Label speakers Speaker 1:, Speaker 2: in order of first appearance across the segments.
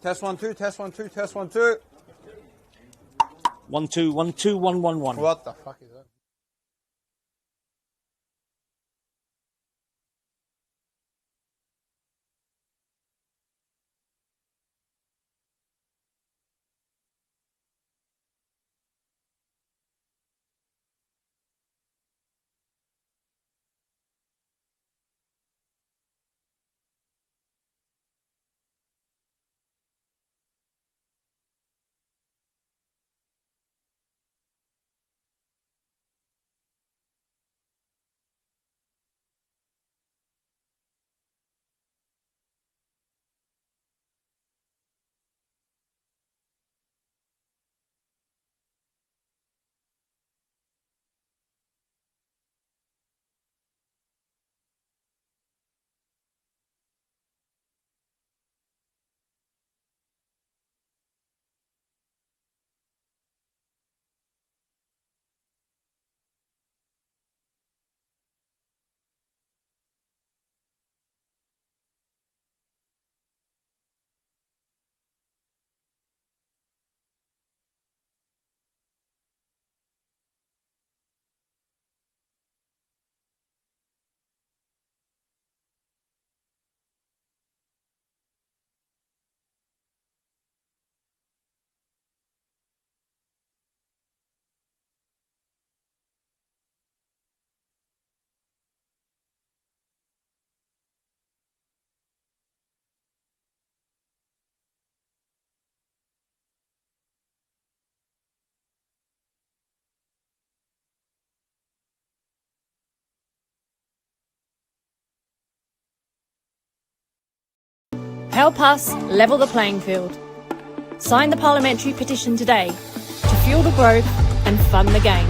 Speaker 1: Test 1 2, test 1 2, test 1 2.
Speaker 2: 1 2 1 2 1 1 1.
Speaker 1: What the fuck is that?
Speaker 3: Help us level the playing field. Sign the parliamentary petition today to fuel the growth and fund the game.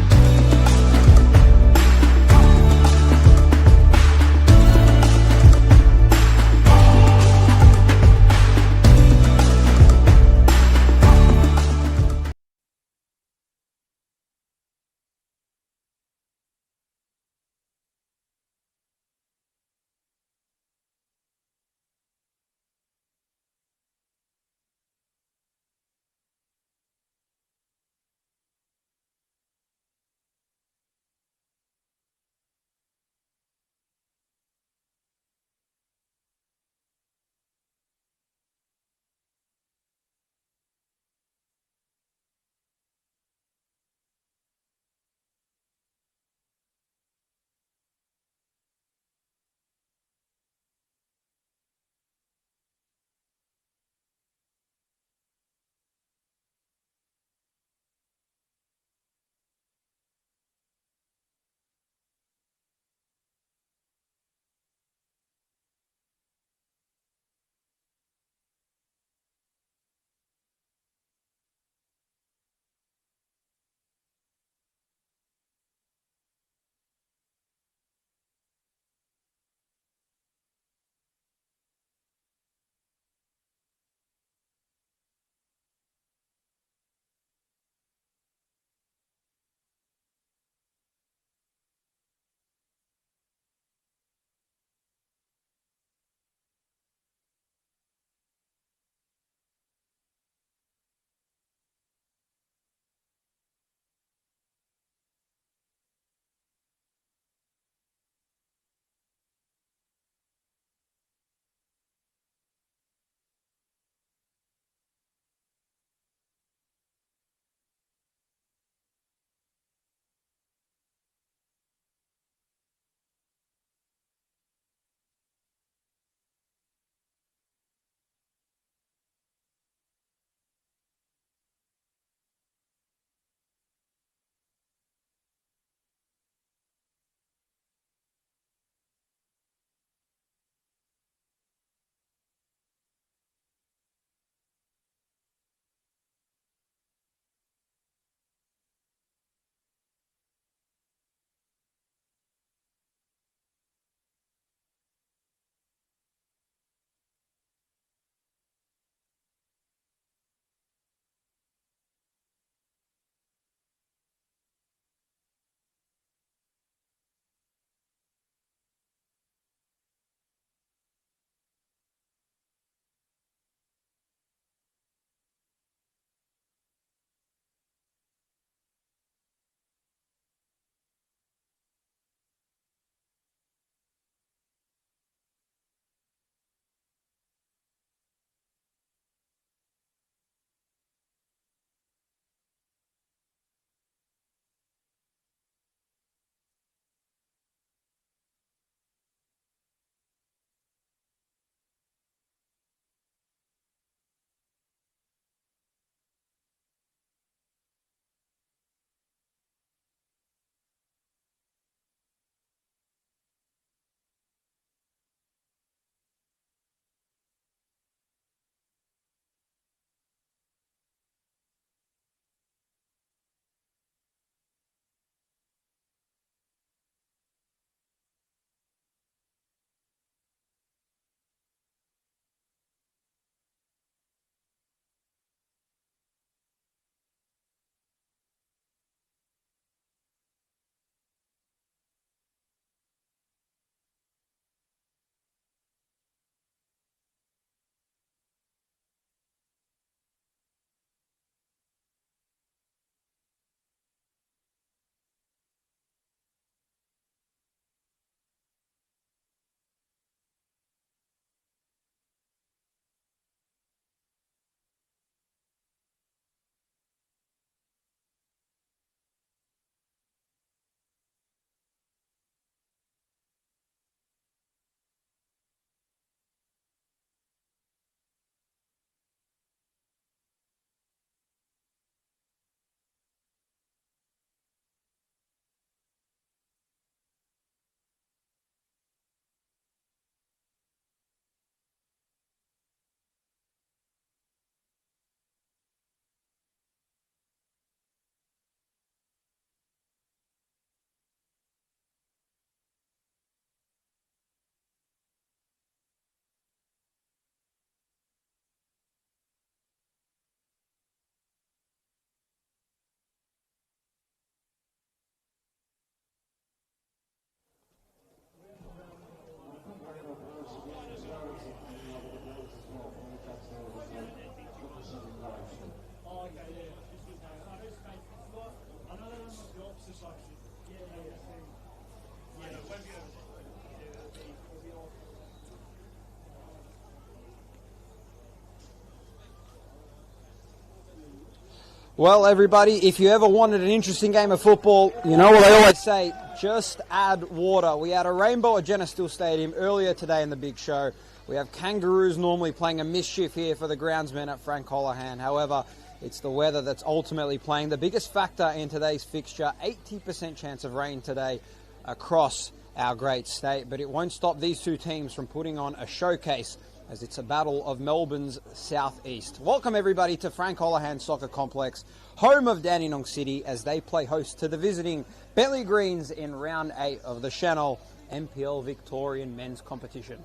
Speaker 1: Well, everybody, if you ever wanted an interesting game of football, you know what I always say, just add water. We had a rainbow at Jenna Still Stadium earlier today in the big show. We have Kangaroos normally playing a mischief here for the groundsmen at Frank Holohan. However, it's the weather that's ultimately playing the biggest factor in today's fixture. 80% chance of rain today across our great state, but it won't stop these two teams from putting on a showcase as it's a battle of Melbourne's southeast. Welcome everybody to Frank Holohan Soccer Complex, home of Dandenong City, as they play host to the visiting Bentleigh Greens in round 8 of the Senol NPL Victorian men's competition.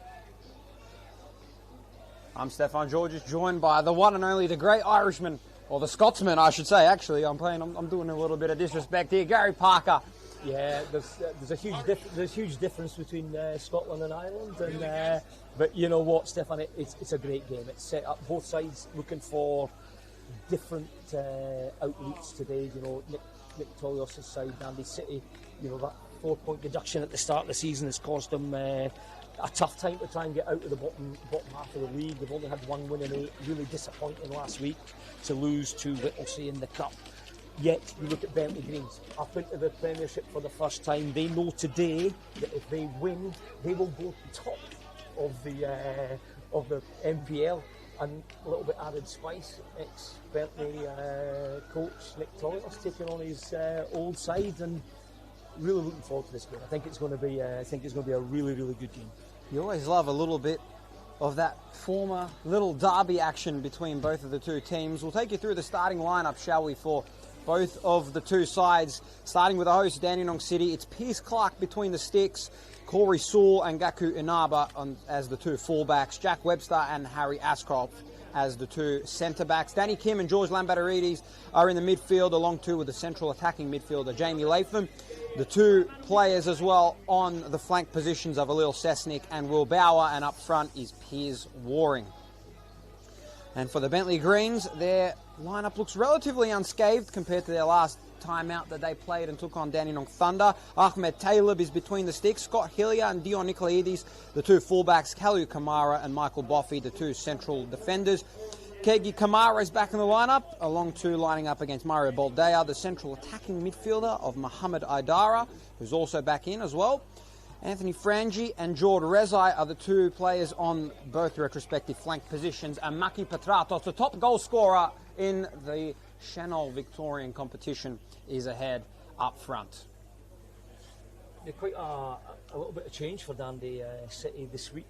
Speaker 1: I'm Stefan Georges, joined by the one and only, the great Irishman, or the Scotsman I should say. Actually, I'm doing a little bit of disrespect here. Gary Parker.
Speaker 2: Yeah, there's a huge difference between Scotland and Ireland, and but you know what, Stefan, it's a great game. It's set up both sides looking for different outreach today. You know, Nick Tolios' side, Dandy City. You know, that 4-point deduction at the start of the season has caused them a tough time to try and get out of the bottom half of the league. They've only had one win in 8. Really disappointing last week to lose to Bentleigh in the cup. Yet, you look at Bentleigh Greens, up into the Premiership for the first time. They know today that if they win, they will go top of the NPL. And a little bit added spice, ex-Bentleigh coach Nick Tolios taking on his old side, and really looking forward to this game. I think it's going to be a really, really good game.
Speaker 1: You always love a little bit of that former little derby action between both of the two teams. We'll take you through the starting lineup, shall we, for both of the two sides. Starting with the host, Dandenong City, it's Pierce Clark between the sticks, Corey Sewell and Gaku Inaba as the two fullbacks, Jack Webster and Harry Ashcroft as the two centre-backs. Danny Kim and George Lambatarides are in the midfield, along too with the central attacking midfielder, Jamie Latham. The two players as well on the flank positions of Alil Sesnick and Will Bauer, and up front is Piers Waring. And for the Bentleigh Greens, their lineup looks relatively unscathed compared to their last time out that they played and took on Dandenong Thunder. Ahmed Talib is between the sticks, Scott Hillier and Dion Nicolaides, the two fullbacks, Kalu Kamara and Michael Boffey, the two central defenders. Kegi Kamara is back in the lineup, along to lining up against Mario Baldea, the central attacking midfielder of Mohamed Aidara, who's also back in as well. Anthony Frangi and Jord Rezai are the two players on both retrospective flank positions, and Maki Petratos, the top goal scorer in the Senol Victorian competition, is ahead up front.
Speaker 2: Yeah, quite a little bit of change for Dandy City this week.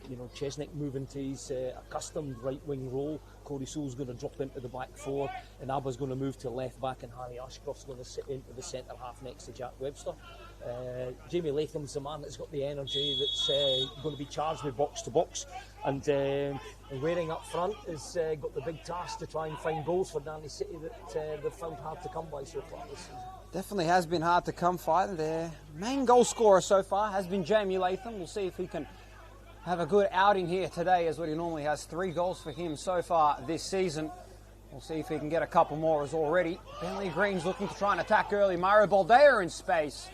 Speaker 2: You know, Chesnick moving to his accustomed right-wing role. Corey Sewell's going to drop into the back four, and Abba's going to move to left back, and Harry Ashcroft's going to sit into the centre half next to Jack Webster. Jamie Latham's the man that's got the energy, that's going to be charged with box to box, and Waring up front has got the big task to try and find goals for Dandy City that they've found hard to come by so far this season.
Speaker 1: Definitely has been hard to come by. Their main goal scorer so far has been Jamie Latham. We'll see if he can have a good outing here today, as what he normally has. 3 goals for him so far this season. We'll see if he can get a couple more as already. Bentleigh Greens looking to try and attack early. Mario Baldea in space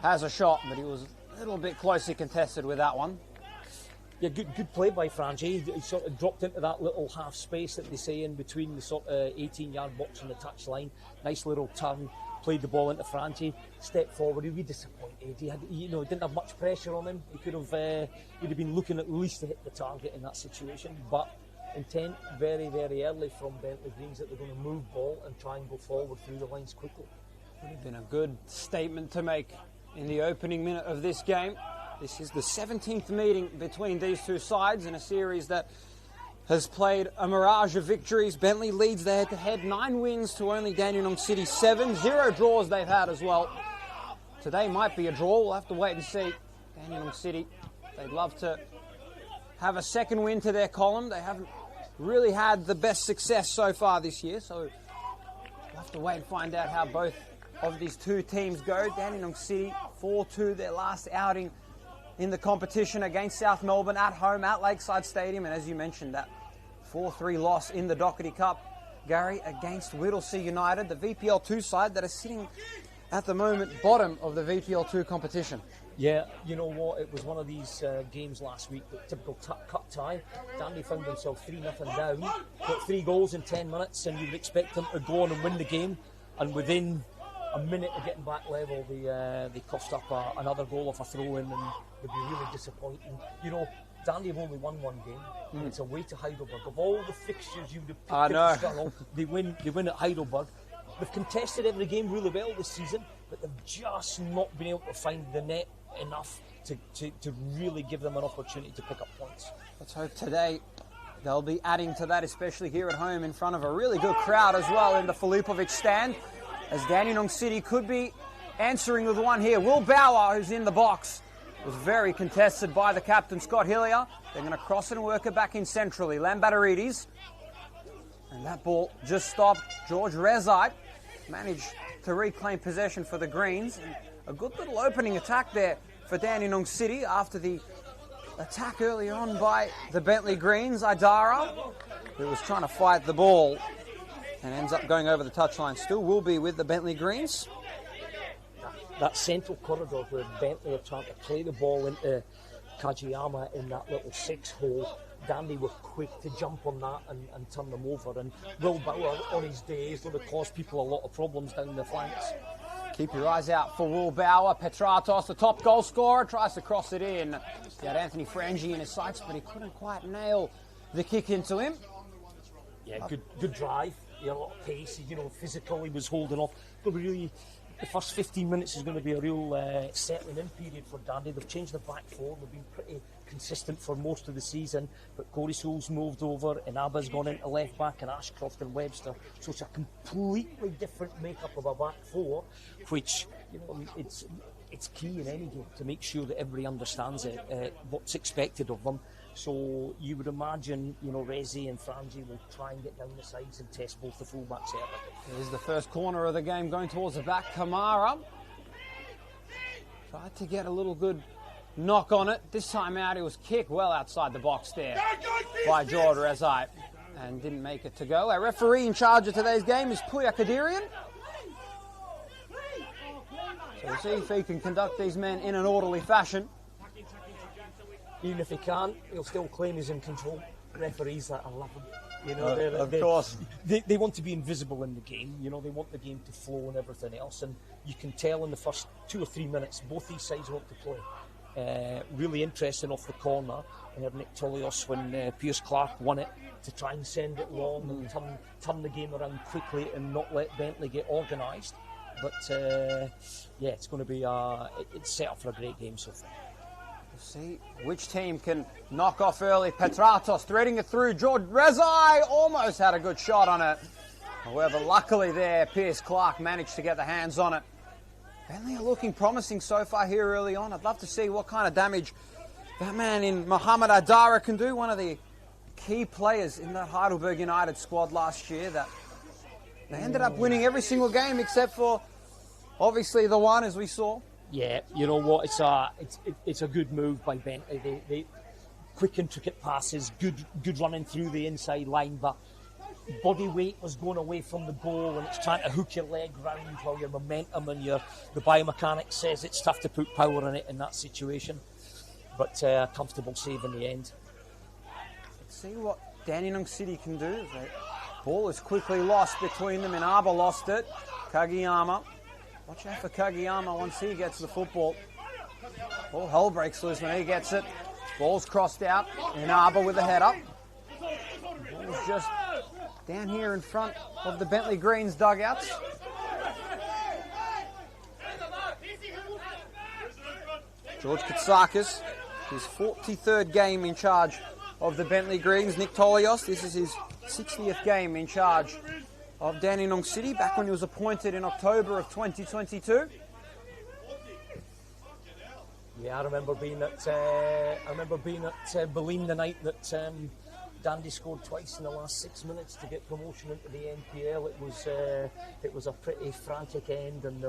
Speaker 1: has a shot, but he was a little bit closely contested with that one.
Speaker 2: Yeah, good play by Frangi. He sort of dropped into that little half space that they say in between the sort of 18-yard box and the touch line. Nice little turn. Played the ball into Frangi, stepped forward. He'd be disappointed. He had, didn't have much pressure on him. He'd have been looking at least to hit the target in that situation. But intent very, very early from Bentleigh Greens that they're going to move ball and try and go forward through the lines quickly.
Speaker 1: Would have been a good statement to make in the opening minute of this game. This is the 17th meeting between these two sides in a series that has played a mirage of victories. Bentleigh leads the head-to-head, 9 wins to only Dandenong City 7. 0 draws they've had as well. Today might be a draw. We'll have to wait and see. Dandenong City, they'd love to have a second win to their column. They haven't really had the best success so far this year, so we'll have to wait and find out how both of these two teams go. Dandenong City 4-2 their last outing in the competition against South Melbourne at home at Lakeside Stadium, and as you mentioned, that 4-3 loss in the Doherty Cup, Gary, against Whittlesea United, the VPL2 side that are sitting at the moment bottom of the VPL2 competition.
Speaker 2: Yeah, you know what? It was one of these games last week, the typical cut tie. Dandy found himself 3-0 down, got 3 goals in 10 minutes, and you would expect them to go on and win the game. And within a minute of getting back level, they coughed up another goal off a throw-in, and they'd be really disappointing. You know, Dandy have only won 1 game, and it's away to Heidelberg. Of all the fixtures you would have picked at the struggle, they win at Heidelberg. They've contested every game really well this season, but they've just not been able to find the net enough to really give them an opportunity to pick up points.
Speaker 1: Let's hope today they'll be adding to that, especially here at home in front of a really good crowd as well in the Filipovic stand, as Dandenong City could be answering with one here. Will Bauer, who's in the box, was very contested by the captain, Scott Hillier. They're going to cross it and work it back in centrally. Lambatarides. And that ball just stopped. George Rezite managed to reclaim possession for the Greens. And a good little opening attack there for Dandenong City after the attack earlier on by the Bentleigh Greens. Idara, who was trying to fight the ball and ends up going over the touchline, still will be with the Bentleigh Greens.
Speaker 2: That central corridor where Bentleigh are trying to play the ball into Kagiyama in that little 6-hole, Dandy were quick to jump on that and turn them over. And Will Bauer, on his day, is going to cause people a lot of problems down the flanks.
Speaker 1: Keep your eyes out for Will Bauer. Petratos, the top goal scorer, tries to cross it in. He had Anthony Frangi in his sights, but he couldn't quite nail the kick into him.
Speaker 2: Yeah, good drive. Yeah, a lot of pace. You know, physical. He was holding off. But really, the first 15 minutes is going to be a real settling in period for Dandy. They've changed the back four. They've been pretty consistent for most of the season. But Corey Sewell's moved over, and Abba's gone into left back, and Ashcroft and Webster. So it's a completely different makeup of a back four, which, you know, it's key in any game to make sure that everybody understands it, what's expected of them. So you would imagine, you know, Rezi and Frangi will try and get down the sides and test both the fullbacks early.
Speaker 1: Here's the first corner of the game going towards the back. Kamara tried to get a little good knock on it. This time out, it was kicked well outside the box there by George Rezite and didn't make it to go. Our referee in charge of today's game is Puya Kadirian. So we'll see if he can conduct these men in an orderly fashion.
Speaker 2: Even if he can't, he'll still claim he's in control. Referees, I love them. You know,
Speaker 1: of course.
Speaker 2: They want to be invisible in the game. You know, they want the game to flow and everything else. And you can tell in the first 2 or 3 minutes, both these sides want to play. Really interesting off the corner. Nick Tolios, when Pierce Clark won it, to try and send it long and turn the game around quickly and not let Bentleigh get organised. But yeah, it's going to be it's set up for a great game so far.
Speaker 1: See which team can knock off early. Petratos threading it through. George Rezai almost had a good shot on it. However, luckily there, Pierce Clark managed to get the hands on it. Bentleigh are looking promising so far here early on. I'd love to see what kind of damage that man in Mohamed Idara can do. One of the key players in that Heidelberg United squad last year. That they ended up winning every single game except for obviously the one, as we saw.
Speaker 2: Yeah, you know what? It's a good move by Bentleigh. They quick, intricate passes, good running through the inside line, but body weight was going away from the goal, and it's trying to hook your leg round while your momentum and the biomechanics says it's tough to put power in it in that situation. But a comfortable save in the end.
Speaker 1: Let's see what Dandenong City can do. The ball is quickly lost between them, and Arba lost it. Kagiyama. Watch out for Kagiyama once he gets the football. All hell breaks loose when he gets it. Ball's crossed out. Inaba with a header. Ball's just down here in front of the Bentleigh Greens dugouts. George Katsakis, his 43rd game in charge of the Bentleigh Greens. Nick Tolios, this is his 60th game in charge of Dandenong City, back when he was appointed in October of 2022.
Speaker 2: Yeah, I remember being at Bentleigh the night that Dandy scored twice in the last 6 minutes to get promotion into the NPL. It was a pretty frantic end, and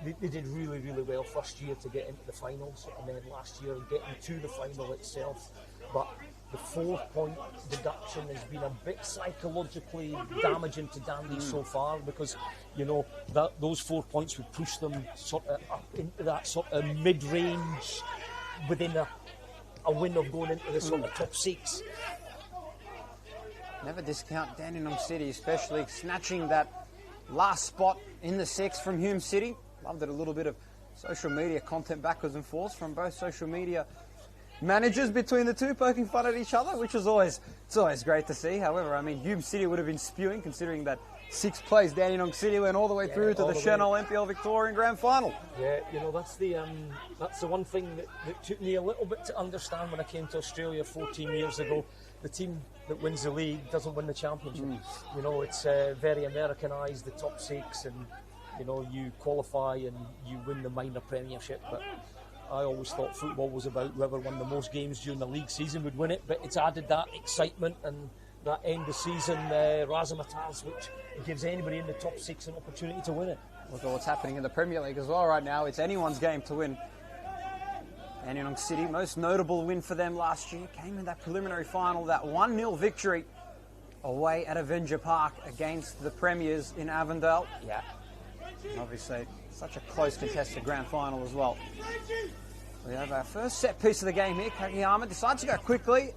Speaker 2: they did really, really well first year to get into the finals, and then last year getting to the final itself. But the 4-point deduction has been a bit psychologically damaging to Dandy so far, because those 4 points would push them sort of up into that sort of mid-range within a win of going into the sort of top 6.
Speaker 1: Never discount Dandenong City, especially snatching that last spot in the 6 from Hume City. Loved it. A little bit of social media content backwards and forwards from both social media managers between the two, poking fun at each other, which is always great to see. However, I mean, Hume City would have been spewing, considering that 6th place Dandenong City went all the way through to the Senol NPL Victorian Grand Final.
Speaker 2: Yeah, that's the one thing that took me a little bit to understand when I came to Australia 14 years ago. The team that wins the league doesn't win the championship. It's very Americanised, the top 6, and you qualify and you win the minor premiership. But I always thought football was about whoever won the most games during the league season would win it, but it's added that excitement and that end of season razzmatazz, which gives anybody in the top 6 an opportunity to win it.
Speaker 1: Look at what's happening in the Premier League as well right now. It's anyone's game to win. Dandenong City, most notable win for them last year, came in that preliminary final, that 1-0 victory away at Avenger Park against the Premiers in Avondale.
Speaker 2: Yeah.
Speaker 1: And obviously, such a close contested grand final as well. We have our first set piece of the game here. Kagiyama decides to go quickly.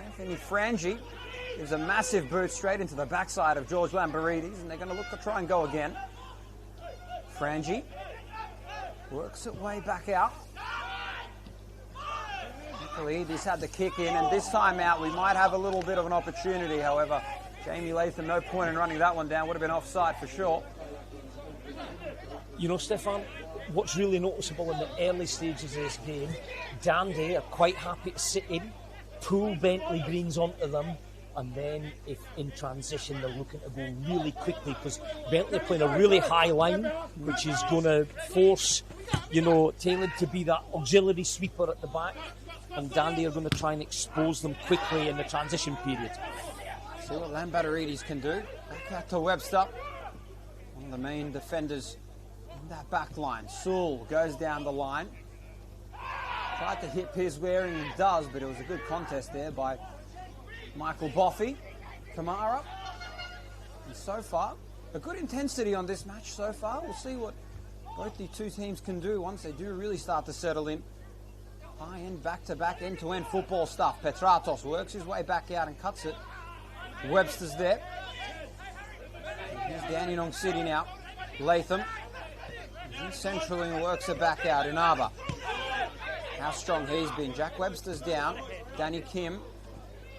Speaker 1: Anthony Frangi gives a massive boot straight into the backside of George Lamberides, and they're going to look to try and go again. Frangi works it way back out. Lamberides had the kick in, and this time out we might have a little bit of an opportunity. However, Jamie Latham, no point in running that one down. Would have been offside for sure.
Speaker 2: Stefan, what's really noticeable in the early stages of this game, Dandy are quite happy to sit in, pull Bentleigh Greens onto them, and then if in transition they're looking to go really quickly, because Bentleigh are playing a really high line, which is going to force, Taylor to be that auxiliary sweeper at the back, and Dandy are going to try and expose them quickly in the transition period.
Speaker 1: See what Lamberides can do. Back out to Webster, one of the main defenders in that back line. Sewell goes down the line. Tried to hit Piers Waring and does, but it was a good contest there by Michael Boffey. Kamara. And so far, a good intensity on this match so far. We'll see what both the two teams can do once they do really start to settle in. High-end, back-to-back, end-to-end football stuff. Petratos works his way back out and cuts it. Webster's there. Here's Dandenong City now. Latham. He centrally works it back out. Inaba. How strong he's been. Jack Webster's down. Danny Kim.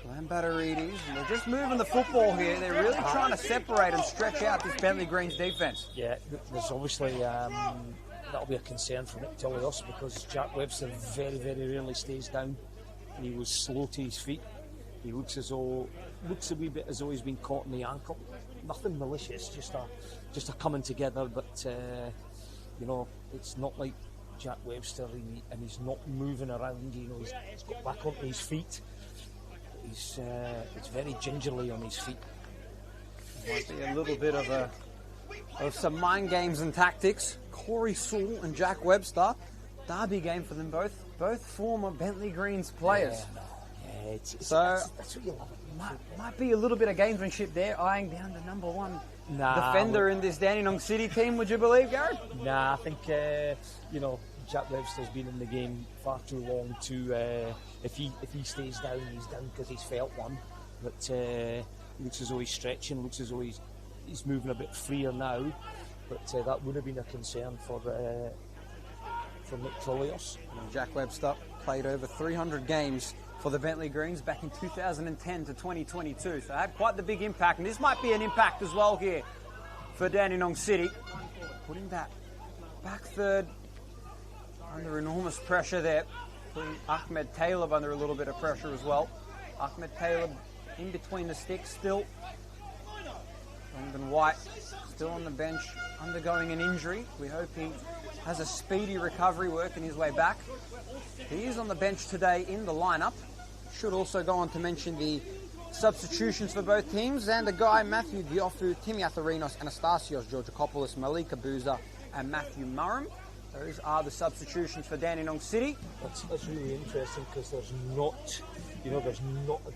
Speaker 1: Lamberides. And they're just moving the football here. They're really trying to separate and stretch out this Bentleigh Greens defence.
Speaker 2: Yeah, there's obviously that'll be a concern for Nick Tillios, because Jack Webster very, very rarely stays down. He was slow to his feet. He looks a wee bit as though he's been caught in the ankle. Nothing malicious, just a coming together. But it's not like Jack Webster, and he's not moving around. He's got back onto his feet. It's very gingerly on his feet.
Speaker 1: Might be a little bit of some mind games and tactics. Corey Sewell and Jack Webster, derby game for them both. Both former Bentleigh Greens players.
Speaker 2: Yeah, that's what you love.
Speaker 1: Might be a little bit of gamesmanship there, eyeing down the number one defender in this Dandenong City team. Would you believe, Gary?
Speaker 2: Nah, I think Jack Webster's been in the game far too long to. If he stays down, he's down because he's felt one. But looks as though he's stretching. Looks as though he's moving a bit freer now. But that would have been a concern for Nick Tillios.
Speaker 1: Jack Webster played over 300 games for the Bentleigh Greens back in 2010 to 2022. So had quite the big impact, and this might be an impact as well here for Dandenong City. Putting that back third under enormous pressure there. Putting Ahmed Taleb under a little bit of pressure as well. Ahmed Taleb in between the sticks still. Brendan White still on the bench, undergoing an injury. We hope he has a speedy recovery, working his way back. He is on the bench today in the lineup. Should also go on to mention the substitutions for both teams. Xander Guy, Matthew Diofu, Timmy Atharinos, Anastasios Georgakopoulos, Malika Boozer, and Matthew Murram. Those are the substitutions for Dandenong City.
Speaker 2: That's really interesting, because there's not You know, there's not a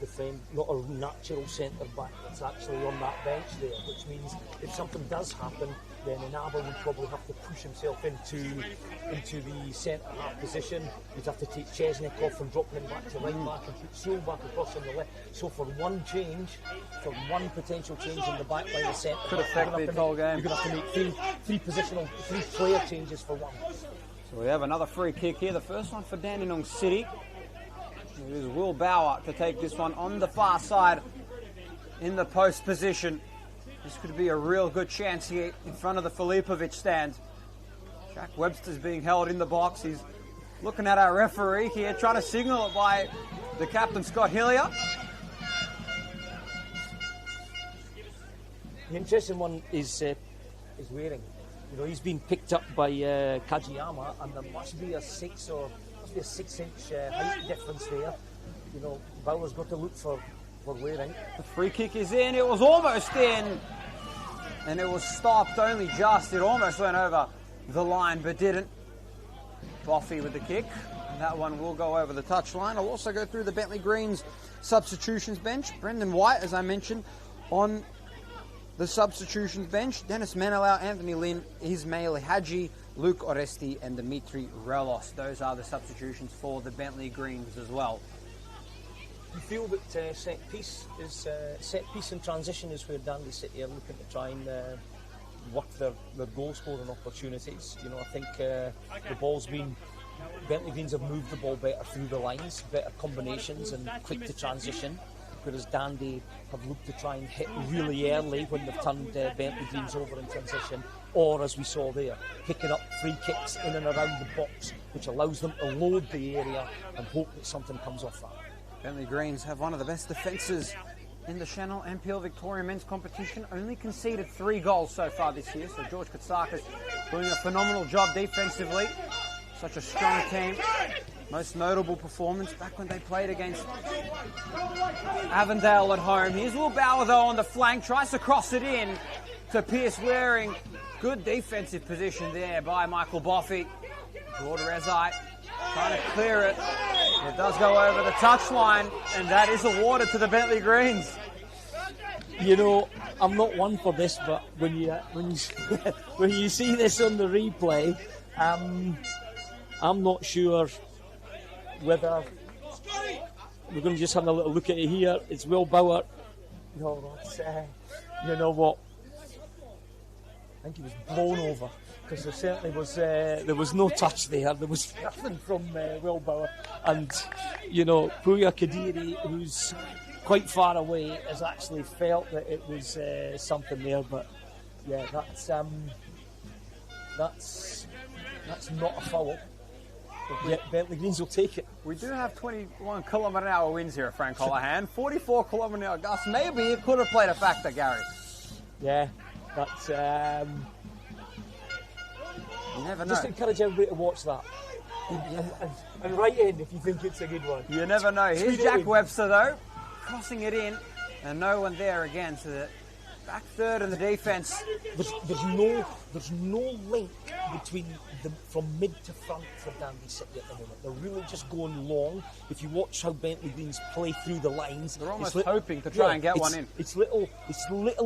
Speaker 2: natural centre back that's actually on that bench there, which means if something does happen, then Inaba would probably have to push himself into the centre half position. He'd have to take Chesnick off and drop him back to right back and put Sewell back across on the left. So for one potential change in the back line of centre,
Speaker 1: could affect the whole game.
Speaker 2: You're going to have to make three player changes for one.
Speaker 1: So we have another free kick here. The first one for Dandenong City. It is Will Bauer to take this one on the far side in the post position. This could be a real good chance here in front of the Filipovic stand. Jack Webster's being held in the box. He's looking at our referee here, trying to signal it by the captain, Scott Hillier.
Speaker 2: The interesting one is Waring. You know, he's been picked up by Kajiyama, and there must be a 6 inch height difference there. You know, Bauer's got to look for Waring.
Speaker 1: The free kick is in. It was almost in, and it was stopped only just. It almost went over the line, but didn't. Boffey with the kick. And that one will go over the touchline. I'll also go through the Bentleigh Greens substitutions bench. Brendan White, as I mentioned, on the substitutions bench. Dennis Menelau, Anthony Lynn, Ismail Hadji, Luke Oresti, and Dimitri Relos. Those are the substitutions for the Bentleigh Greens as well.
Speaker 2: You feel that set piece and transition is where Dandy City are looking to try and work their goal scoring opportunities. You know, I think the ball's been. Bentleigh Greens have moved the ball better through the lines, better combinations and quick to transition, whereas Dandy have looked to try and hit really early when they've turned Bentleigh Greens over in transition, or as we saw there, picking up free kicks in and around the box, which allows them to load the area and hope that something comes off that.
Speaker 1: Bentleigh Greens have one of the best defences in the Senol NPLM Victoria men's competition. Only conceded 3 goals so far this year, so George Katsakis doing a phenomenal job defensively. Such a strong team. Most notable performance back when they played against Avondale at home. Here's Will Bauer though on the flank, tries to cross it in to Pierce Waring. Good defensive position there by Michael Boffey. Jordan Rezai trying to clear it. It does go over the touchline, and that is awarded to the Bentleigh Greens.
Speaker 2: You know, I'm not one for this, but when you when you see this on the replay, I'm not sure whether we're going to just have a little look at it here. It's Will Bauer. No, that's, you know what? I think he was blown over because there certainly was there was no touch there. There was nothing from Will Bauer, and you know, Puya Kadiri, who's quite far away, has actually felt that it was something there. But yeah, that's not a foul. Yeah, Bentleigh Greens will take it.
Speaker 1: We do have 21 km/h winds here at Frank Holohan. 44 km/h gusts. Maybe it could have played a factor, Gary.
Speaker 2: Yeah, that's.
Speaker 1: You never know.
Speaker 2: Just encourage everybody to watch that. And write in if you think it's a good one.
Speaker 1: You never know. Here's Jack Webster though, crossing it in, and no one there again. So the back third in the defence.
Speaker 2: There's no link between them from mid to front for Dandy City at the moment. They're really just going long. If you watch how Bentleigh Greens play through the lines,
Speaker 1: they're almost hoping to try and get one in.
Speaker 2: It's little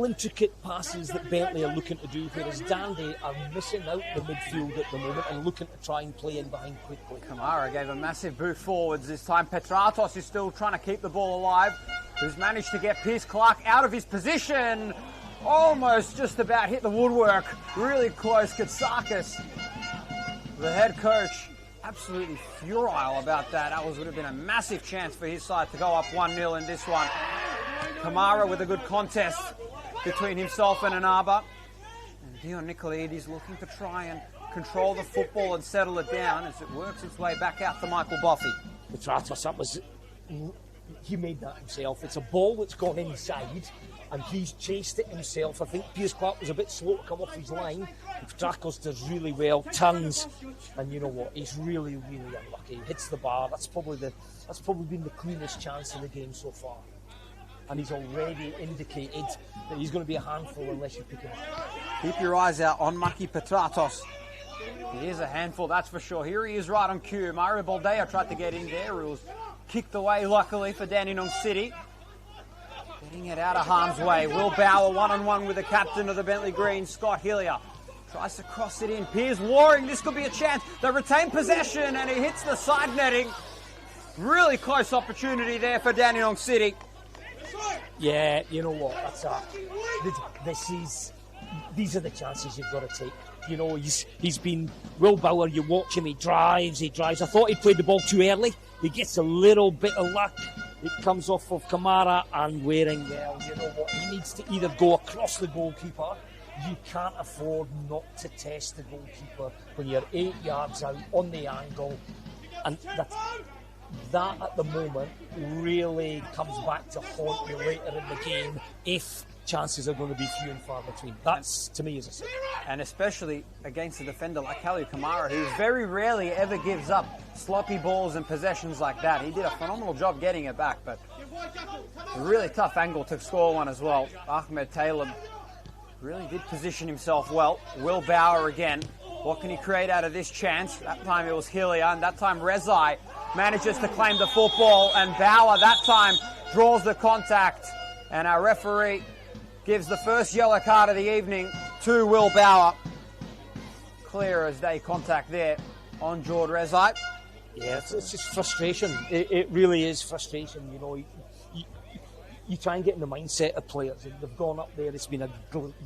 Speaker 2: intricate passes that Bentleigh are looking to do, whereas Dandy are missing out the midfield at the moment and looking to try and play in behind quickly.
Speaker 1: Kamara gave a massive boost forwards this time. Petratos is still trying to keep the ball alive, who's managed to get Pierce Clark out of his position. Almost just about hit the woodwork. Really close. Katsakis, the head coach, absolutely furious about that. That would have been a massive chance for his side to go up 1-0 in this one. Kamara with a good contest between himself and Inaba. And Dion Nicolaides looking to try and control the football and settle it down as it works its way back out to Michael Boffey.
Speaker 2: He made that himself. It's a ball that's gone inside, and he's chased it himself. I think Pierce Clark was a bit slow to come off his line. Petrakos does really well, turns, and you know what? He's really, really unlucky. He hits the bar. That's probably been the cleanest chance in the game so far. And he's already indicated that he's going to be a handful unless you pick him up.
Speaker 1: Keep your eyes out on Maki Petratos. He is a handful, that's for sure. Here he is right on cue. Mario Baldea tried to get in there. He was kicked away, luckily, for Dandenong City. Getting it out of harm's way. Will Bauer one-on-one with the captain of the Bentleigh Greens, Scott Hillier. Tries to cross it in. Piers Waring, this could be a chance. They retain possession and he hits the side netting. Really close opportunity there for Dandenong City.
Speaker 2: Yeah, you know what? That's these are the chances you've got to take. You know, he's been Will Bauer. You watch him. He drives. I thought he played the ball too early. He gets a little bit of luck. It comes off of Kamara and Waring. Well, you know what? He needs to either go across the goalkeeper. You can't afford not to test the goalkeeper when you're 8 yards out on the angle, and that at the moment really comes back to haunt you later in the game if chances are going to be few and far between. That's, to me, is a sin.
Speaker 1: And especially against a defender like Kalyu Kamara, who very rarely ever gives up sloppy balls and possessions like that. He did a phenomenal job getting it back, but a really tough angle to score one as well. Ahmed Taylor really did position himself well. Will Bauer again. What can he create out of this chance? That time it was Hillier, and that time Rezai manages to claim the football, and Bauer that time draws the contact, and our referee gives the first yellow card of the evening to Will Bauer. Clear as day contact there on Jord Rezai.
Speaker 2: Yeah, it's just frustration. It really is frustration. You know, you try and get in the mindset of players. They've gone up there. It's been a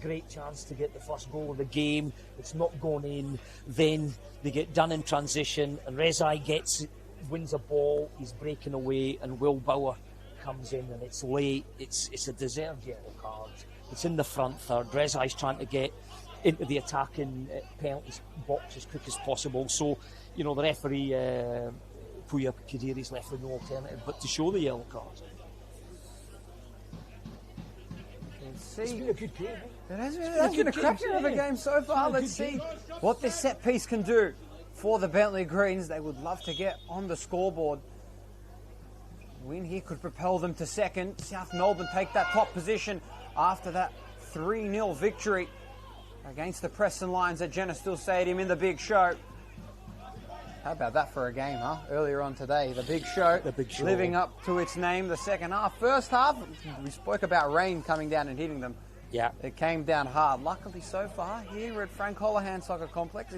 Speaker 2: great chance to get the first goal of the game. It's not gone in. Then they get done in transition, and Rezai wins a ball. He's breaking away, and Will Bauer comes in, and it's late. It's a deserved yellow card. It's in the front third. Rezai's trying to get into the attacking penalty box as quick as possible. So, you know, the referee, Puya Kadiri's left with no alternative but to show the yellow card.
Speaker 1: It's
Speaker 2: been a good game.
Speaker 1: It has been a cracker of a game so far. Let's see what this set piece can do for the Bentleigh Greens. They would love to get on the scoreboard. Win here could propel them to second. South Melbourne take that top position after that 3-0 victory against the Preston Lions at Genestal Stadium in the Big Show. How about that for a game, huh? Earlier on today, the Big Show.
Speaker 2: The Big Show.
Speaker 1: Living up to its name, the second half. First half, we spoke about rain coming down and hitting them.
Speaker 2: Yeah.
Speaker 1: It came down hard. Luckily so far, here at Frank Holohan Soccer Complex,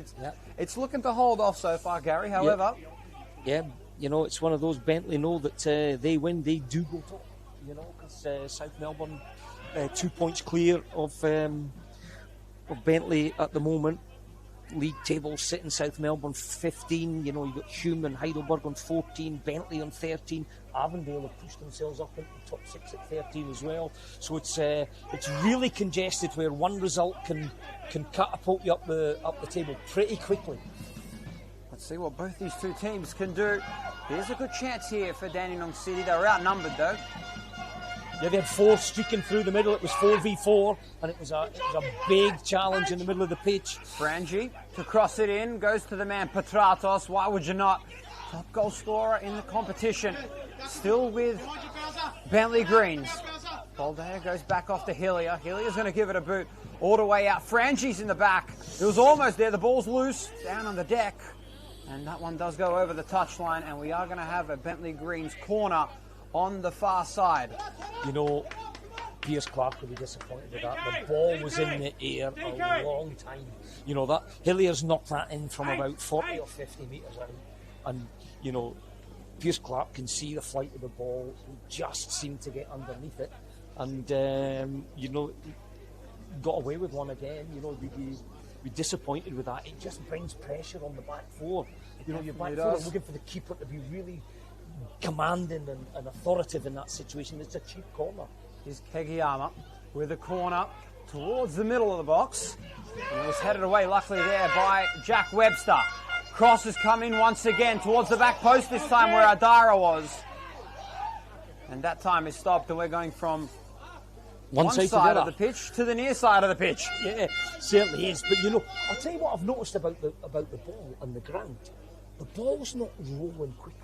Speaker 1: it's looking to hold off so far, Gary. However...
Speaker 2: Yeah, you know, it's one of those. Bentleigh know that they win, they do go top. You know, because South Melbourne 2 points clear of Bentleigh at the moment. League table sitting South Melbourne 15. You know, you've got Hume and Heidelberg on 14, Bentleigh on 13. Avondale have pushed themselves up into the top 6 at 13 as well. So it's really congested where one result can catapult you up the table pretty quickly.
Speaker 1: Let's see what both these two teams can do. There's a good chance here for Dandenong City. They were outnumbered though.
Speaker 2: Yeah, they had 4 streaking through the middle. It was 4v4, and it was a big challenge in the middle of the pitch.
Speaker 1: Frangi to cross it in, goes to the man Petratos. Why would you not? Top goal scorer in the competition. Still with Bentleigh Greens. Boldea goes back off to Hillier. Hillier's going to give it a boot all the way out. Frangi's in the back. It was almost there. The ball's loose down on the deck. And that one does go over the touchline, and we are going to have a Bentleigh Greens corner on the far side.
Speaker 2: You know, Piers Clark will be disappointed with that. The ball was in the air a long time. You know, that Hillier's knocked that in from about 40 or 50 metres out. And, you know, Piers Clark can see the flight of the ball. He just seemed to get underneath it. And, you know, got away with one again. You know, we're disappointed with that. It just brings pressure on the back four. You know, your back four are looking for the keeper to be really commanding and authoritative in that situation. It's a cheap corner.
Speaker 1: Here's Kegiyama with a corner towards the middle of the box. And it was headed away, luckily there, by Jack Webster. Cross has come in once again towards the back post, this time where Adara was. And that time is stopped, and we're going from one side of the pitch to the near side of the pitch.
Speaker 2: Yeah, certainly is. But, you know, I'll tell you what I've noticed about the ball on the ground. The ball's not rolling quickly.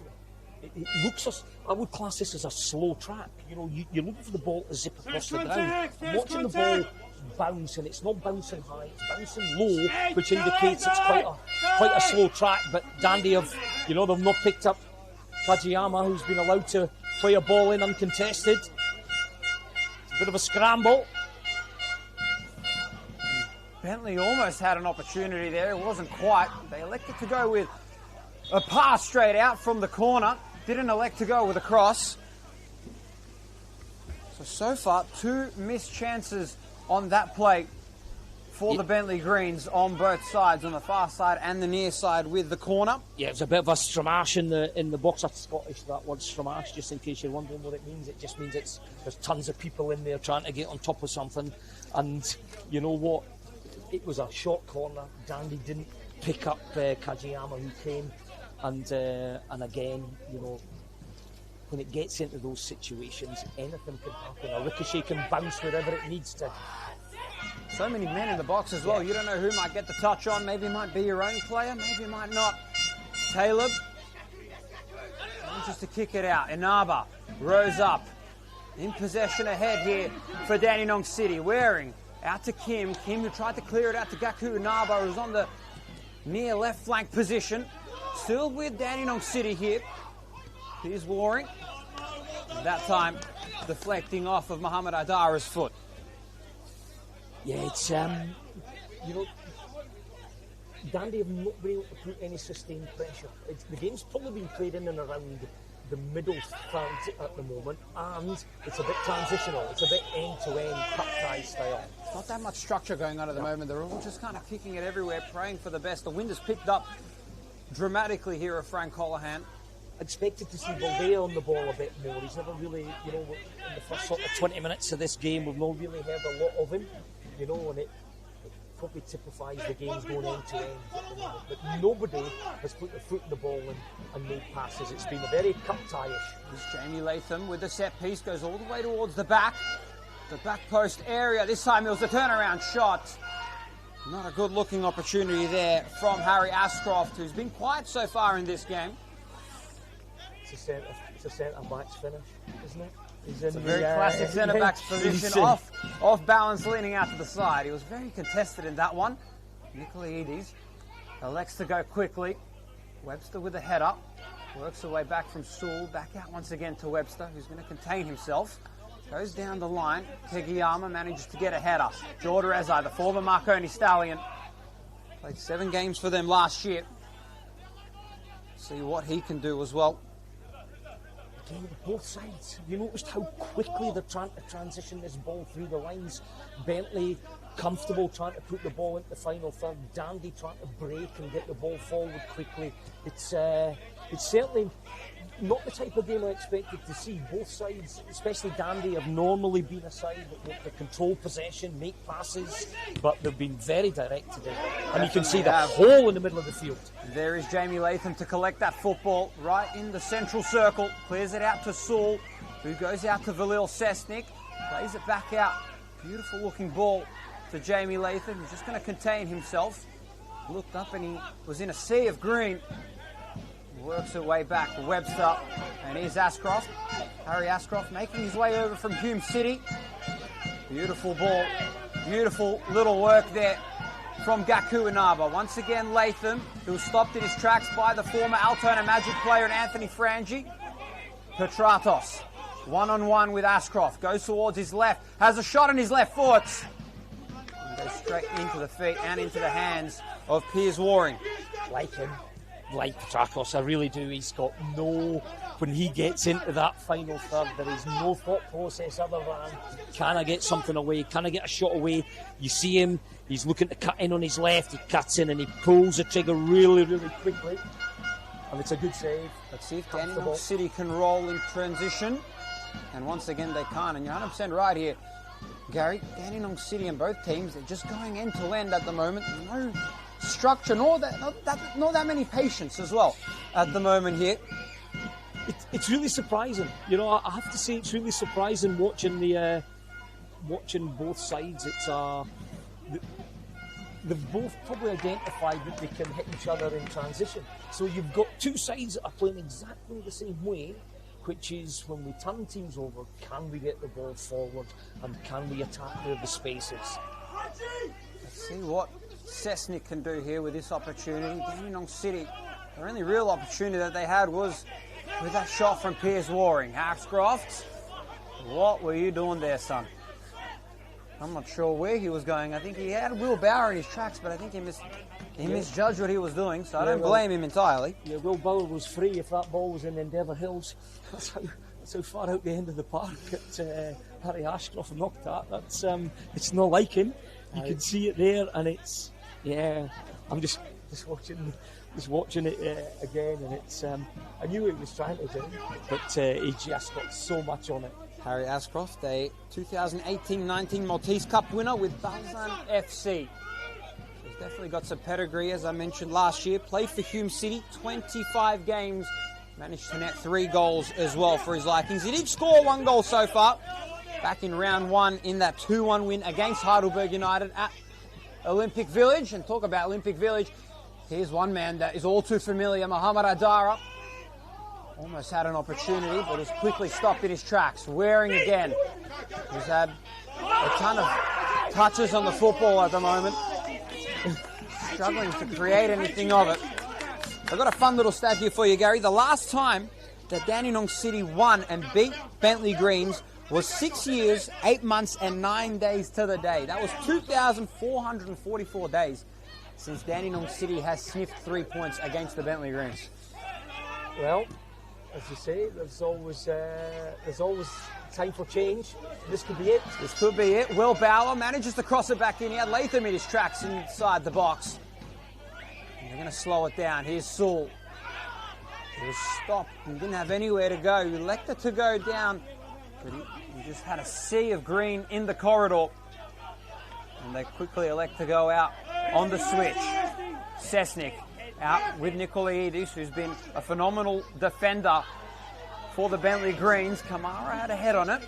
Speaker 2: It looks, I would class this as a slow track. You know, you're looking for the ball to zip across the ground. I'm watching the ball bounce, and it's not bouncing high, it's bouncing low, which indicates it's quite a slow track. But Dandy they've not picked up Kajiyama, who's been allowed to play a ball in uncontested. It's a bit of a scramble.
Speaker 1: Bentleigh almost had an opportunity there. It wasn't quite. They elected to go with a pass straight out from the corner. Didn't elect to go with a cross. So far, 2 missed chances on that play for the Bentleigh Greens on both sides, on the far side and the near side with the corner.
Speaker 2: Yeah, it's a bit of a stramash in the box. That's Scottish, that word stramash, just in case you're wondering what it means. It just means there's tons of people in there trying to get on top of something. And you know what? It was a short corner. Dandy didn't pick up Kajiyama, who came. And again, you know, when it gets into those situations, anything can happen. A ricochet can bounce wherever it needs to.
Speaker 1: So many men in the box as well. You don't know who might get the touch on. Maybe it might be your own player. Maybe it might not. Caleb, just to kick it out. Inaba rose up. In possession ahead here for Dandenong City. Waring out to Kim. Kim, who tried to clear it out to Gaku Inaba, who's on the near left flank position. Still with Dandenong City here. Here's Waring. That time deflecting off of Muhammad Adara's foot.
Speaker 2: Yeah, it's, you know, Dandy have not been able to put any sustained pressure. The game's probably been played in and around the middle front at the moment, and it's a bit transitional. It's a bit end-to-end cut-tie style.
Speaker 1: Not that much structure going on at the moment. They're all just kind of kicking it everywhere, praying for the best. The wind has picked up dramatically here of Frank Colohan.
Speaker 2: Expected to see Balde on the ball a bit more. He's never really, you know, in the first sort of 20 minutes of this game, we've not really heard a lot of him, you know, and it probably typifies the game's going end to end at the moment. But nobody has put their foot in the ball and made passes. It's been a very cut-tie-ish.
Speaker 1: Here's Jamie Latham with the set piece, goes all the way towards the back post area. This time it was a turnaround shot. Not a good looking opportunity there from Harry Ashcroft, who's been quiet so far in this game.
Speaker 2: It's a centre-back's finish, isn't it?
Speaker 1: It's a very classic centre-back's position, off balance, leaning out to the side. He was very contested in that one. Nicolaides elects to go quickly. Webster with a header. Works her way back from Sewell, back out once again to Webster, who's going to contain himself. Goes down the line. Kegiyama manages to get a header. Jordan Rezai, the former Marconi Stallion, played 7 games for them last year. See what he can do as well.
Speaker 2: Again, both sides. You noticed how quickly they're trying to transition this ball through the lines. Bentleigh comfortable trying to put the ball into the final third. Dandy trying to break and get the ball forward quickly. It's certainly not the type of game I expected to see. Both sides, especially Dandy, have normally been a side that control possession, make passes, but they've been very direct today. And you can see the hole in the middle of the field.
Speaker 1: There is Jamie Latham to collect that football right in the central circle. Clears it out to Sewell, who goes out to Valil Sesnik. Plays it back out. Beautiful looking ball to Jamie Latham. He's just going to contain himself. Looked up and he was in a sea of green. Works her way back to Webster, and here's Ashcroft. Harry Ashcroft making his way over from Hume City. Beautiful ball, beautiful little work there from Gaku Inaba. Once again, Latham, who was stopped in his tracks by the former Altona Magic player and Anthony Frangi. Petratos, one-on-one with Ashcroft, goes towards his left, has a shot on his left foot. And goes straight into the feet and into the hands of Piers Waring.
Speaker 2: Like him. Like Petratos, I really do. He's got when he gets into that final third, there is no thought process other than, can I get something away? Can I get a shot away? You see him, he's looking to cut in on his left, he cuts in and he pulls the trigger really, really quickly. And it's a good save.
Speaker 1: Let's see if Dandenong City can roll in transition. And once again, they can't. And you're 100% right here, Gary. Dandenong City and both teams, they're just going end to end at the moment. No structure, nor that many patience as well at the moment here.
Speaker 2: It's really surprising, you know. I have to say it's really surprising watching watching both sides. It's they've both probably identified that they can hit each other in transition. So you've got two sides that are playing exactly the same way, which is when we turn teams over, can we get the ball forward and can we attack where the space is?
Speaker 1: Let's see what Sesnik can do here with this opportunity. Dandenong City, the only real opportunity that they had was with that shot from Piers Waring. Ashcroft, what were you doing there, son? I'm not sure where he was going. I think he had Will Bauer in his tracks, but I think he misjudged what he was doing, so I don't blame him entirely.
Speaker 2: Yeah, Will Bauer was free if that ball was in Endeavour Hills. That's how far out the end of the park that Harry Ashcroft knocked that. That's it's not like him. You can see it there, and it's I'm just watching it again, and it's I knew what he was trying to do, but he just got so much on it.
Speaker 1: Harry Ashcroft, a 2018-19 Maltese Cup winner with Balzan FC. He's definitely got some pedigree, as I mentioned last year. Played for Hume City, 25 games, managed to net 3 goals as well for his likings. He did score 1 goal so far, back in round 1 in that 2-1 win against Heidelberg United at Olympic Village. And talk about Olympic Village, here's one man that is all too familiar, Mohamed Adara. Almost had an opportunity, but is quickly stopped in his tracks. Waring again. He's had a ton of touches on the football at the moment. Struggling to create anything of it. I've got a fun little stat here for you, Gary. The last time that Dandenong City won and beat Bentleigh Greens was 6 years, 8 months and 9 days to the day. That was 2,444 days since Dandenong City has sniffed 3 points against the Bentleigh Greens.
Speaker 2: Well, as you say, there's always time for change. This could be it.
Speaker 1: This could be it. Will Bauer manages to cross it back in. He had Latham in his tracks inside the box. And they're going to slow it down. Here's Sewell. He was stopped. He didn't have anywhere to go. He elected to go down, but he just had a sea of green in the corridor. And they quickly elect to go out on the switch. Sesnick out with Nikolaidis, who's been a phenomenal defender for the Bentleigh Greens. Kamara had a head on it.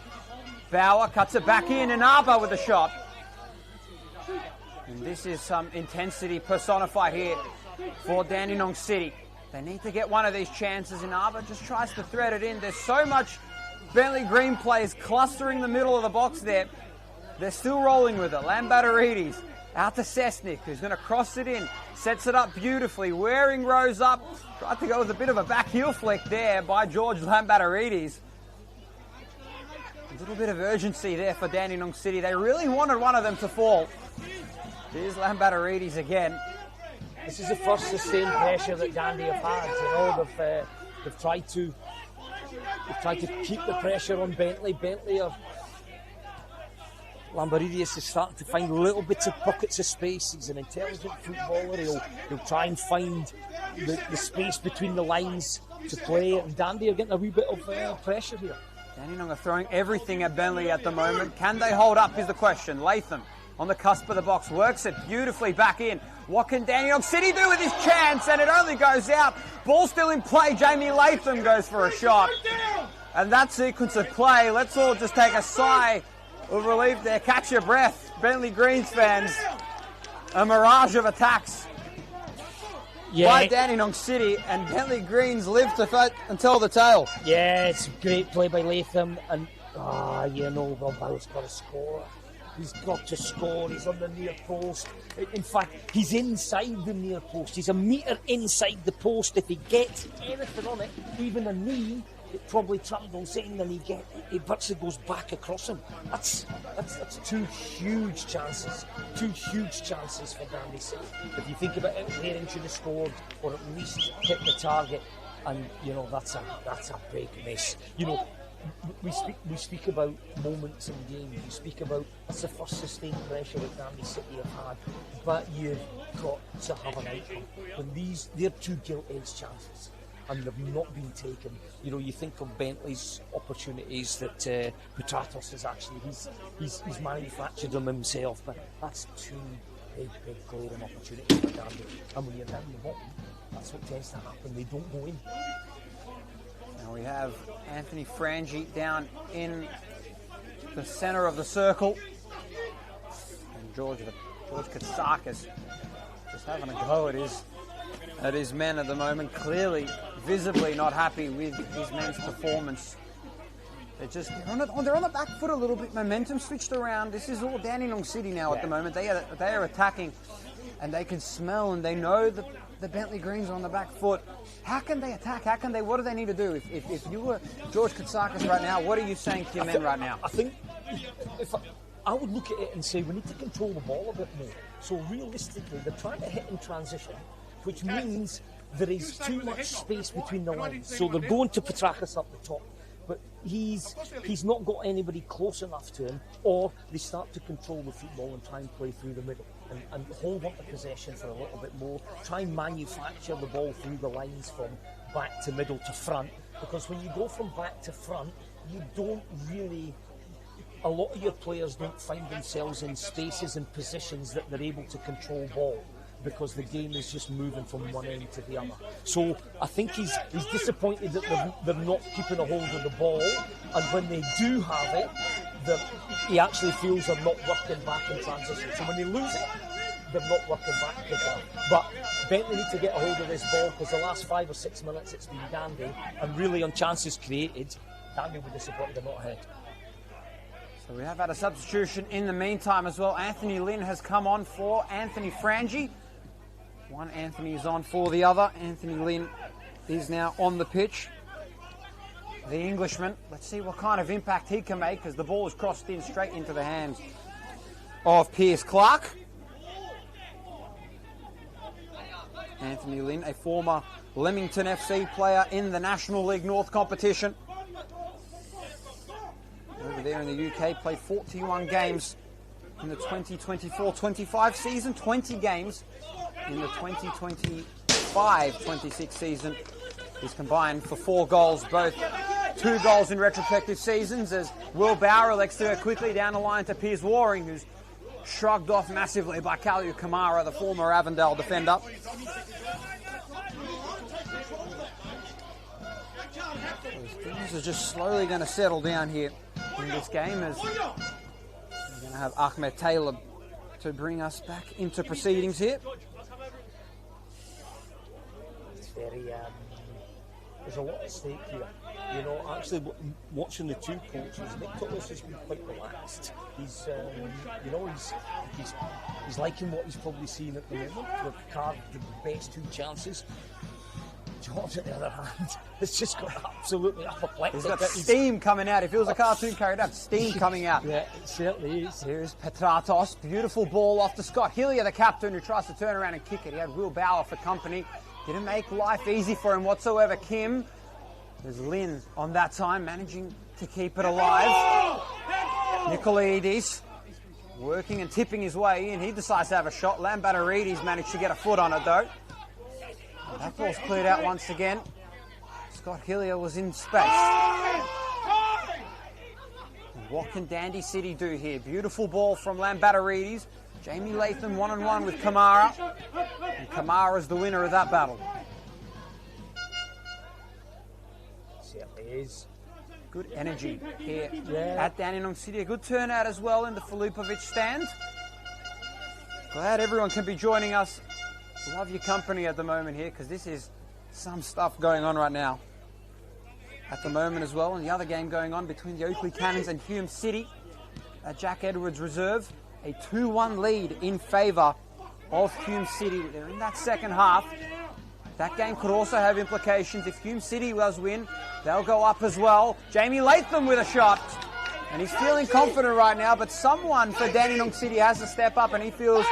Speaker 1: Bauer cuts it back in, and Arba with a shot. And this is some intensity personified here for Dandenong City. They need to get one of these chances, and Arba just tries to thread it in. There's so much Bentleigh Green players clustering the middle of the box there. They're still rolling with it. Lambatarides out to Sesnick, who's going to cross it in. Sets it up beautifully. Waring rose up. Tried to go with a bit of a back heel flick there by George Lambatarides. A little bit of urgency there for Dandenong City. They really wanted one of them to fall. Here's Lambatarides again.
Speaker 2: This is the first sustained pressure that Dandy have had. You know, they've tried to keep the pressure on Bentleigh. Bentleigh are Lambatarides is starting to find little bits of pockets of space. He's an intelligent footballer. He'll try and find the space between the lines to play. And Dandy are getting a wee bit of pressure here.
Speaker 1: Dandenong are throwing everything at Bentleigh at the moment. Can they hold up is the question. Latham on the cusp of the box works it beautifully back in. What can Dandenong City do with this chance? And it only goes out. Ball still in play. Jamie Latham goes for a shot. And that sequence of play, let's all just take a sigh of relief there. Catch your breath, Bentleigh Greens fans. A mirage of attacks by Dandenong City, and Bentleigh Greens live to fight and tell the tale.
Speaker 2: Yeah, it's a great play by Latham, and Will Bauer's got to score. He's got to score. He's on the near post. In fact, he's inside the near post. He's a metre inside the post. If he gets anything on it, even a knee, it probably travels in, and it virtually goes back across him. That's 2 huge chances. 2 huge chances for Dandy City. If you think about it, Waring should have scored, or at least hit the target. And that's a big miss. We speak about moments in games. We speak about that's the first sustained pressure that Dandy City have had. But you've got to have an outcome. When they're 2 gilt-edged chances, and they've not been taken. You think of Bentleigh's opportunities that Petratos has actually he's manufactured them himself, but that's 2 big glaring opportunities for Dandy. And when you're down the bottom, that's what tends to happen. They don't go in.
Speaker 1: Now we have Anthony Frangi down in the centre of the circle, and George Katsakis just having a go at his men at the moment. Clearly, visibly not happy with his men's performance. They're on the back foot a little bit. Momentum switched around. This is all Dandenong City now at the moment. They are attacking, and they can smell and they know the Bentleigh Greens are on the back foot. How can they attack? What do they need to do? If you were George Katsakis right now, what are you saying to your men right now?
Speaker 2: I think I would look at it and say we need to control the ball a bit more. So realistically, they're trying to hit in transition, which means there is too much space between the lines. So they're going to Petrakis up the top, but he's not got anybody close enough to him, or they start to control the football and try and play through the middle and hold on to possession for a little bit more, try and manufacture the ball through the lines from back to middle to front, because when you go from back to front, you don't really... A lot of your players don't find themselves in spaces and positions that they're able to control ball, because the game is just moving from one end to the other. So I think he's disappointed that they're not keeping a hold of the ball, and when they do have it, he actually feels they're not working back in transition. So when they lose it, they're not working back quicker. But Bentleigh need to get a hold of this ball, because the last 5 or 6 minutes it's been Dandy, and really on chances created, Dandy will be disappointed they're not ahead.
Speaker 1: So we have had a substitution in the meantime as well. Anthony Lynn has come on for Anthony Frangi. One Anthony is on for the other. Anthony Lynn is now on the pitch. The Englishman, let's see what kind of impact he can make, as the ball is crossed in straight into the hands of Piers Clark. Anthony Lynn, a former Leamington FC player in the National League North competition. Over there in the UK, played 41 games in the 2024-25 season, 20 games in the 2025-26 season. He's combined for 4 goals, both 2 goals in retrospective seasons, as Will Bauer elects to go quickly down the line to Piers Waring, who's shrugged off massively by Kalyu Kamara, the former Avondale defender. Things are just slowly going to settle down here in this game, as we're going to have Ahmed Taylor to bring us back into proceedings here.
Speaker 2: It's very, there's a lot at stake here. You know, actually watching the two coaches, Nick Thomas has been quite relaxed. He's, you know, he's liking what he's probably seen at the moment. We've carved the best 2 chances. George, on the other hand, has just got absolutely apoplectic.
Speaker 1: He's got steam coming out. He feels a cartoon carried out. Steam coming out.
Speaker 2: Yeah, it certainly is.
Speaker 1: Here's Petratos. Beautiful ball off to Scott Hillier, the captain, who tries to turn around and kick it. He had Will Bauer for company. Didn't make life easy for him whatsoever. Kim. There's Lynn on that time, managing to keep it alive. Nikolaidis working and tipping his way in. He decides to have a shot. Lambatarides managed to get a foot on it, though. That ball's cleared out once again. Scott Hillier was in space. What can Dandy City do here? Beautiful ball from Lambatarides. Jamie Latham 1-on-1 with Kamara. And Kamara's the winner of that battle.
Speaker 2: Certainly is.
Speaker 1: Good energy here at Dandenong City. A good turnout as well in the Filipovic stand. Glad everyone can be joining us. Love your company at the moment here, because this is some stuff going on right now at the moment as well. And the other game going on between the Oakley Cannons and Hume City at Jack Edwards Reserve. A 2-1 lead in favour of Hume City. They're in that second half. That game could also have implications. If Hume City does win, they'll go up as well. Jamie Latham with a shot. And he's feeling confident right now, but someone for Dandenong City has to step up, and he feels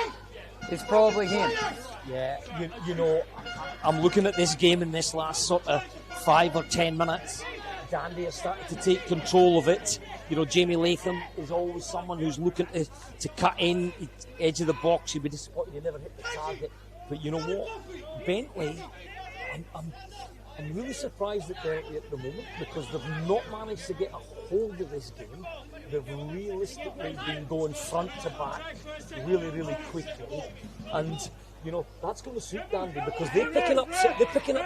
Speaker 1: it's probably him.
Speaker 2: Yeah, you know, I'm looking at this game in this last sort of 5 or 10 minutes. Dandy has started to take control of it. You know, Jamie Latham is always someone who's looking to cut in, edge of the box. He'd be disappointed he never hit the target. But you know what? Bentleigh, I'm really surprised at Bentleigh at the moment, because they've not managed to get a hold of this game. They've realistically been going front to back really, really quickly. And you know, that's going to suit Dandy, because they're picking up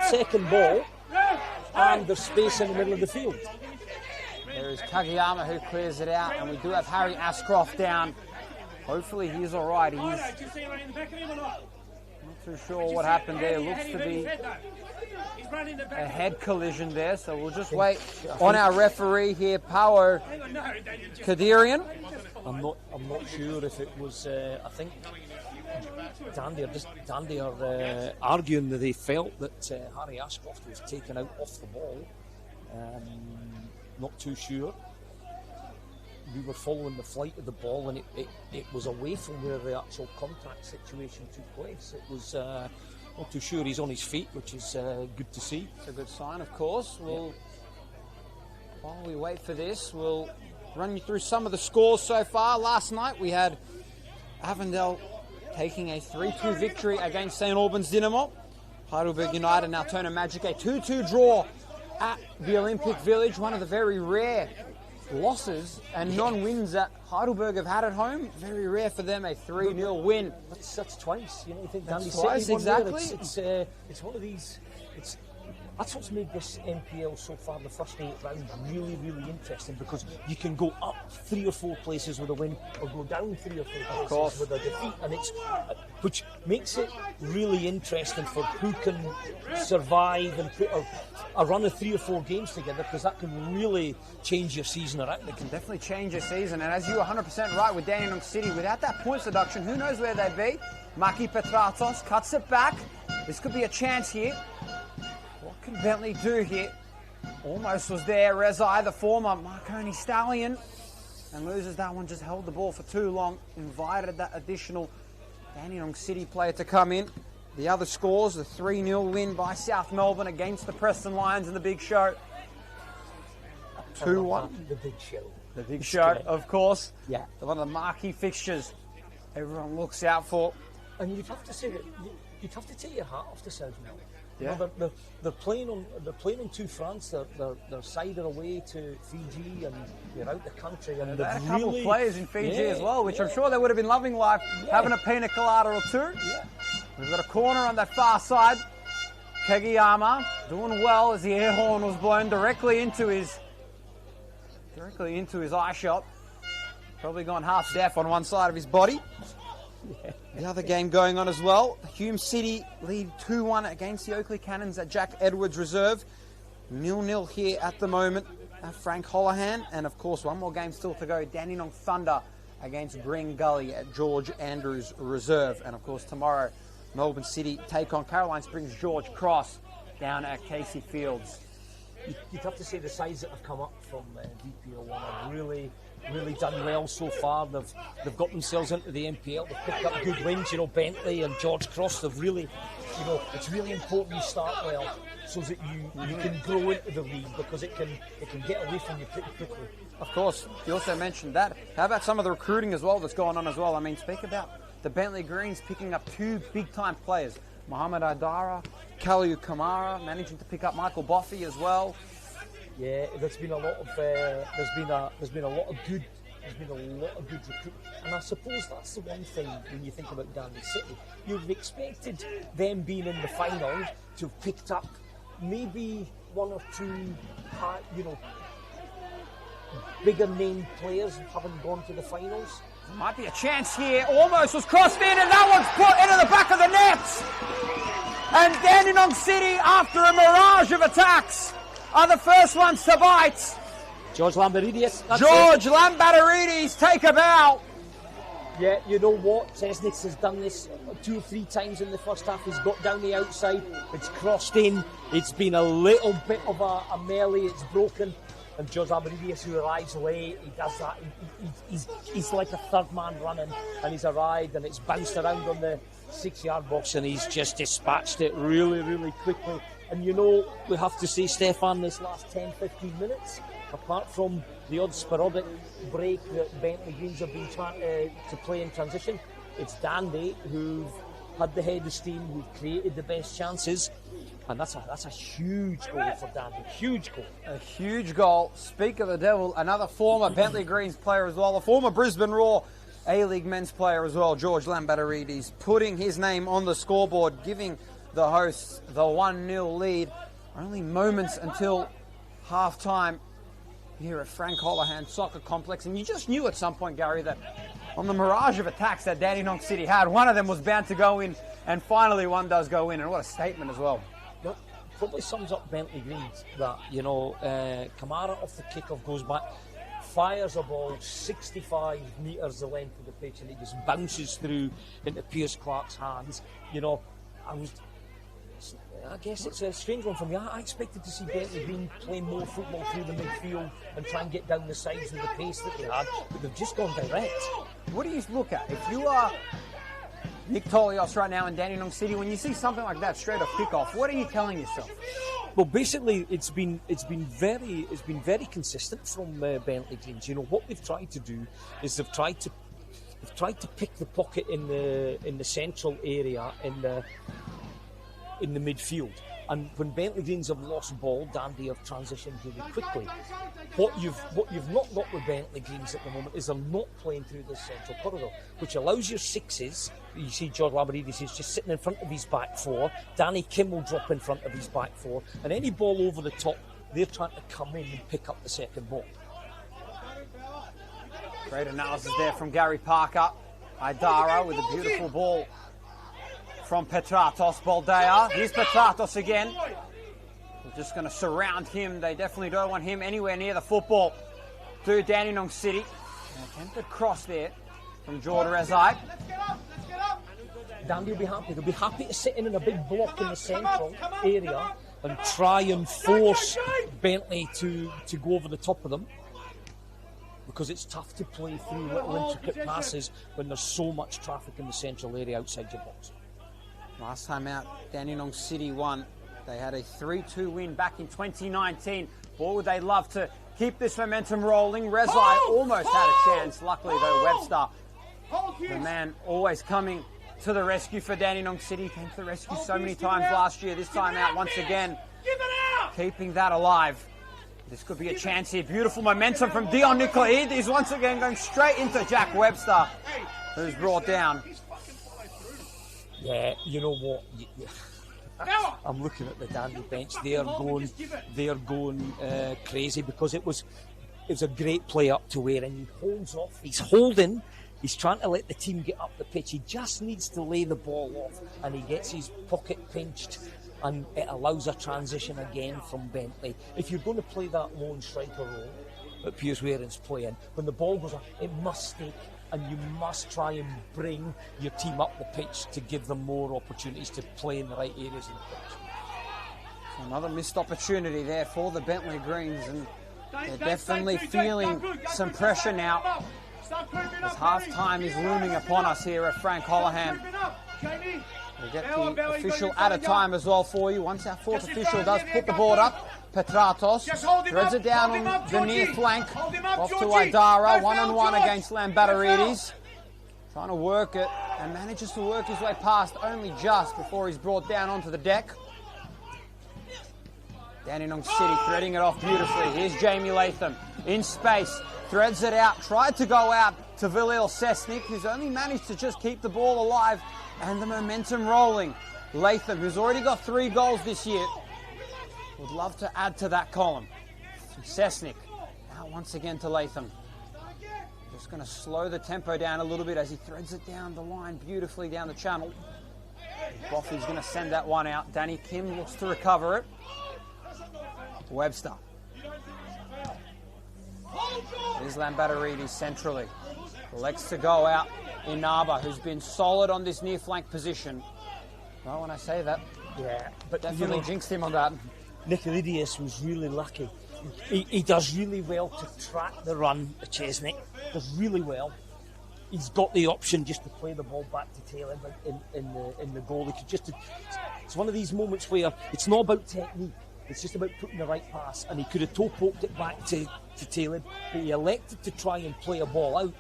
Speaker 2: second ball, and there's space in the middle of the field.
Speaker 1: There is Kageyama who clears it out, and we do have Harry Ashcroft down. Hopefully he's all right. He's not too sure what happened there. Looks to be a head collision there, so we'll just wait on our referee here, Paolo Kadirian.
Speaker 2: I'm not sure if it was. I think Dandy are arguing that they felt that Harry Ashcroft was taken out off the ball. Not too sure. We were following the flight of the ball, and it was away from where the actual contact situation took place. It was not too sure. He's on his feet, which is good to see.
Speaker 1: It's a good sign, of course. While we wait for this, we'll run you through some of the scores so far. Last night we had Avondale taking a 3-2 victory against St Albans Dynamo. Heidelberg United now turn a Magic a 2-2 draw at the Olympic Village. One of the very rare losses and non-wins that Heidelberg have had at home. Very rare for them, a 3-0 win.
Speaker 2: That's twice. You think
Speaker 1: That's
Speaker 2: Dandy
Speaker 1: twice,
Speaker 2: City
Speaker 1: exactly.
Speaker 2: It's one of these. That's what's made this NPL so far, the first 8 rounds, really, really interesting, because you can go up 3 or 4 places with a win, or go down 3 or 4 places with a defeat, and which makes it really interesting for who can survive and put a run of 3 or 4 games together, because that can really change your season around.
Speaker 1: It can definitely change your season, and as you were 100% right with Dandenong City, without that points deduction, who knows where they'd be? Maki Petratos cuts it back. This could be a chance here. What can Bentleigh do here? Almost was there. Rezai, the former Marconi Stallion, and loses that one. Just held the ball for too long. Invited that additional Dandenong City player to come in. The other scores, the 3-0 win by South Melbourne against the Preston Lions in the Big Show. 2-1.
Speaker 2: The Big Show.
Speaker 1: The Big Show, of course.
Speaker 2: Yeah.
Speaker 1: One of the marquee fixtures everyone looks out for.
Speaker 2: And you'd have to say that you'd have to take your hat off to South Melbourne.
Speaker 1: Yeah.
Speaker 2: You know, they're playing on 2 fronts. They're sided away to Fiji, and they're out the country. And
Speaker 1: They had a
Speaker 2: they've
Speaker 1: couple
Speaker 2: really
Speaker 1: of players in Fiji as well, which I'm
Speaker 2: yeah.
Speaker 1: sure they would have been loving life, having a pina colada or two.
Speaker 2: Yeah.
Speaker 1: We've got a corner on that far side. Kegiyama doing well as the air horn was blown directly into his eye shot. Probably gone half deaf on one side of his body.
Speaker 2: Yeah.
Speaker 1: The other game going on as well. Hume City lead 2-1 against the Oakley Cannons at Jack Edwards Reserve. 0-0 here at the moment at Frank Holohan. And of course, one more game still to go. Dandenong Thunder against Green Gully at George Andrews Reserve. And of course, tomorrow, Melbourne City take on Caroline Springs George Cross down at Casey Fields.
Speaker 2: You'd have to say the sides that have come up from VPO1 have really done well so far. They've got themselves into the NPL. They've picked up good wins. Bentleigh and George Cross. They've really, it's really important you start well so that you can grow into the league, because it can get away from you pretty quickly.
Speaker 1: Of course, you also mentioned that. How about some of the recruiting as well that's going on as well? I mean, speak about the Bentleigh Greens picking up 2 big-time players. Mohamed Adara, Kaliu Kamara, managing to pick up Michael Boffey as well.
Speaker 2: Yeah, there's been a lot of good recruitment, and I suppose that's the one thing when you think about Dandenong City. You've expected them being in the final to have picked up maybe 1 or 2, bigger name players haven't gone to the finals.
Speaker 1: Might be a chance here. Almost was crossed in, and that one's put into the back of the net. And Dandenong City, after a mirage of attacks, are the first ones to bite.
Speaker 2: George Lambaridis.
Speaker 1: Lambaridis take a bow.
Speaker 2: Yeah, you know what? Tesnix has done this 2 or 3 times in the first half. He's got down the outside. It's crossed in. It's been a little bit of a melee. It's broken. And George Lambaridis, who arrives away, he does that. He's like a third man running, and he's arrived, and it's bounced around on the 6-yard box, and he's just dispatched it really, really quickly. And we have to say, Stefan, this last 10-15 minutes, apart from the odd sporadic break that Bentleigh Greens have been trying to play in transition, it's Dandy who've had the head of steam, who've created the best chances. And that's a huge goal for Dandy. Huge goal.
Speaker 1: A huge goal. Speak of the devil, another former Bentleigh Greens player as well, a former Brisbane Roar A-League men's player as well, George Lambaridis, putting his name on the scoreboard, giving the hosts the 1-0 lead. Only moments until half-time here at Frank Holohan Soccer Complex. And you just knew at some point, Gary, that on the mirage of attacks that Dandenong City had, one of them was bound to go in, and finally one does go in. And what a statement as well.
Speaker 2: Probably sums up Bentleigh Greens that, Kamara off the kickoff goes back fires a ball 65 metres the length of the pitch, and it just bounces through into Pierce Clark's hands. You know, I guess it's a strange one for me. I expected to see Bentleigh Green play more football through the midfield and try and get down the sides with the pace that they had, but they've just gone direct.
Speaker 1: What do you look at? If you are Nick Tolios right now in Dandenong City, when you see something like that straight off kickoff, what are you telling yourself?
Speaker 2: Well, basically, it's been very consistent from Bentleigh Greens. You know, what they've tried to do is they've tried to pick the pocket in the central area in the midfield. And when Bentleigh Greens have lost ball, Dandy have transitioned really quickly. What you've not got with Bentleigh Greens at the moment is they're not playing through the central corridor, which allows your sixes. You see George Laborides is just sitting in front of his back four. Danny Kim will drop in front of his back four, and any ball over the top, they're trying to come in and pick up the second ball.
Speaker 1: Great analysis there from Gary Parker. Idara with a beautiful ball from Petratos. Boldea. Here's Petratos again. They're just going to surround him. They definitely don't want him anywhere near the football. To Dandenong City. An attempted cross there from Jordan Rezai.
Speaker 2: Dandy will be happy. They'll be happy to sit in a big block in the central area and try and force Bentleigh to go over the top of them, because it's tough to play through little intricate passes when there's so much traffic in the central area outside your box.
Speaker 1: Last time out, Dandenong City won. They had a 3-2 win back in 2019. Boy, would they love to keep this momentum rolling. Rezai almost had a chance. Luckily, though, Webster, the man always coming to the rescue for Dandenong City. Came to the rescue so many times last year. This time out, once again, keeping that alive. This could be a chance here. Beautiful momentum from Dion Nicolaides. Once again going straight into Jack Webster, who's brought down.
Speaker 2: Yeah, you know what? I'm looking at the Dandy bench. They're going crazy, because it was a great play up to where, and he holds off. He's holding. He's trying to let the team get up the pitch. He just needs to lay the ball off, and he gets his pocket pinched, and it allows a transition again from Bentleigh. If you're going to play that lone striker role that Piers Waring's playing, when the ball goes up, it must stick, and you must try and bring your team up the pitch to give them more opportunities to play in the right areas of the pitch.
Speaker 1: So another missed opportunity there for the Bentleigh Greens, and they're definitely feeling some pressure now, as half-time is looming upon us here at Frank Holohan. We'll get the official at a time as well for you. Once our fourth official does put the board up, Petratos threads it down on the near flank, off to Idara, one-on-one against Lambatarides. Trying to work it, and manages to work his way past only just before he's brought down onto the deck. Dandenong City threading it off beautifully. Here's Jamie Latham in space, threads it out, tried to go out to Vilil Sesnik, who's only managed to just keep the ball alive and the momentum rolling. Latham, who's already got 3 goals this year, would love to add to that column. Sesnik, now once again to Latham. Just going to slow the tempo down a little bit as he threads it down the line beautifully down the channel. Boffy's going to send that one out. Danny Kim looks to recover it. Webster. Here's Lambatarides centrally. Elects to go out Inaba, who's been solid on this near flank position. Well, when I say that,
Speaker 2: yeah, but
Speaker 1: definitely jinxed him on that.
Speaker 2: Nicolaides was really lucky. He does really well to track the run, Chesney. Does really well. He's got the option just to play the ball back to Taylor in the goal. It's one of these moments where it's not about technique. It's just about putting the right pass, and he could have toe-poked it back to Taylor, but he elected to try and play a ball out,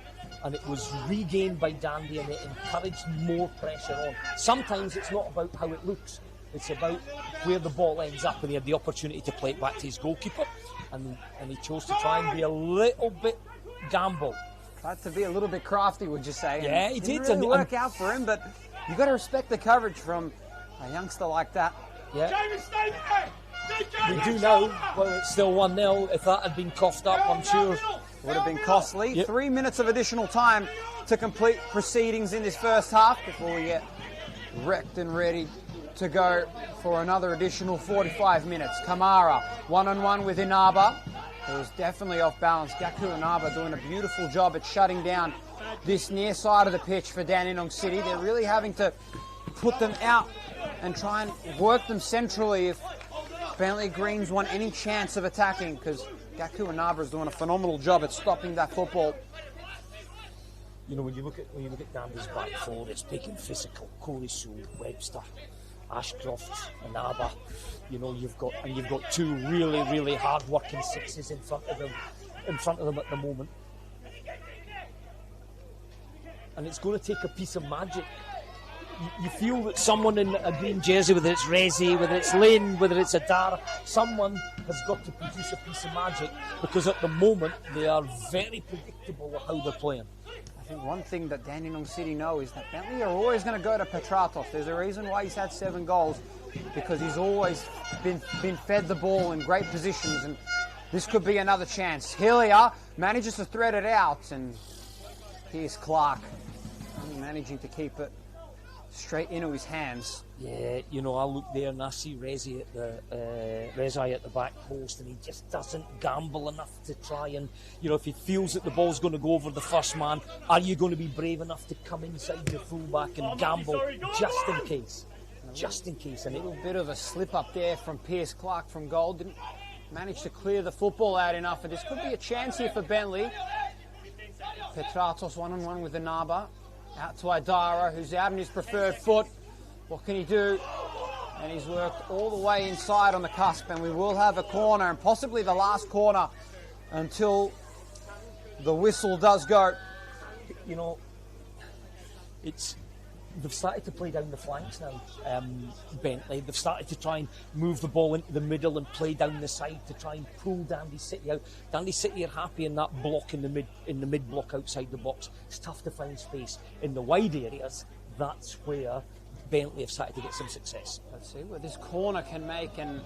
Speaker 2: and it was regained by Dandy, and it encouraged more pressure on. Sometimes it's not about how it looks, it's about where the ball ends up, and he had the opportunity to play it back to his goalkeeper, and he chose to try and be a little bit gamble.
Speaker 1: Tried to be a little bit crafty, would you say?
Speaker 2: Yeah, he did.
Speaker 1: Didn't really work out for him, but you got to respect the coverage from a youngster like that.
Speaker 2: Yeah. We do know, well, it's still 1-0. If that had been coughed up, I'm sure
Speaker 1: would have been costly. Yep. 3 minutes of additional time to complete proceedings in this first half before we get wrecked and ready to go for another additional 45 minutes. Kamara, one-on-one with Inaba. It was definitely off balance. Gaku Inaba doing a beautiful job at shutting down this near side of the pitch for Dandenong City. They're really having to put them out and try and work them centrally if Bentleigh Greens want any chance of attacking, because Gaku Inaba is doing a phenomenal job at stopping that football.
Speaker 2: You know, when you look at Dandy's back four, it's big and physical. Corisu, Webster, Ashcroft, Inaba. You know, you've got two really, really hard-working sixes in front of them at the moment. And it's going to take a piece of magic. You feel that someone in a green jersey, whether it's Rezi, whether it's Lane, whether it's Adara, someone has got to produce a piece of magic, because at the moment they are very predictable of how they're playing.
Speaker 1: I think one thing that Dandenong City know is that Bentleigh are always going to go to Petratos. There's a reason why he's had 7 goals, because he's always been fed the ball in great positions, and this could be another chance. Hillier manages to thread it out, and here's Clark only managing to keep it straight into his hands.
Speaker 2: Yeah, you know, I look there and I see Rezi at the back post, and he just doesn't gamble enough to try and, you know, if he feels that the ball's going to go over the first man, are you going to be brave enough to come inside your fullback and gamble just in case? Just in case.
Speaker 1: A little bit of a slip up there from Pierce Clark from goal. Didn't manage to clear the football out enough, and this could be a chance here for Bentleigh. Petratos 1-on-1 with Inaba. Out to Idara, who's out on his preferred foot. What can he do? And he's worked all the way inside on the cusp, and we will have a corner, and possibly the last corner until the whistle does go.
Speaker 2: You know, they've started to play down the flanks now, Bentleigh. They've started to try and move the ball into the middle and play down the side to try and pull Dandy City out. Dandy City are happy in that block in the mid block outside the box. It's tough to find space in the wide areas. That's where Bentleigh have started to get some success.
Speaker 1: Let's see what this corner can make, and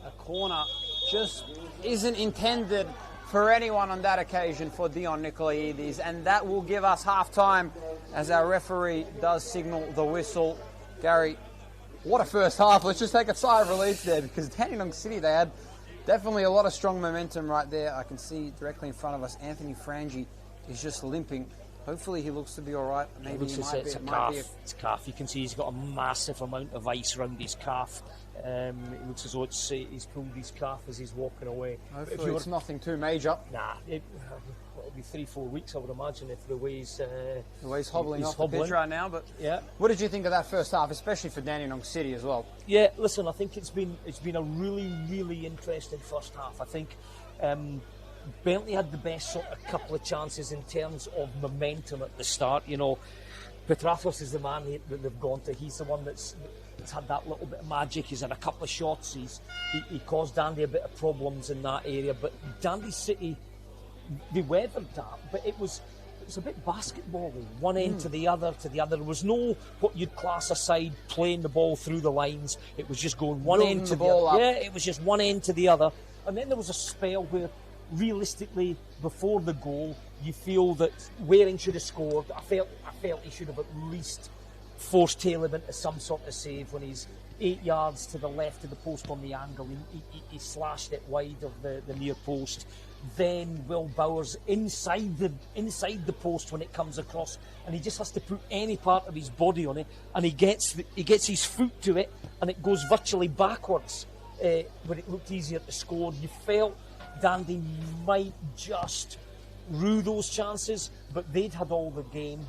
Speaker 1: a corner just isn't intended for anyone on that occasion for Dion Nicolaides, and that will give us half-time as our referee does signal the whistle. Gary, what a first half. Let's just take a sigh of relief there, because Dandenong City, they had definitely a lot of strong momentum right there. I can see directly in front of us, Anthony Frangi is just limping. Hopefully he looks to be all right. Maybe
Speaker 2: it's a calf. It's a calf. You can see he's got a massive amount of ice around his calf. It looks as though he's pulled his calf as he's walking away.
Speaker 1: Hopefully it's nothing too major.
Speaker 2: Nah, it'll be 3-4 weeks, I would imagine, if the way he's
Speaker 1: hobbling off the pitch right now. But
Speaker 2: yeah,
Speaker 1: what did you think of that first half, especially for Dandenong City as well?
Speaker 2: Yeah, listen, I think it's been a really, really interesting first half. I think Bentleigh had the best sort of couple of chances in terms of momentum at the start. You know, Petratos is the man that they've gone to. He's the one that's had that little bit of magic. He's had a couple of shots. He caused Dandy a bit of problems in that area. But Dandy City, they weathered that. But it was a bit basketball-y, one end to the other. There was no what you'd class a side playing the ball through the lines. It was just going one end to the other. Yeah, it was just one end to the other. And then there was a spell where, realistically, before the goal, you feel that Waring should have scored. I felt he should have at least forced Taylor into some sort of save when he's 8 yards to the left of the post on the angle. He slashed it wide of the near post. Then Will Bowers inside the post when it comes across, and he just has to put any part of his body on it, and he gets his foot to it, and it goes virtually backwards. But it looked easier to score. You felt Dandy might just rue those chances, but they'd had all the game.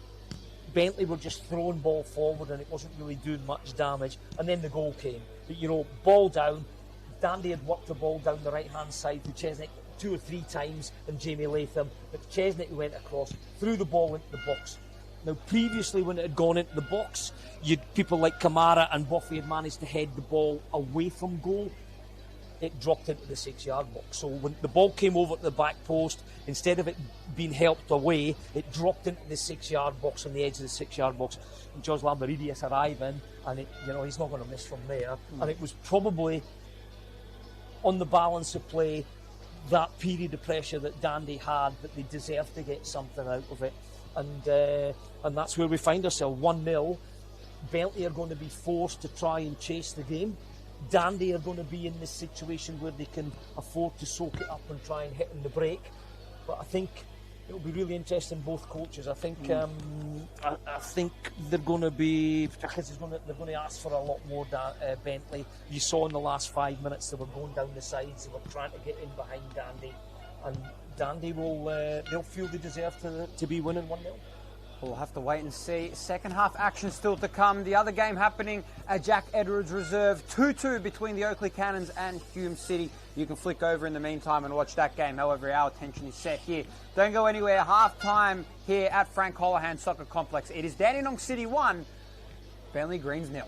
Speaker 2: Bentleigh were just throwing ball forward, and it wasn't really doing much damage. And then the goal came. But, you know, ball down. Dandy had worked the ball down the right-hand side to Chesnick 2 or 3 times, and Jamie Latham. But Chesnick went across, threw the ball into the box. Now, previously, when it had gone into the box, people like Kamara and Buffy had managed to head the ball away from goal. It dropped into the 6-yard box. So when the ball came over to the back post, instead of it being helped away, it dropped into the 6-yard box on the edge of the 6-yard box. And George Lamberidius arriving, and he's not going to miss from there. And it was probably, on the balance of play, that period of pressure that Dandy had, that they deserved to get something out of it. And that's where we find ourselves, 1-0. Bentleigh are going to be forced to try and chase the game. Dandy are going to be in this situation where they can afford to soak it up and try and hit in the break. But I think it'll be really interesting, both coaches. I think I think they're going to be, they're going to ask for a lot more. Bentleigh, you saw in the last 5 minutes they were going down the sides, they were trying to get in behind Dandy, and Dandy will they'll feel they deserve to be winning 1-0.
Speaker 1: We'll have to wait and see. Second half action still to come. The other game happening at Jack Edwards Reserve, 2-2 between the Oakley Cannons and Hume City. You can flick over in the meantime and watch that game. However, our attention is set here. Don't go anywhere. Half time here at Frank Holohan Soccer Complex. It is Dandenong City 1, Bentleigh Greens 0.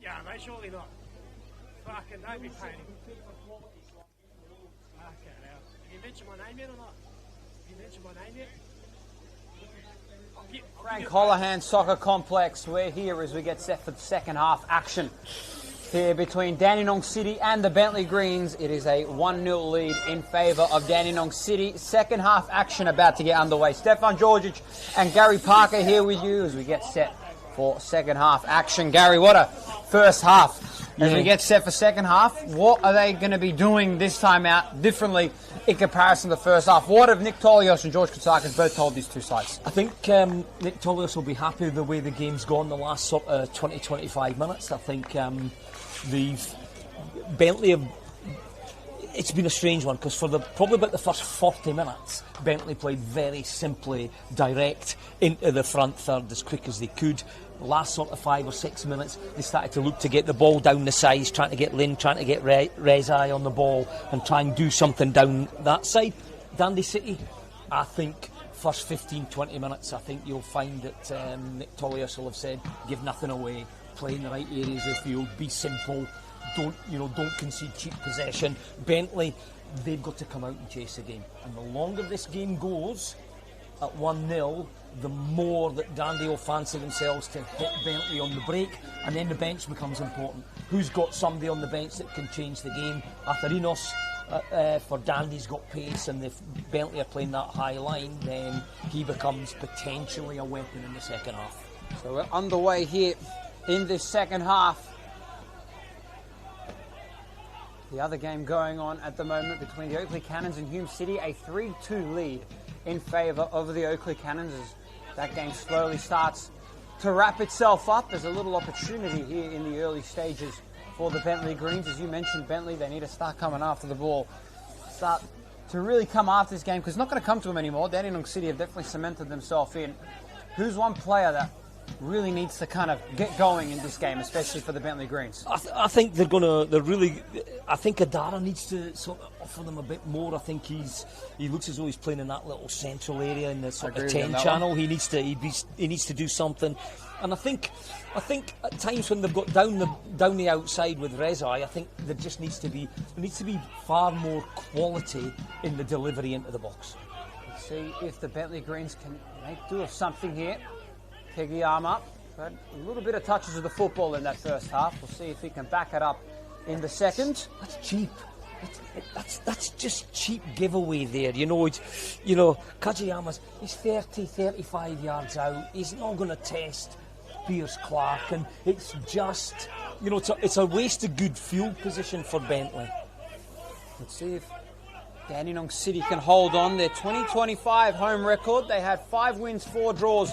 Speaker 4: Yeah, mate, surely not. Fucking don't be painting. Fucking hell. Did you mention my name yet or not? Did you mention my name yet?
Speaker 1: Frank Holohan Soccer Complex. We're here as we get set for the second half action here between Dandenong City and the Bentleigh Greens. It is a 1-0 lead in favour of Dandenong City. Second half action about to get underway. Stefan Georgic and Gary Parker here with you as we get set for second half action. Gary, what a first half. As we get set for second half, what are they going to be doing this time out differently in comparison to the first half? What have Nick Tolios and George Kotsakis both told these two sides?
Speaker 2: I think Nick Tolios will be happy with the way the game's gone the last sort of 20-25 minutes. I think Bentleigh have, it's been a strange one because for probably about the first 40 minutes, Bentleigh played very simply direct into the front third as quick as they could. The last sort of 5 or 6 minutes, they started to look to get the ball down the sides, trying to get Lynn, trying to get Rezai on the ball and try and do something down that side. Dandy City, I think, first 15-20 minutes, I think you'll find that Nick Tolios will have said, give nothing away, play in the right areas of the field, be simple, don't concede cheap possession. Bentleigh, they've got to come out and chase the game. And the longer this game goes at 1-0, the more that Dandy will fancy themselves to hit Bentleigh on the break, and then the bench becomes important. Who's got somebody on the bench that can change the game? Atharinos for Dandy's got pace, and if Bentleigh are playing that high line, then he becomes potentially a weapon in the second half.
Speaker 1: So we're underway here in this second half. The other game going on at the moment between the Oakley Cannons and Hume City, a 3-2 lead in favour of the Oakley Cannons as that game slowly starts to wrap itself up. There's a little opportunity here in the early stages for the Bentleigh Greens. As you mentioned, Bentleigh, they need to start coming after the ball, start to really come after this game because it's not going to come to them anymore. Dandenong City have definitely cemented themselves in. Who's one player that really needs to kind of get going in this game, especially for the Bentleigh Greens?
Speaker 2: I think I think Adara needs to sort of offer them a bit more. I think he looks as though he's playing in that little central area in the sort of 10 channel. He needs to do something. And I think at times when they've got down the outside with Rezai, I think there needs to be far more quality in the delivery into the box.
Speaker 1: Let's see if the Bentleigh Greens can make do of something here. Kegiyama had a little bit of touches of the football in that first half. We'll see if he can back it up in the second.
Speaker 2: That's cheap. That's just cheap giveaway there. Kagiyama's he's 30-35 yards out. He's not going to test Pierce Clark, and it's just it's a waste of good field position for Bentleigh.
Speaker 1: Let's see if Dandenong City can hold on their 2025 home record. They had 5 wins, 4 draws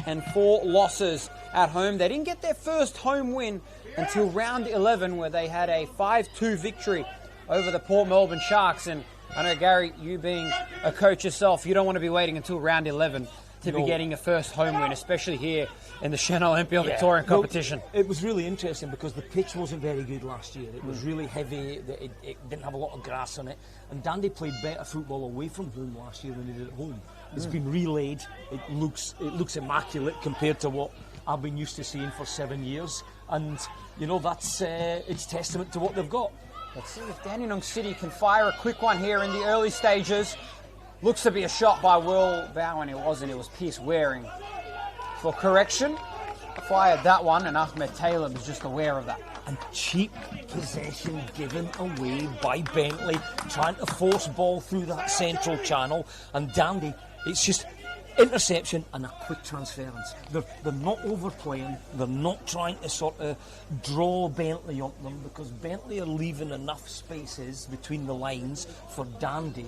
Speaker 1: and 4 losses at home. They didn't get their first home win until round 11, where they had a 5-2 victory over the Port Melbourne Sharks. And I know, Gary, you being a coach yourself, you don't want to be waiting until round 11 to be getting a first home win, especially here in the Senol NPLM Victorian competition.
Speaker 2: It was really interesting because the pitch wasn't very good last year. It was really heavy. It didn't have a lot of grass on it. And Dandy played better football away from home last year than he did at home. It's been relayed. It looks immaculate compared to what I've been used to seeing for 7 years. And that's it's testament to what they've got.
Speaker 1: Let's see if Dandenong City can fire a quick one here in the early stages. Looks to be a shot by Will Bowen. It wasn't. It was Pierce Waring for correction. Fired that one, and Ahmed Taylor was just aware of that.
Speaker 2: And cheap possession given away by Bentleigh, trying to force ball through that central channel. And Dandy, it's just interception and a quick transference. They're not overplaying. They're not trying to sort of draw Bentleigh on them, because Bentleigh are leaving enough spaces between the lines for Dandy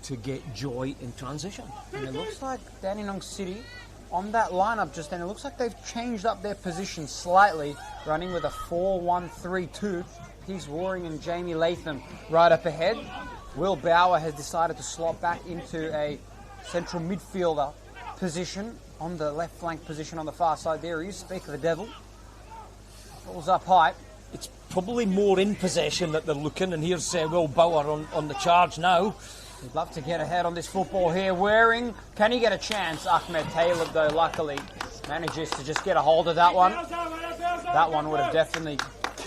Speaker 2: to get joy in transition.
Speaker 1: And it looks like Dandenong City on that lineup just then, it looks like they've changed up their position slightly, running with a 4-1-3-2. Pierce Waring and Jamie Latham right up ahead. Will Bauer has decided to slot back into a central midfielder position on the left flank position on the far side. There he is, speak of the devil. Balls up high.
Speaker 2: It's probably more in possession that they're looking, and here's Will Bauer on the charge now.
Speaker 1: He'd love to get ahead on this football here. Waring, can he get a chance? Ahmed Taylor, though, luckily manages to just get a hold of that one. That one would have definitely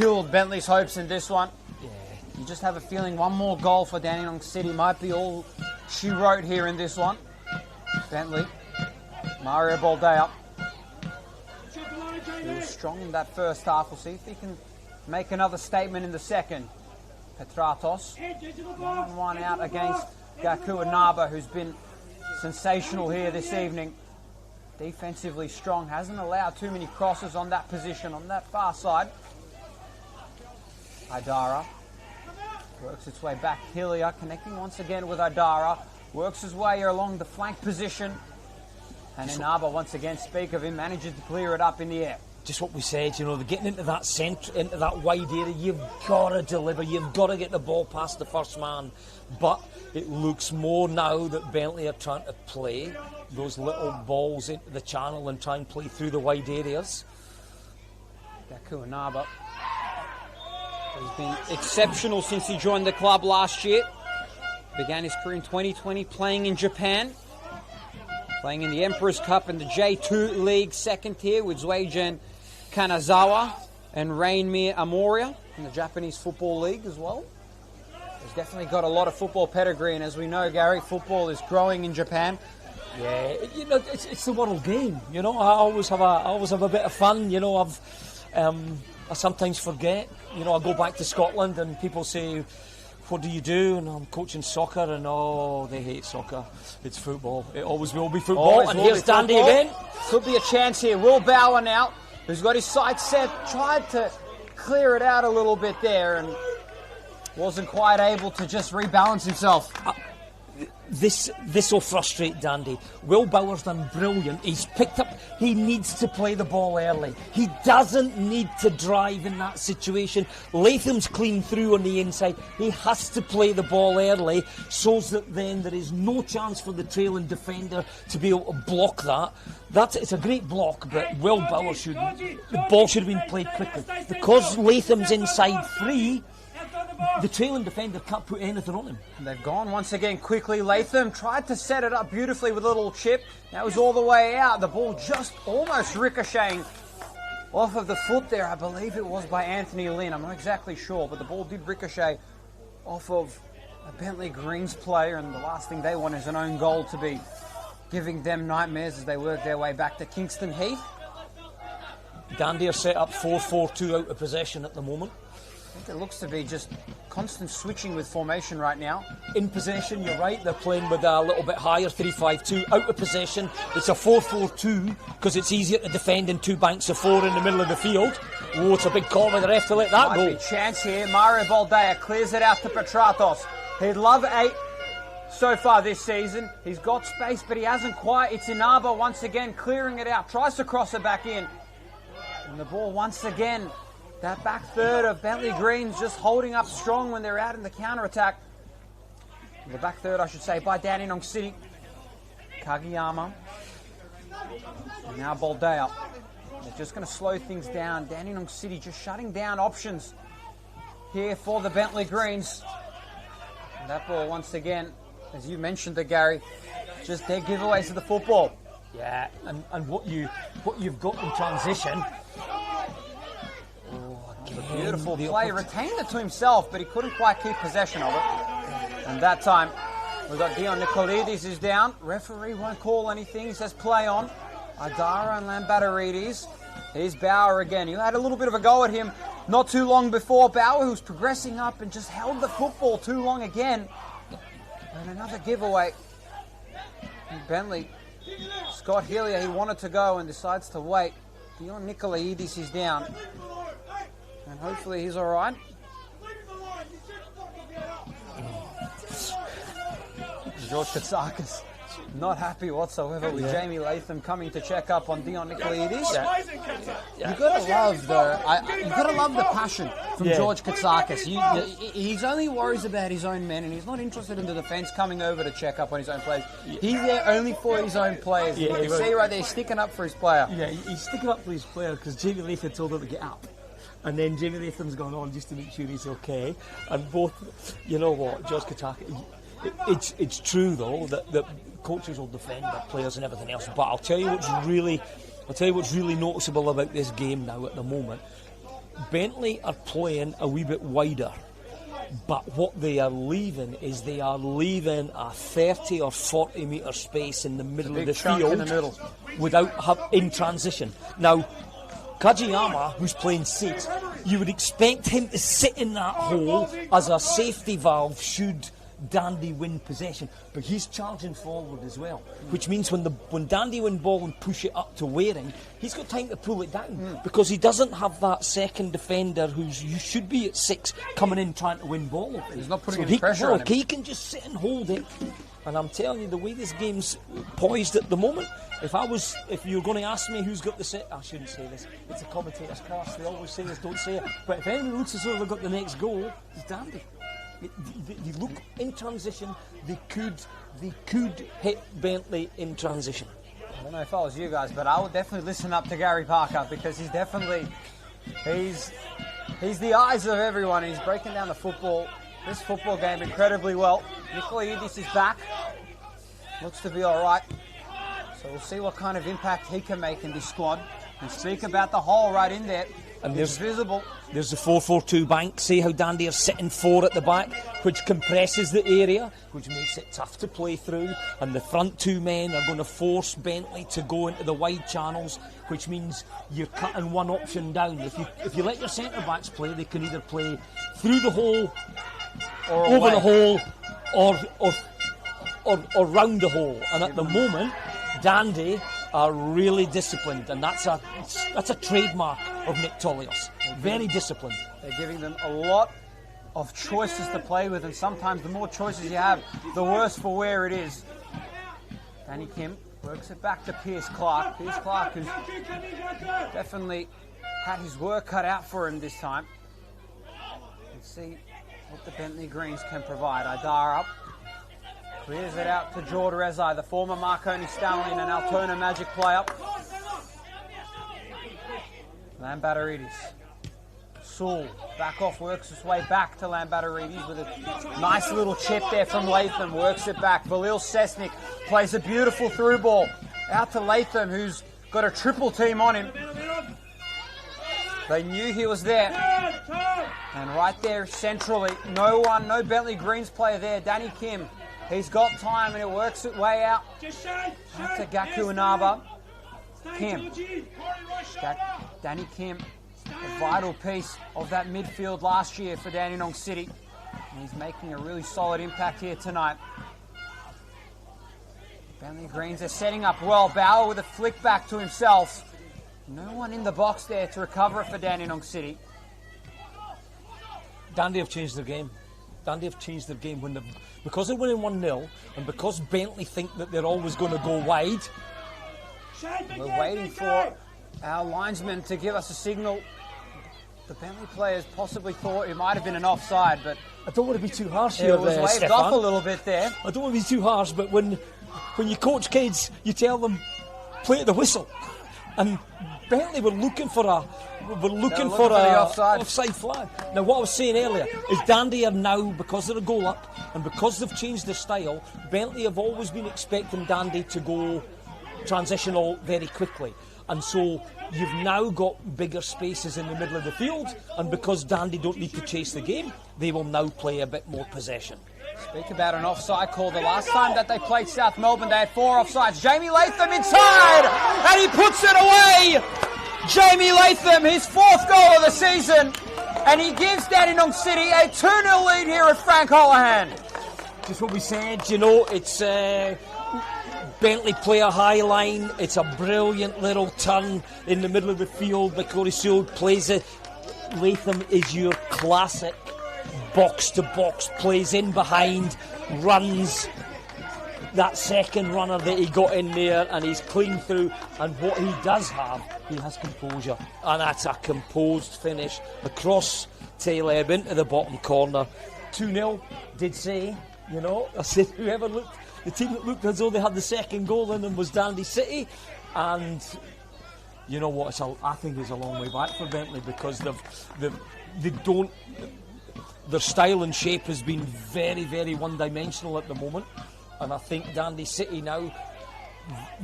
Speaker 1: killed Bentleigh's hopes in this one. You just have a feeling one more goal for Dandenong City might be all she wrote here in this one. Bentleigh, Mario Baldea. He was strong in that first half. We'll see if he can make another statement in the second. Petratos, 1-1 out against Gaku Inaba, who's been sensational here this evening. Defensively strong, hasn't allowed too many crosses on that position, on that far side. Idara works its way back. Hillier connecting once again with Idara. Works his way along the flank position. And Inaba, once again, speak of him, manages to clear it up in the air.
Speaker 2: Just what we said, you know, getting into that centre, into that wide area, you've got to deliver, you've got to get the ball past the first man. But it looks more now that Bentleigh are trying to play those little balls into the channel and try and play through the wide areas.
Speaker 1: Gaku Inaba has been exceptional since he joined the club last year. Began his career in 2020 playing in Japan. Playing in the Emperor's Cup and the J2 League second tier with Zueigen Kanazawa and Rainmere Amoria in the Japanese Football League as well. He's definitely got a lot of football pedigree, and as we know, Gary, football is growing in Japan.
Speaker 2: Yeah, you know, it's the world game. You know, I always have a bit of fun. You know, I sometimes forget. You know, I go back to Scotland and people say, "What do you do?" And I'm coaching soccer, and they hate soccer. It's football. It always will be football.
Speaker 1: Always
Speaker 2: and
Speaker 1: will
Speaker 2: here's
Speaker 1: be
Speaker 2: Dandy
Speaker 1: football.
Speaker 2: again.
Speaker 1: Could be a chance here. Will Bauer now, who's got his sights set, tried to clear it out a little bit there and wasn't quite able to just rebalance himself.
Speaker 2: This will frustrate Dandy. Will Bauer's done brilliant. He's picked up. He needs to play the ball early. He doesn't need to drive in that situation. Latham's clean through on the inside. He has to play the ball early so that then there is no chance for the trailing defender to be able to block that. It's a great block, but Will Bauer the ball should have been played quickly. Because Latham's inside free, the trailing defender can't put anything on him.
Speaker 1: They've gone once again quickly. Latham tried to set it up beautifully with a little chip. That was all the way out. The ball just almost ricocheting off of the foot there. I believe it was by Anthony Lynn. I'm not exactly sure, but the ball did ricochet off of a Bentleigh Greens player, and the last thing they want is an own goal to be giving them nightmares as they work their way back to Kingston Heath.
Speaker 2: Dandy are set up 4-4-2 out of possession at the moment.
Speaker 1: I think it looks to be just constant switching with formation right now.
Speaker 2: In possession, you're right, they're playing with a little bit higher, 3-5-2. Out of possession, it's a 4-4-2 because it's easier to defend in two banks of four in the middle of the field. Oh, it's a big call by the ref to let that go.
Speaker 1: Might be a chance here. Mario Baldea clears it out to Petratos. He'd love 8 so far this season. He's got space, but he hasn't quite. It's Inaba once again clearing it out. Tries to cross it back in. And the ball once again, that back third of Bentleigh Greens just holding up strong when they're out in the counter-attack. The back third, I should say, by Dandenong City. Kagiyama. And now Baldea. They're just going to slow things down. Dandenong City just shutting down options here for the Bentleigh Greens. And that ball, once again, as you mentioned it, Gary, just their giveaways to the football.
Speaker 2: Yeah, and what you've got in transition.
Speaker 1: Beautiful play, retained it to himself, but he couldn't quite keep possession of it. And that time, we've got Dion Nicolidis is down. Referee won't call anything. He says play on. Idara and Lambatarides. Here's Bauer again. You had a little bit of a go at him not too long before. Bauer, who's progressing up and just held the football too long again. And another giveaway. And Bentleigh, Scott Hillier, he wanted to go and decides to wait. Dion Nicolidis is down. And hopefully he's all right. George Katsakis not happy whatsoever with Jamie Latham coming to check up on Dion Nicolidis. You gotta love the passion from George Katsakis. He's only worries about his own men, and he's not interested in the defence coming over to check up on his own players. He's there only for his own players. You can see right there, he's sticking up for his player.
Speaker 2: Yeah, he's sticking up for his player because Jamie Latham told him to get up. And then Jamie Latham's gone on just to make sure he's okay. And both, you know what, George Katsakis, it's true though that coaches will defend their players and everything else. But I'll tell you what's really noticeable about this game now at the moment. Bentleigh are playing a wee bit wider, but what they are leaving is they are leaving a 30 or 40 metre space in the middle of the field
Speaker 1: in the middle.
Speaker 2: in transition. Now, Kajiyama, who's playing seat, you would expect him to sit in that hole as a safety valve should Dandy win possession, but he's charging forward as well, which means when Dandy win ball and push it up to Waring, he's got time to pull it down because he doesn't have that second defender you should be at 6 coming in trying to win ball.
Speaker 1: He's not putting any pressure on him.
Speaker 2: He can just sit and hold it, and I'm telling you, the way this game's poised at the moment, if you're going to ask me who's got the set, I shouldn't say this, it's a commentator's curse, they always say this, don't say it, but if anyone looks as though they've got the next goal, it's Dandy. You look in transition, they could hit Bentleigh in transition.
Speaker 1: I don't know if I was you guys, but I would definitely listen up to Gary Parker because he's the eyes of everyone. He's breaking down this football game incredibly well. Nikolaidis is back. Looks to be all right. So we'll see what kind of impact he can make in this squad. And speak about the hole right in there. And it's visible.
Speaker 2: There's the 4-4-2 bank. See how Dandy are sitting 4 at the back, which compresses the area, which makes it tough to play through. And the front 2 men are going to force Bentleigh to go into the wide channels, which means you're cutting one option down. If you let your centre backs play, they can either play through the hole, or over the hole, or round the hole. And at the moment, Dandy are really disciplined, and that's a trademark of Nick Tolios. Very disciplined.
Speaker 1: They're giving them a lot of choices to play with, and sometimes the more choices you have, the worse for wear it is. Danny Kim works it back to Pierce Clark. Pierce Clark, who's definitely had his work cut out for him this time. Let's see what the Bentleigh Greens can provide. Idar up. Clears it out to Jord Rezai, the former Marconi Stallion and Altona Magic player. Lambatteridis. Sewell, back off, works his way back to Lambatteridis with a nice little chip there from Latham, works it back. Valil Sesnik plays a beautiful through ball out to Latham, who's got a triple team on him. They knew he was there. And right there centrally, no Bentleigh Greens player there, Danny Kim. He's got time and it works its way out to Gaku Inaba. Kim. Danny Kim, a vital piece of that midfield last year for Dandenong City. And he's making a really solid impact here tonight. Bentleigh Greens are setting up well. Bauer with a flick back to himself. No one in the box there to recover it for Dandenong City.
Speaker 2: Dandy have changed their game. Dandy have changed their game because they're winning 1-0, and because Bentleigh think that they're always going to go wide.
Speaker 1: We're waiting for our linesman to give us a signal. The Bentleigh players possibly thought it might have been an offside, but
Speaker 2: I don't want to be too harsh here,
Speaker 1: it was waved
Speaker 2: Stefan.
Speaker 1: off a little bit there.
Speaker 2: I don't want to be too harsh, but when you coach kids, you tell them play at the whistle, and Bentleigh were looking for a offside flag. Now, what I was saying earlier is Dandy are now, because they're a goal up and because they've changed their style, Bentleigh have always been expecting Dandy to go transitional very quickly. And so you've now got bigger spaces in the middle of the field, and because Dandy don't need to chase the game, they will now play a bit more possession.
Speaker 1: Speak about an offside call. The last time that they played South Melbourne, they had 4 offsides. Jamie Latham inside, and he puts it away. Jamie Latham, his 4th goal of the season, and he gives Dandenong City a 2-0 lead here at Frank Holohan.
Speaker 2: Just what we said, it's Bentleigh play a high line. It's a brilliant little turn in the middle of the field. McCrory Sewell plays it. Latham is your classic box-to-box, plays in behind, runs. That second runner that he got in there, and he's clean through. And what he does have, he has composure, and that's a composed finish across tail ebb into the bottom corner. 2-0. Did say, I said whoever looked, the team that looked as though they had the second goal in them was Dandy City, and you know what? I think it's a long way back for Bentleigh because they don't. Their style and shape has been very, very one-dimensional at the moment. And I think Dandy City now,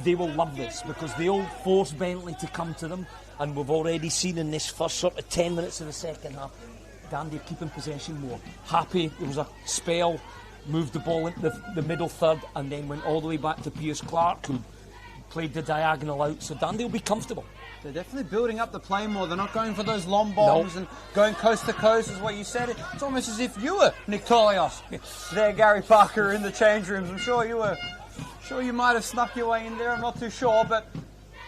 Speaker 2: they will love this because they'll force Bentleigh to come to them, and we've already seen in this first sort of 10 minutes of the second half, Dandy keeping possession more. Happy, there was a spell, moved the ball into the middle third and then went all the way back to Piers Clark, who played the diagonal out, so Dandy will be comfortable.
Speaker 1: They're definitely building up the play more. They're not going for those long bombs and going coast to coast, is what you said. It's almost as if you were Nick Tolios there, Gary Parker, in the change rooms. I'm sure you were. Sure, you might have snuck your way in there. I'm not too sure, but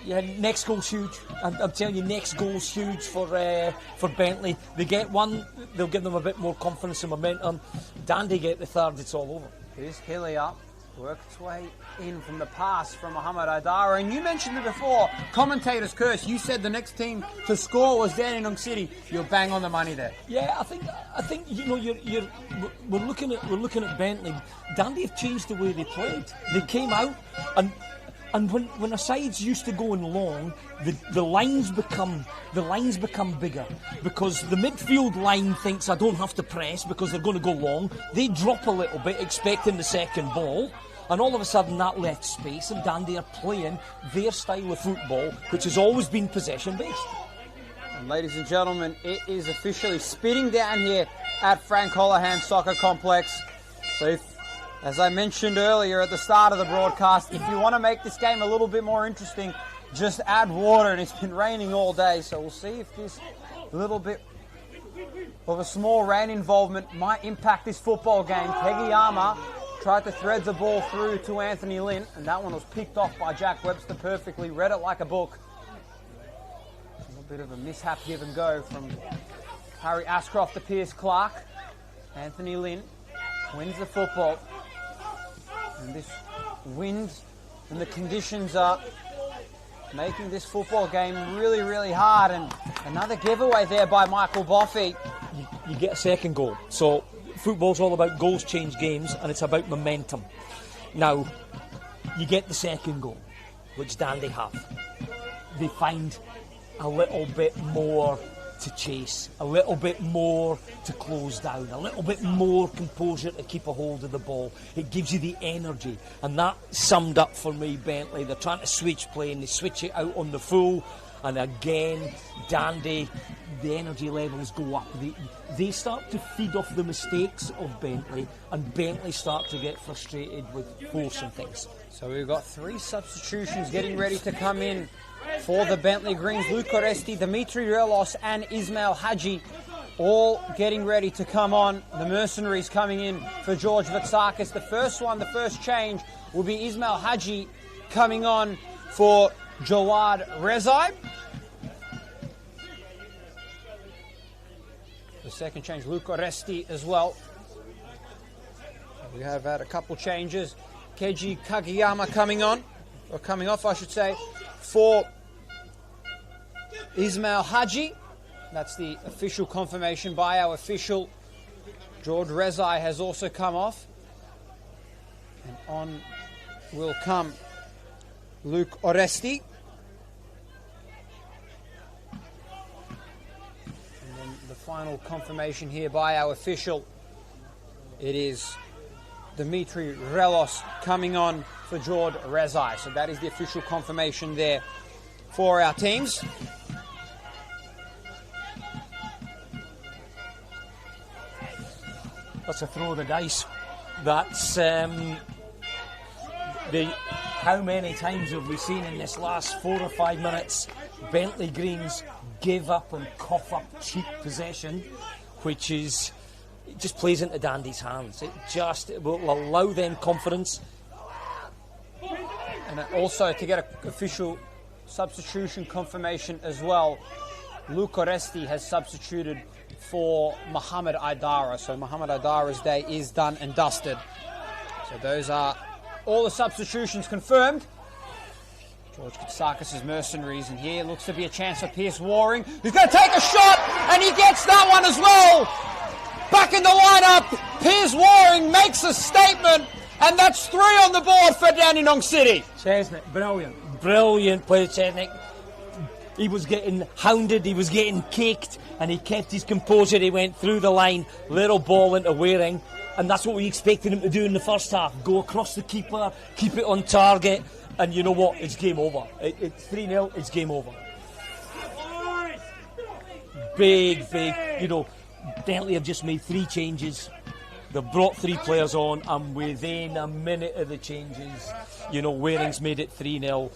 Speaker 2: yeah, next goal's huge. I'm telling you, next goal's huge for Bentleigh. They get one, they'll give them a bit more confidence and momentum. Dandy get the third, it's all over.
Speaker 1: Here's Hillier, work its way in from the pass from Mohamed Aidara. And you mentioned it before, commentator's curse. You said the next team to score was Dandenong City. You're bang on the money there.
Speaker 2: Yeah, I think you know we're looking at Bentleigh. Dandy have changed the way they played. They came out and when a side's used to going long, the lines become bigger because the midfield line thinks I don't have to press because they're going to go long. They drop a little bit, expecting the second ball, and all of a sudden that left space, and Dandy are playing their style of football, which has always been possession based.
Speaker 1: And ladies and gentlemen, it is officially spitting down here at Frank Holohan Soccer Complex. So as I mentioned earlier at the start of the broadcast, if you want to make this game a little bit more interesting, just add water, and it's been raining all day, so we'll see if this little bit of a small rain involvement might impact this football game. Kegiyama tried to thread the ball through to Anthony Lynn, and that one was picked off by Jack Webster perfectly, read it like a book. A little bit of a mishap give and go from Harry Ashcroft to Piers Clark. Anthony Lynn wins the football. And this wind and the conditions are making this football game really, really hard. And another giveaway there by Michael Boffey.
Speaker 2: You get a second goal. So football's all about goals change games, and it's about momentum. Now, you get the second goal, which Dandy have. They find a little bit more to chase, a little bit more to close down, a little bit more composure to keep a hold of the ball. It gives you the energy, and that summed up for me Bentleigh. They're trying to switch play, and they switch it out on the full, and again Dandy, the energy levels go up. They start to feed off the mistakes of Bentleigh, and Bentleigh start to get frustrated with forcing things.
Speaker 1: So we've got three substitutions getting ready to come in for the Bentleigh Greens. Luke Oresti, Dimitri Relos and Ismail Hadji all getting ready to come on. The mercenaries coming in for George Vatsakis. The first change will be Ismail Hadji coming on for Jawad Rezai. The second change, Luke Oresti as well. We have had a couple changes. Keiji Kagiyama coming off, I should say, for Ismail Hadji. That's the official confirmation by our official. George Rezai has also come off. And on will come Luke Oresti. And then the final confirmation here by our official. It is Dimitri Relos coming on for George Rezai. So that is the official confirmation there for our teams.
Speaker 2: That's a throw of the dice. That's how many times have we seen in this last 4 or 5 minutes Bentleigh Greens give up and cough up cheap possession, which is, it just plays into Dandy's hands. It will allow them confidence.
Speaker 1: And also to get an official substitution confirmation as well, Luke Oresti has substituted for Mohamed Aidara. So Mohamed Aidara's day is done and dusted. So those are all the substitutions confirmed. George Katsakis' mercenaries, and here looks to be a chance for Pierce Waring, who's going to take a shot, and he gets that one as well. Back in the lineup, Piers Waring makes a statement, and that's 3 on the board for Dandenong City.
Speaker 2: Chesnick, brilliant play, Chesnick. He was getting hounded, he was getting kicked, and he kept his composure. He went through the line, little ball into Waring, And that's what we expected him to do in the first half. Go across the keeper, keep it on target, and you know what? It's game over. It's 3-0, it's game over. Big, you know, Bentleigh have just made 3 changes. They've brought 3 players on, and within a minute of the changes, you know, Waring's made it 3-0.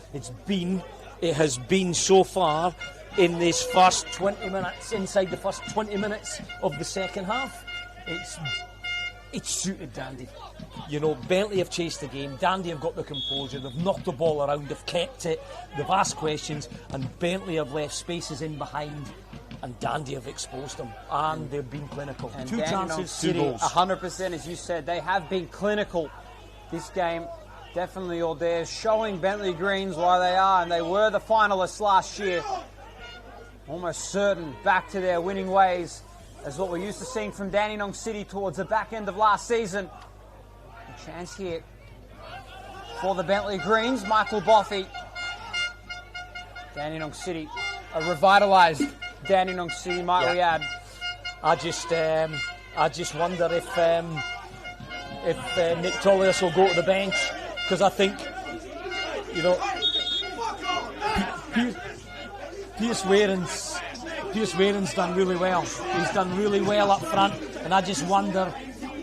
Speaker 2: It has been so far in this first 20 minutes, inside the first 20 minutes of the second half. It's suited Dandy. You know, Bentleigh have chased the game, Dandy have got the composure, they've knocked the ball around, they've kept it, they've asked questions, and Bentleigh have left spaces in behind, and Dandy have exposed them, and they've been clinical.
Speaker 1: And
Speaker 2: 2 chances, 2 goals.
Speaker 1: 100%, as you said, they have been clinical this game. Definitely all theirs, showing Bentleigh Greens why they are, and they were the finalists last year. Almost certain back to their winning ways, as what we're used to seeing from Dandenong City towards the back end of last season. A chance here for the Bentleigh Greens, Michael Boffey. Dandenong City, a revitalised Dandenong City, might we add.
Speaker 2: I just wonder if Nick Tollius will go to the bench, because I think, you know, Pierce Waring's done really well. He's done really well up front, and I just wonder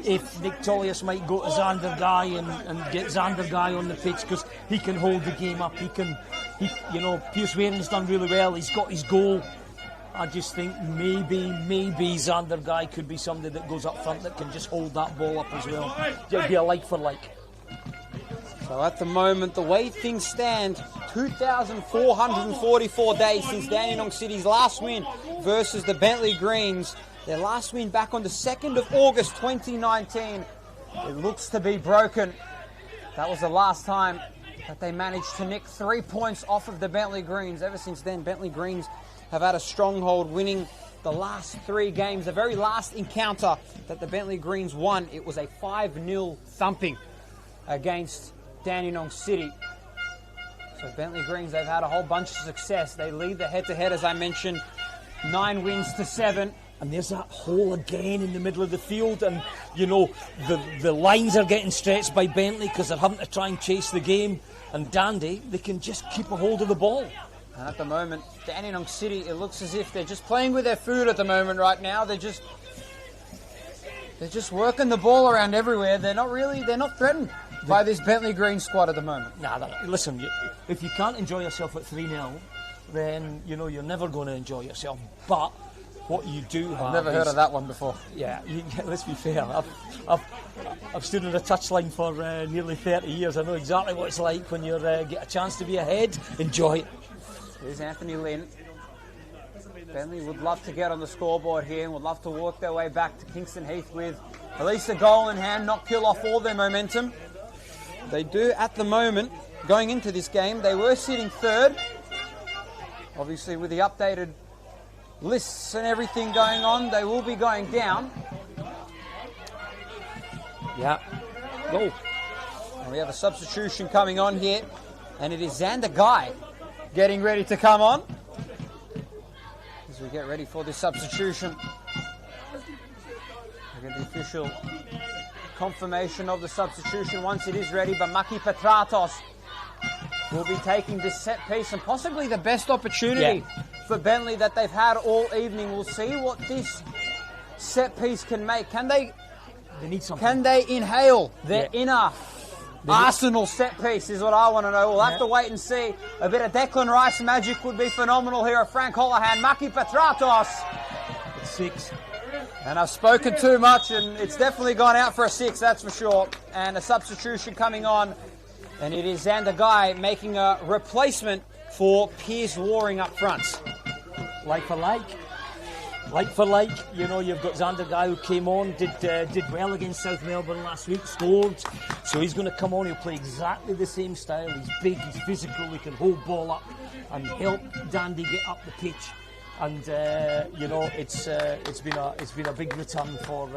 Speaker 2: if Nick Tollius might go to Xander Guy and get Xander Guy on the pitch, because he can hold the game up. You know, Pierce Waring's done really well. He's got his goal. I just think maybe Xander Guy could be somebody that goes up front that can just hold that ball up as well. It'll be a like for like.
Speaker 1: So at the moment, the way things stand, 2,444 days since Dandenong City's last win versus the Bentleigh Greens. Their last win back on the 2nd of August 2019. It looks to be broken. That was the last time that they managed to nick 3 points off of the Bentleigh Greens. Ever since then, Bentleigh Greens have had a stronghold, winning the last 3 games. The very last encounter that the Bentleigh Greens won, it was a 5-0 thumping against Dandenong City. So Bentleigh Greens, they've had a whole bunch of success. They lead the head-to-head, as I mentioned, 9 wins to 7.
Speaker 2: And there's that hole again in the middle of the field, and you know the lines are getting stretched by Bentleigh because they're having to try and chase the game. And Dandy, they can just keep a hold of the ball.
Speaker 1: And at the moment, Dandenong City, it looks as if they're just playing with their food at the moment right now. They're just working the ball around everywhere. They're not threatened by this Bentleigh Green squad at the moment.
Speaker 2: Listen, if you can't enjoy yourself at 3-0, then you know you're never going to enjoy yourself. But what you do have,
Speaker 1: I've never heard of that one before.
Speaker 2: Yeah, let's be fair. I've stood on a touchline for nearly 30 years. I know exactly what it's like when you get a chance to be ahead. Enjoy it.
Speaker 1: Here's Anthony Lynn. Bentleigh would love to get on the scoreboard here and would love to work their way back to Kingston Heath with at least a goal in hand, not kill off all their momentum. They do at the moment, going into this game, they were sitting 3rd. Obviously with the updated lists and everything going on, they will be going down.
Speaker 2: Yeah. Go.
Speaker 1: And we have a substitution coming on here, and it is Xander Guy getting ready to come on as we get ready for this substitution. We get the official confirmation of the substitution once it is ready, but Maki Petratos will be taking this set piece and possibly the best opportunity for Bentleigh that they've had all evening. We'll see what this set piece can make. Can they
Speaker 2: need something.
Speaker 1: Can they inhale their inner Arsenal set piece is what I want to know. We'll have to wait and see. A bit of Declan Rice magic would be phenomenal here of Frank Holohan. Maki Petratos.
Speaker 2: It's 6.
Speaker 1: And I've spoken too much, and it's definitely gone out for a 6, that's for sure. And a substitution coming on, and it is Xander Guy making a replacement for Piers Waring up front.
Speaker 2: Like for like. Like for like, you know, you've got Xander Guy who came on, did well against South Melbourne last week, scored. So he's going to come on, he'll play exactly the same style. He's big, he's physical, he can hold ball up and help Dandy get up the pitch. And you know, it's been a big return for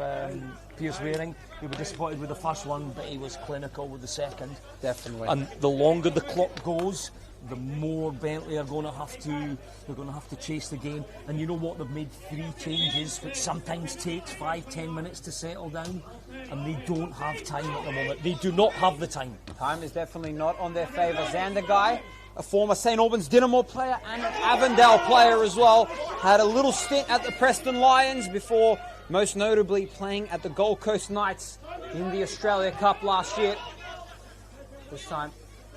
Speaker 2: Piers Waring. He was disappointed with the first one, but he was clinical with the second.
Speaker 1: Definitely.
Speaker 2: And the longer the clock goes, the more Bentleigh are going to have to chase the game. And you know what? They've made 3 changes, which sometimes takes 5-10 minutes to settle down, and they don't have time at the moment. They do not have the time.
Speaker 1: Time is definitely not on their favour. Xander Guy, a former St Albans Dynamo player and an Avondale player as well, had a little stint at the Preston Lions before most notably playing at the Gold Coast Knights in the Australia Cup last year. This time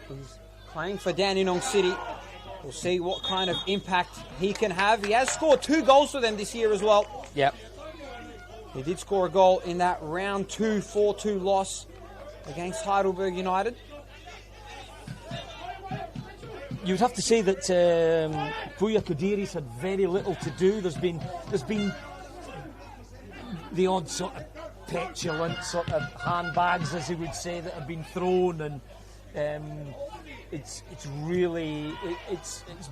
Speaker 1: he's playing for Dandenong City. We'll see what kind of impact he can have. He has scored 2 goals for them this year as well.
Speaker 2: Yep.
Speaker 1: He did score a goal in that round 2 4-2 loss against Heidelberg United.
Speaker 2: You'd have to say that Puya Kadiri's had very little to do. There's been the odd sort of petulant sort of handbags, as he would say, that have been thrown, and it's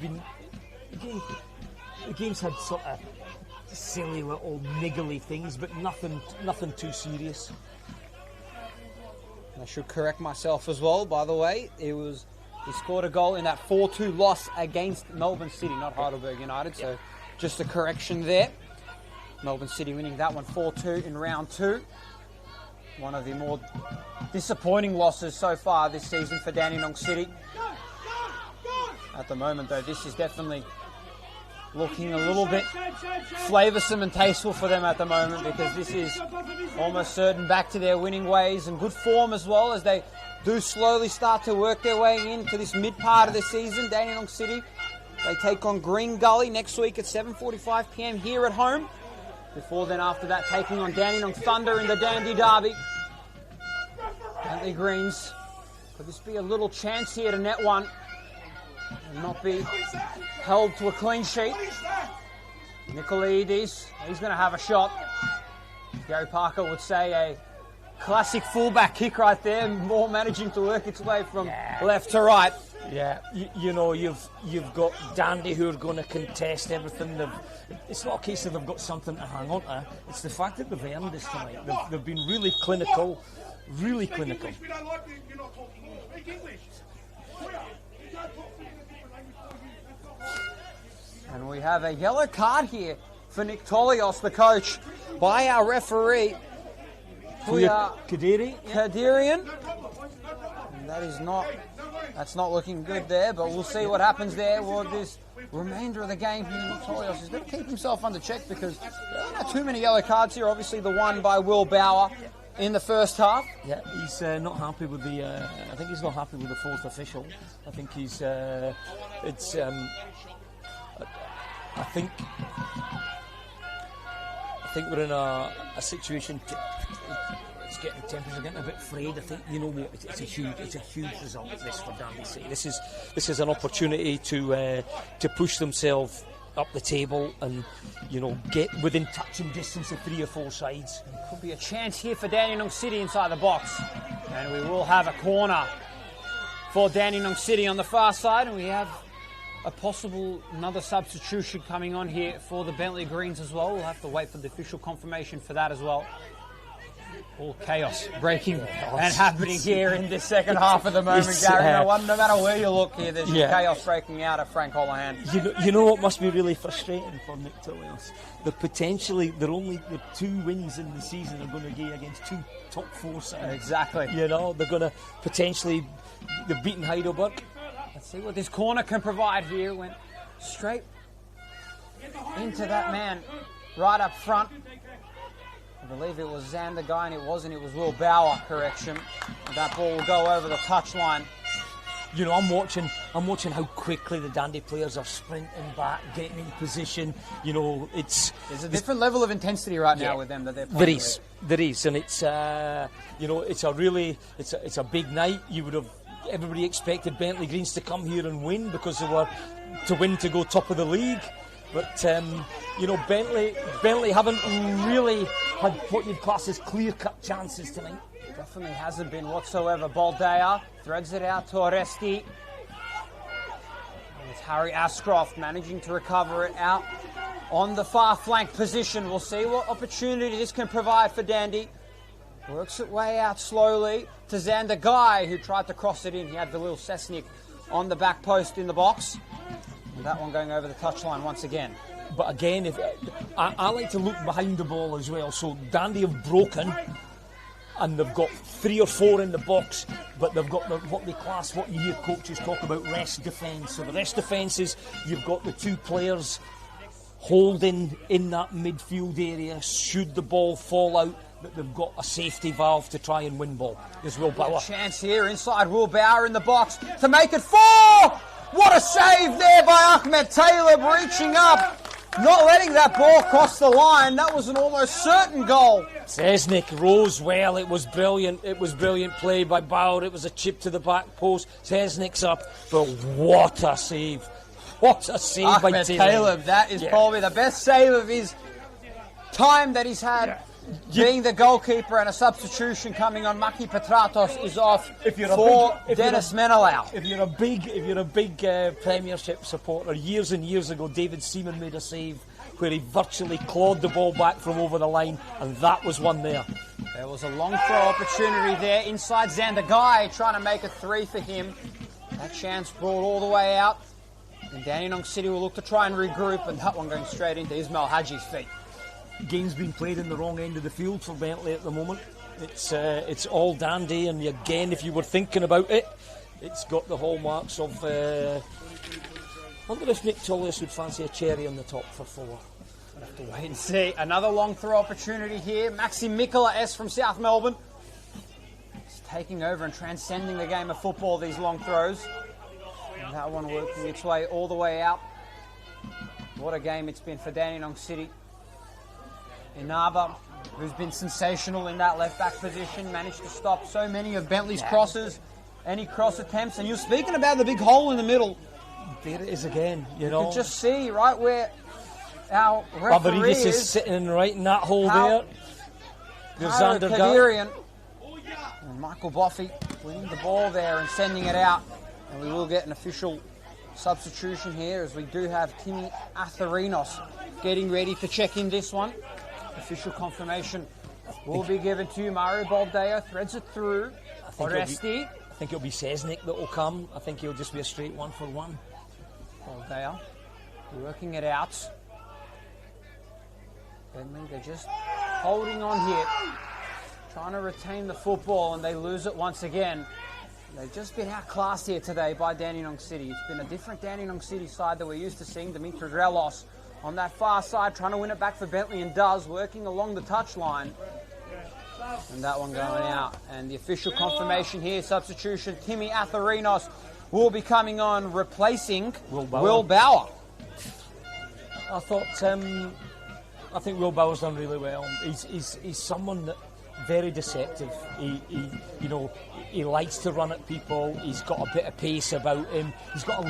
Speaker 2: been the game's had sort of silly little niggly things, but nothing too serious.
Speaker 1: I should correct myself as well, by the way. He scored a goal in that 4-2 loss against Melbourne City, not Heidelberg United, so just a correction there. Melbourne City winning that one 4-2 in round 2. One of the more disappointing losses so far this season for Dandenong City. At the moment, though, this is definitely looking a little bit flavoursome and tasteful for them at the moment, because this is almost certain back to their winning ways and good form as well, as they do slowly start to work their way into this mid part of the season. Dandenong City, they take on Green Gully next week at 7:45 p.m. here at home. Before then, after that, taking on Dandenong Thunder in the Dandy Derby. Bentleigh Greens, could this be a little chance here to net one and not be held to a clean sheet? Nicolaides, he's going to have a shot. Gary Parker would say a classic fullback kick right there, more managing to work its way from left to right.
Speaker 2: Yeah, you know, you've got Dandy who are going to contest everything. It's not a case that they've got something to hang on to. It's the fact that they've earned this tonight. They've been really clinical, really clinical.
Speaker 1: And we have a yellow card here for Nick Tolios, the coach, by our referee, Puya Kadirian. And that's not looking good there, but we'll see what happens there with this remainder of the game here. Nick Tolios is going to keep himself under check, because there are not too many yellow cards here. Obviously the one by Will Bauer in the first half.
Speaker 2: Yeah, he's not happy with the. I think he's not happy with the 4th official. I think he's. I think we're in a situation. Tempers are getting a bit frayed. I think, you know what, it's a huge result this for Dandenong City. This is an opportunity to push themselves up the table and, you know, get within touching distance of 3 or 4 sides.
Speaker 1: Could be a chance here for Dandenong City inside the box, and we will have a corner for Dandenong City on the far side, and we have a possible another substitution coming on here for the Bentleigh Greens as well. We'll have to wait for the official confirmation for that as well. All chaos breaking and happening here in this second half of the moment, Gary. No matter where you look here, there's chaos breaking out of Frank Holohan.
Speaker 2: You know what must be really frustrating for Nick Tolios? They're only the 2 wins in the season are going to get against 2 top 4 sides.
Speaker 1: Exactly.
Speaker 2: You know, they're going to potentially, they've beaten Heidelberg.
Speaker 1: Let's see what this corner can provide here. Went straight into that man right up front. I believe it was Xander Guy, and it wasn't. It was Will Bauer, correction. And that ball will go over the touchline.
Speaker 2: You know, I'm watching how quickly the Dandy players are sprinting back, getting in position. You know, there's
Speaker 1: a different level of intensity right now with them that they're playing.
Speaker 2: There is, and it's you know, it's a big night. Everybody expected Bentleigh Greens to come here and win, because they were to go top of the league. But, you know, Bentleigh haven't really had what you'd class as clear-cut chances tonight.
Speaker 1: Definitely hasn't been whatsoever. Baldea threads it out to Oresti. And it's Harry Ashcroft managing to recover it out on the far flank position. We'll see what opportunity this can provide for Dandy. Works it way out slowly to Xander Guy, who tried to cross it in. He had the little Cessnick on the back post in the box. And that one going over the touchline once again.
Speaker 2: But again, if I like to look behind the ball as well. So Dandy have broken, and they've got 3 or 4 in the box, but they've got what you hear coaches talk about, rest defence. So the rest defence is you've got the 2 players holding in that midfield area. Should the ball fall out, that they've got a safety valve to try and win ball. There's Will Bauer.
Speaker 1: Chance here inside. Will Bauer in the box to make it 4. What a save there by Ahmed Taylor, reaching up. Not letting that ball cross the line. That was an almost certain goal.
Speaker 2: Cesnik rose well. It was brilliant. It was brilliant play by Bauer. It was a chip to the back post. Cesnik's up. But what a save. What a save by Taylor.
Speaker 1: That is probably the best save of his time that he's had. Being the goalkeeper, and a substitution coming on. Maki Petratos is off for Dennis Menelau.
Speaker 2: If you're a big Premiership supporter, years and years ago, David Seaman made a save where he virtually clawed the ball back from over the line, and that was one there.
Speaker 1: There was a long throw opportunity there inside. Xander Guy trying to make it 3 for him. That chance brought all the way out, and Dandenong City will look to try and regroup, and that one going straight into Ismail Haji's feet.
Speaker 2: Game's been played in the wrong end of the field for Bentleigh at the moment. It's all Dandy, and again, if you were thinking about it, it's got the hallmarks of. I wonder if Nick Tullius would fancy a cherry on the top for 4.
Speaker 1: We'll have to wait and see. Another long throw opportunity here. Maxi Mikola S from South Melbourne. He's taking over and transcending the game of football, these long throws. And that one working its way all the way out. What a game it's been for Dandenong City. Inaba, who's been sensational in that left-back position, managed to stop so many of Bentley's crosses, any cross attempts. And you're speaking about the big hole in the middle.
Speaker 2: There it is again, you
Speaker 1: know. You can just see right where our referee
Speaker 2: is sitting right in that hole there. There's
Speaker 1: Xander Kadirian. And Michael Boffey winning the ball there and sending it out. And we will get an official substitution here, as we do have Timmy Atharinos getting ready to check in this one. Official confirmation will be given to Mario Baldeo. Threads it through. Oresti.
Speaker 2: I think it'll be Cesnik that will come. I think he'll just be a straight 1-for-1.
Speaker 1: Baldeo working it out. Bentleigh, they're just holding on here, trying to retain the football, and they lose it once again. They've just been outclassed here today by Dandenong City. It's been a different Dandenong City side that we're used to seeing. Dimitri Drelos on that far side, trying to win it back for Bentleigh, and does, working along the touchline. And that one going out. And the official confirmation here, substitution, Timmy Atharinos will be coming on, replacing Will Bauer.
Speaker 2: I think Will Bauer's done really well. He's someone that very deceptive. He likes to run at people. He's got a bit of pace about him. He's got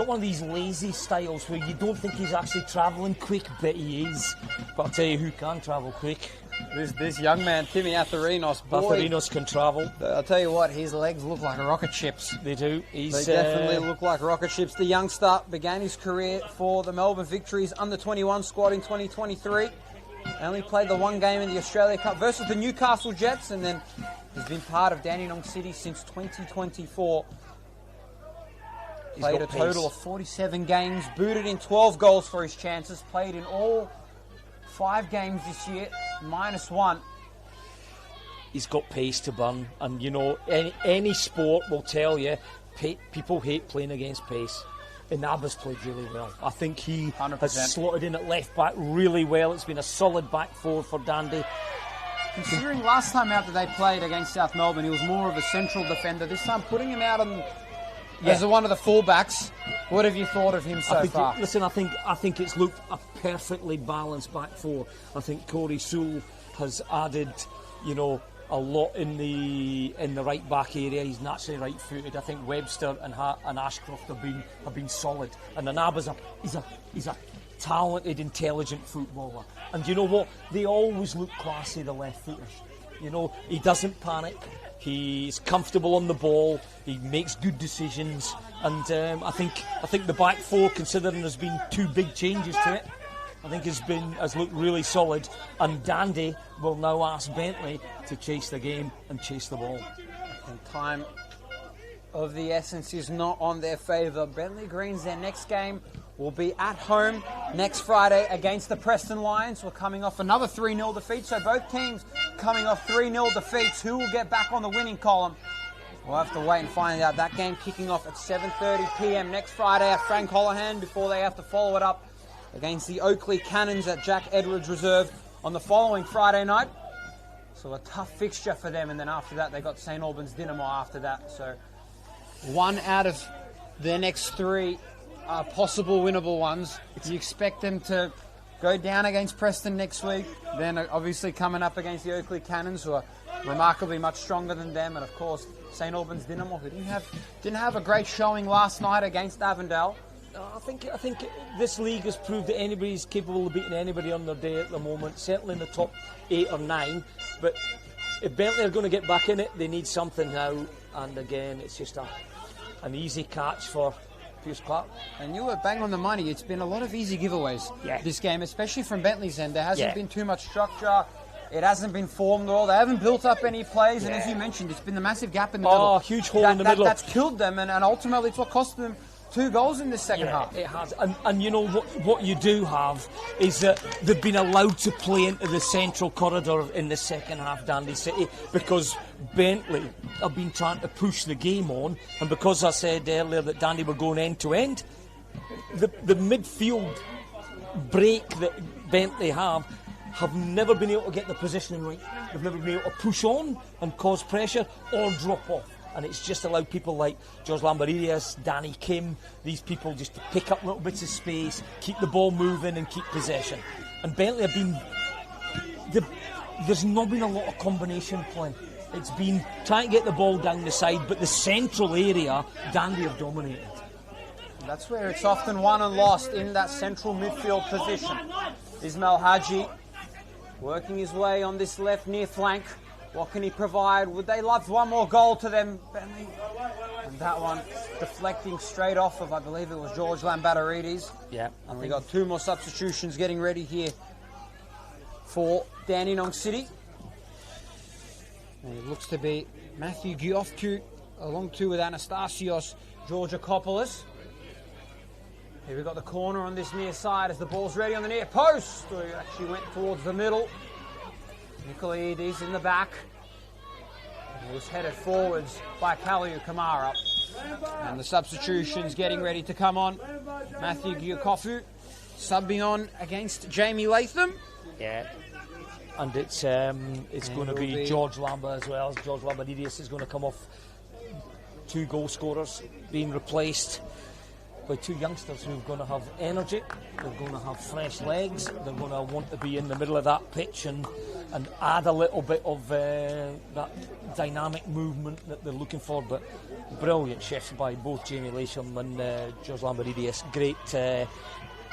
Speaker 2: one of these lazy styles where you don't think he's actually travelling quick, but he is. But I'll tell you who can travel quick.
Speaker 1: This young man, Timmy Atharinos.
Speaker 2: Atharinos can travel.
Speaker 1: I'll tell you what, his legs look like rocket ships.
Speaker 2: They do.
Speaker 1: They definitely look like rocket ships. The youngster began his career for the Melbourne Victories under-21 squad in 2023. Only played the one game in the Australia Cup versus the Newcastle Jets, and then has been part of Dandenong City since 2024. Played a total of 47 games, booted in 12 goals for his chances, played in all 5 games this year, -1.
Speaker 2: He's got pace to burn, and any sport will tell you people hate playing against pace. Inaba's played really well. I think he
Speaker 1: 100%.
Speaker 2: has slotted in at left back really well. It's been a solid back four for Dandy.
Speaker 1: Considering last time out that they played against South Melbourne, he was more of a central defender. This time putting him out as one of the fullbacks. What have you thought of him so far?
Speaker 2: I think it's looked a perfectly balanced back four. I think Corey Sewell has added, a lot in the right back area. He's naturally right-footed. I think Webster and Ashcroft have been solid. And Inaba's he's a talented, intelligent footballer. And you know what? They always look classy, the left-footers. He doesn't panic. He's comfortable on the ball. He makes good decisions. And I think the back four, considering there's been 2 big changes to it, I think has looked really solid. And Dandy will now ask Bentleigh to chase the game and chase the ball.
Speaker 1: And time of the essence is not on their favour. Bentleigh Greens, their next game will be at home next Friday against the Preston Lions. We're coming off another 3-0 defeat, so both teams coming off 3-0 defeats. Who will get back on the winning column? We'll have to wait and find out. That game kicking off at 7:30 p.m. next Friday at Frank Holohan before they have to follow it up against the Oakley Cannons at Jack Edwards Reserve on the following Friday night. So a tough fixture for them, and then after that they got St Albans Dynamo after that. So one out of their next three possible winnable ones. You expect them to go down against Preston next week, then obviously coming up against the Oakley Cannons, who are remarkably much stronger than them, and of course St Albans Dynamo, who didn't have a great showing last night against Avondale.
Speaker 2: I think this league has proved that anybody's capable of beating anybody on their day at the moment, certainly in the top 8 or 9. But if Bentleigh are going to get back in it, they need something now. And again, it's just an easy catch for Pierce Clark.
Speaker 1: And you were bang on the money. It's been a lot of easy giveaways this game, especially from Bentleigh's end. There hasn't been too much structure. It hasn't been formed at all. They haven't built up any plays. And as you mentioned, it's been the massive gap in the middle.
Speaker 2: Oh, huge hole in the middle.
Speaker 1: That's killed them, and ultimately it's what cost them 2 goals in the second half.
Speaker 2: It has. And you know what you do have is that they've been allowed to play into the central corridor in the second half, Dandy City, because Bentleigh have been trying to push the game on, and because I said earlier that Dandy were going end to end, the midfield break that Bentleigh have never been able to get the positioning right. They've never been able to push on and cause pressure or drop off. And it's just allowed people like George Lamberidius, Danny Kim, these people just to pick up little bits of space, keep the ball moving and keep possession. And Bentleigh have been... There's not been a lot of combination play. It's been trying to get the ball down the side, but the central area, Dandy have dominated.
Speaker 1: That's where it's often won and lost, in that central midfield position. Ismail Haji working his way on this left near flank. What can he provide? Would they love one more goal to them, Bentleigh? And that one deflecting straight off of, I believe it was George Lamberidius.
Speaker 2: Yeah.
Speaker 1: And we got 2 more substitutions getting ready here for Dandenong City. And it looks to be Matthew Gioftu, along too with Anastasios Georgakopoulos. Here we've got the corner on this near side as the ball's ready on the near post. Who actually went towards the middle. Nikolaidis in the back. He was headed forwards by Kaliu Kamara. And the substitutions getting ready to come on. Matthew Giacofu subbing on against Jamie Latham.
Speaker 2: Yeah. And it's going to be George Lambert as well. George Lamberidius is going to come off. 2 goal scorers being replaced by 2 youngsters who are going to have energy, they're going to have fresh legs, they're going to want to be in the middle of that pitch and add a little bit of that dynamic movement that they're looking for. But brilliant shifts by both Jamie Latham and George Lamberidius. Great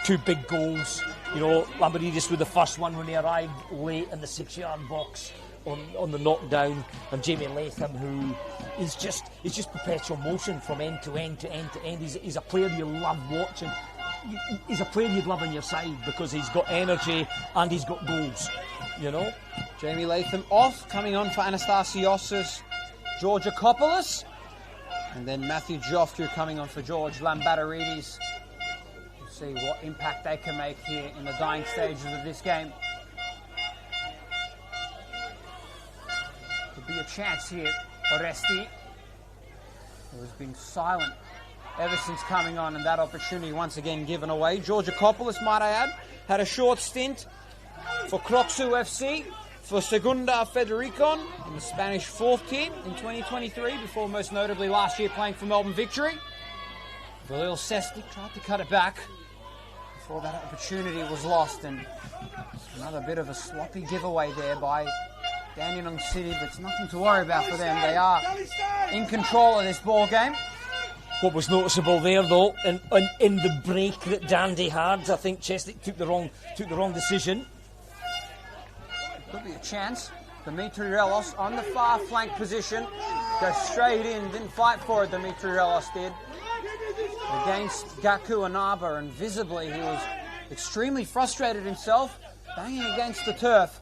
Speaker 2: 2 big goals. You know, Lamberidius with the first one when he arrived late in the 6-yard box on the knockdown, and Jamie Latham, who is just perpetual motion from end to end to end to end. He's a player you love watching. He's a player you'd love on your side because he's got energy and he's got goals, you know.
Speaker 1: Jamie Latham off, coming on for Anastasios Georgakopoulos, and then Matthew Gioftu coming on for George Lamberidius. We'll see what impact they can make here in the dying stages of this game. Could be a chance here. Oresti, who has been silent ever since coming on, and that opportunity once again given away. Georgakopoulos, might I add, had a short stint for Croxu FC, for Segunda Federicon in the Spanish 4th team in 2023, before most notably last year playing for Melbourne Victory. Valil Sestic tried to cut it back before that opportunity was lost, and another bit of a sloppy giveaway there by Dandenong City, but it's nothing to worry about for them. They are in control of this ball game.
Speaker 2: What was noticeable there, though, in the break that Dandy had, I think Chesnick took the wrong decision.
Speaker 1: Could be a chance. Dimitri Relos on the far flank position, goes straight in, didn't fight for it. Dimitri Relos did against Gaku Anaba, and visibly he was extremely frustrated himself, banging against the turf.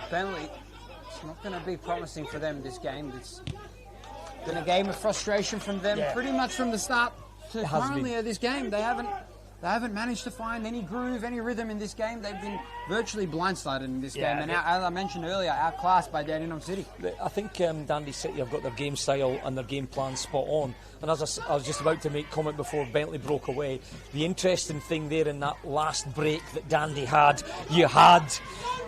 Speaker 1: Bentleigh, it's not going to be promising for them this game. It's Been a game of frustration from them pretty much from the start to currently of this game. They haven't managed to find any groove, any rhythm in this game. They've been virtually blindsided in this game. And as I mentioned earlier, outclassed by Dandenong City.
Speaker 2: I think Dandy City have got their game style and their game plan spot on. And as I was just about to make comment before Bentleigh broke away, the interesting thing there in that last break that Dandy had, you had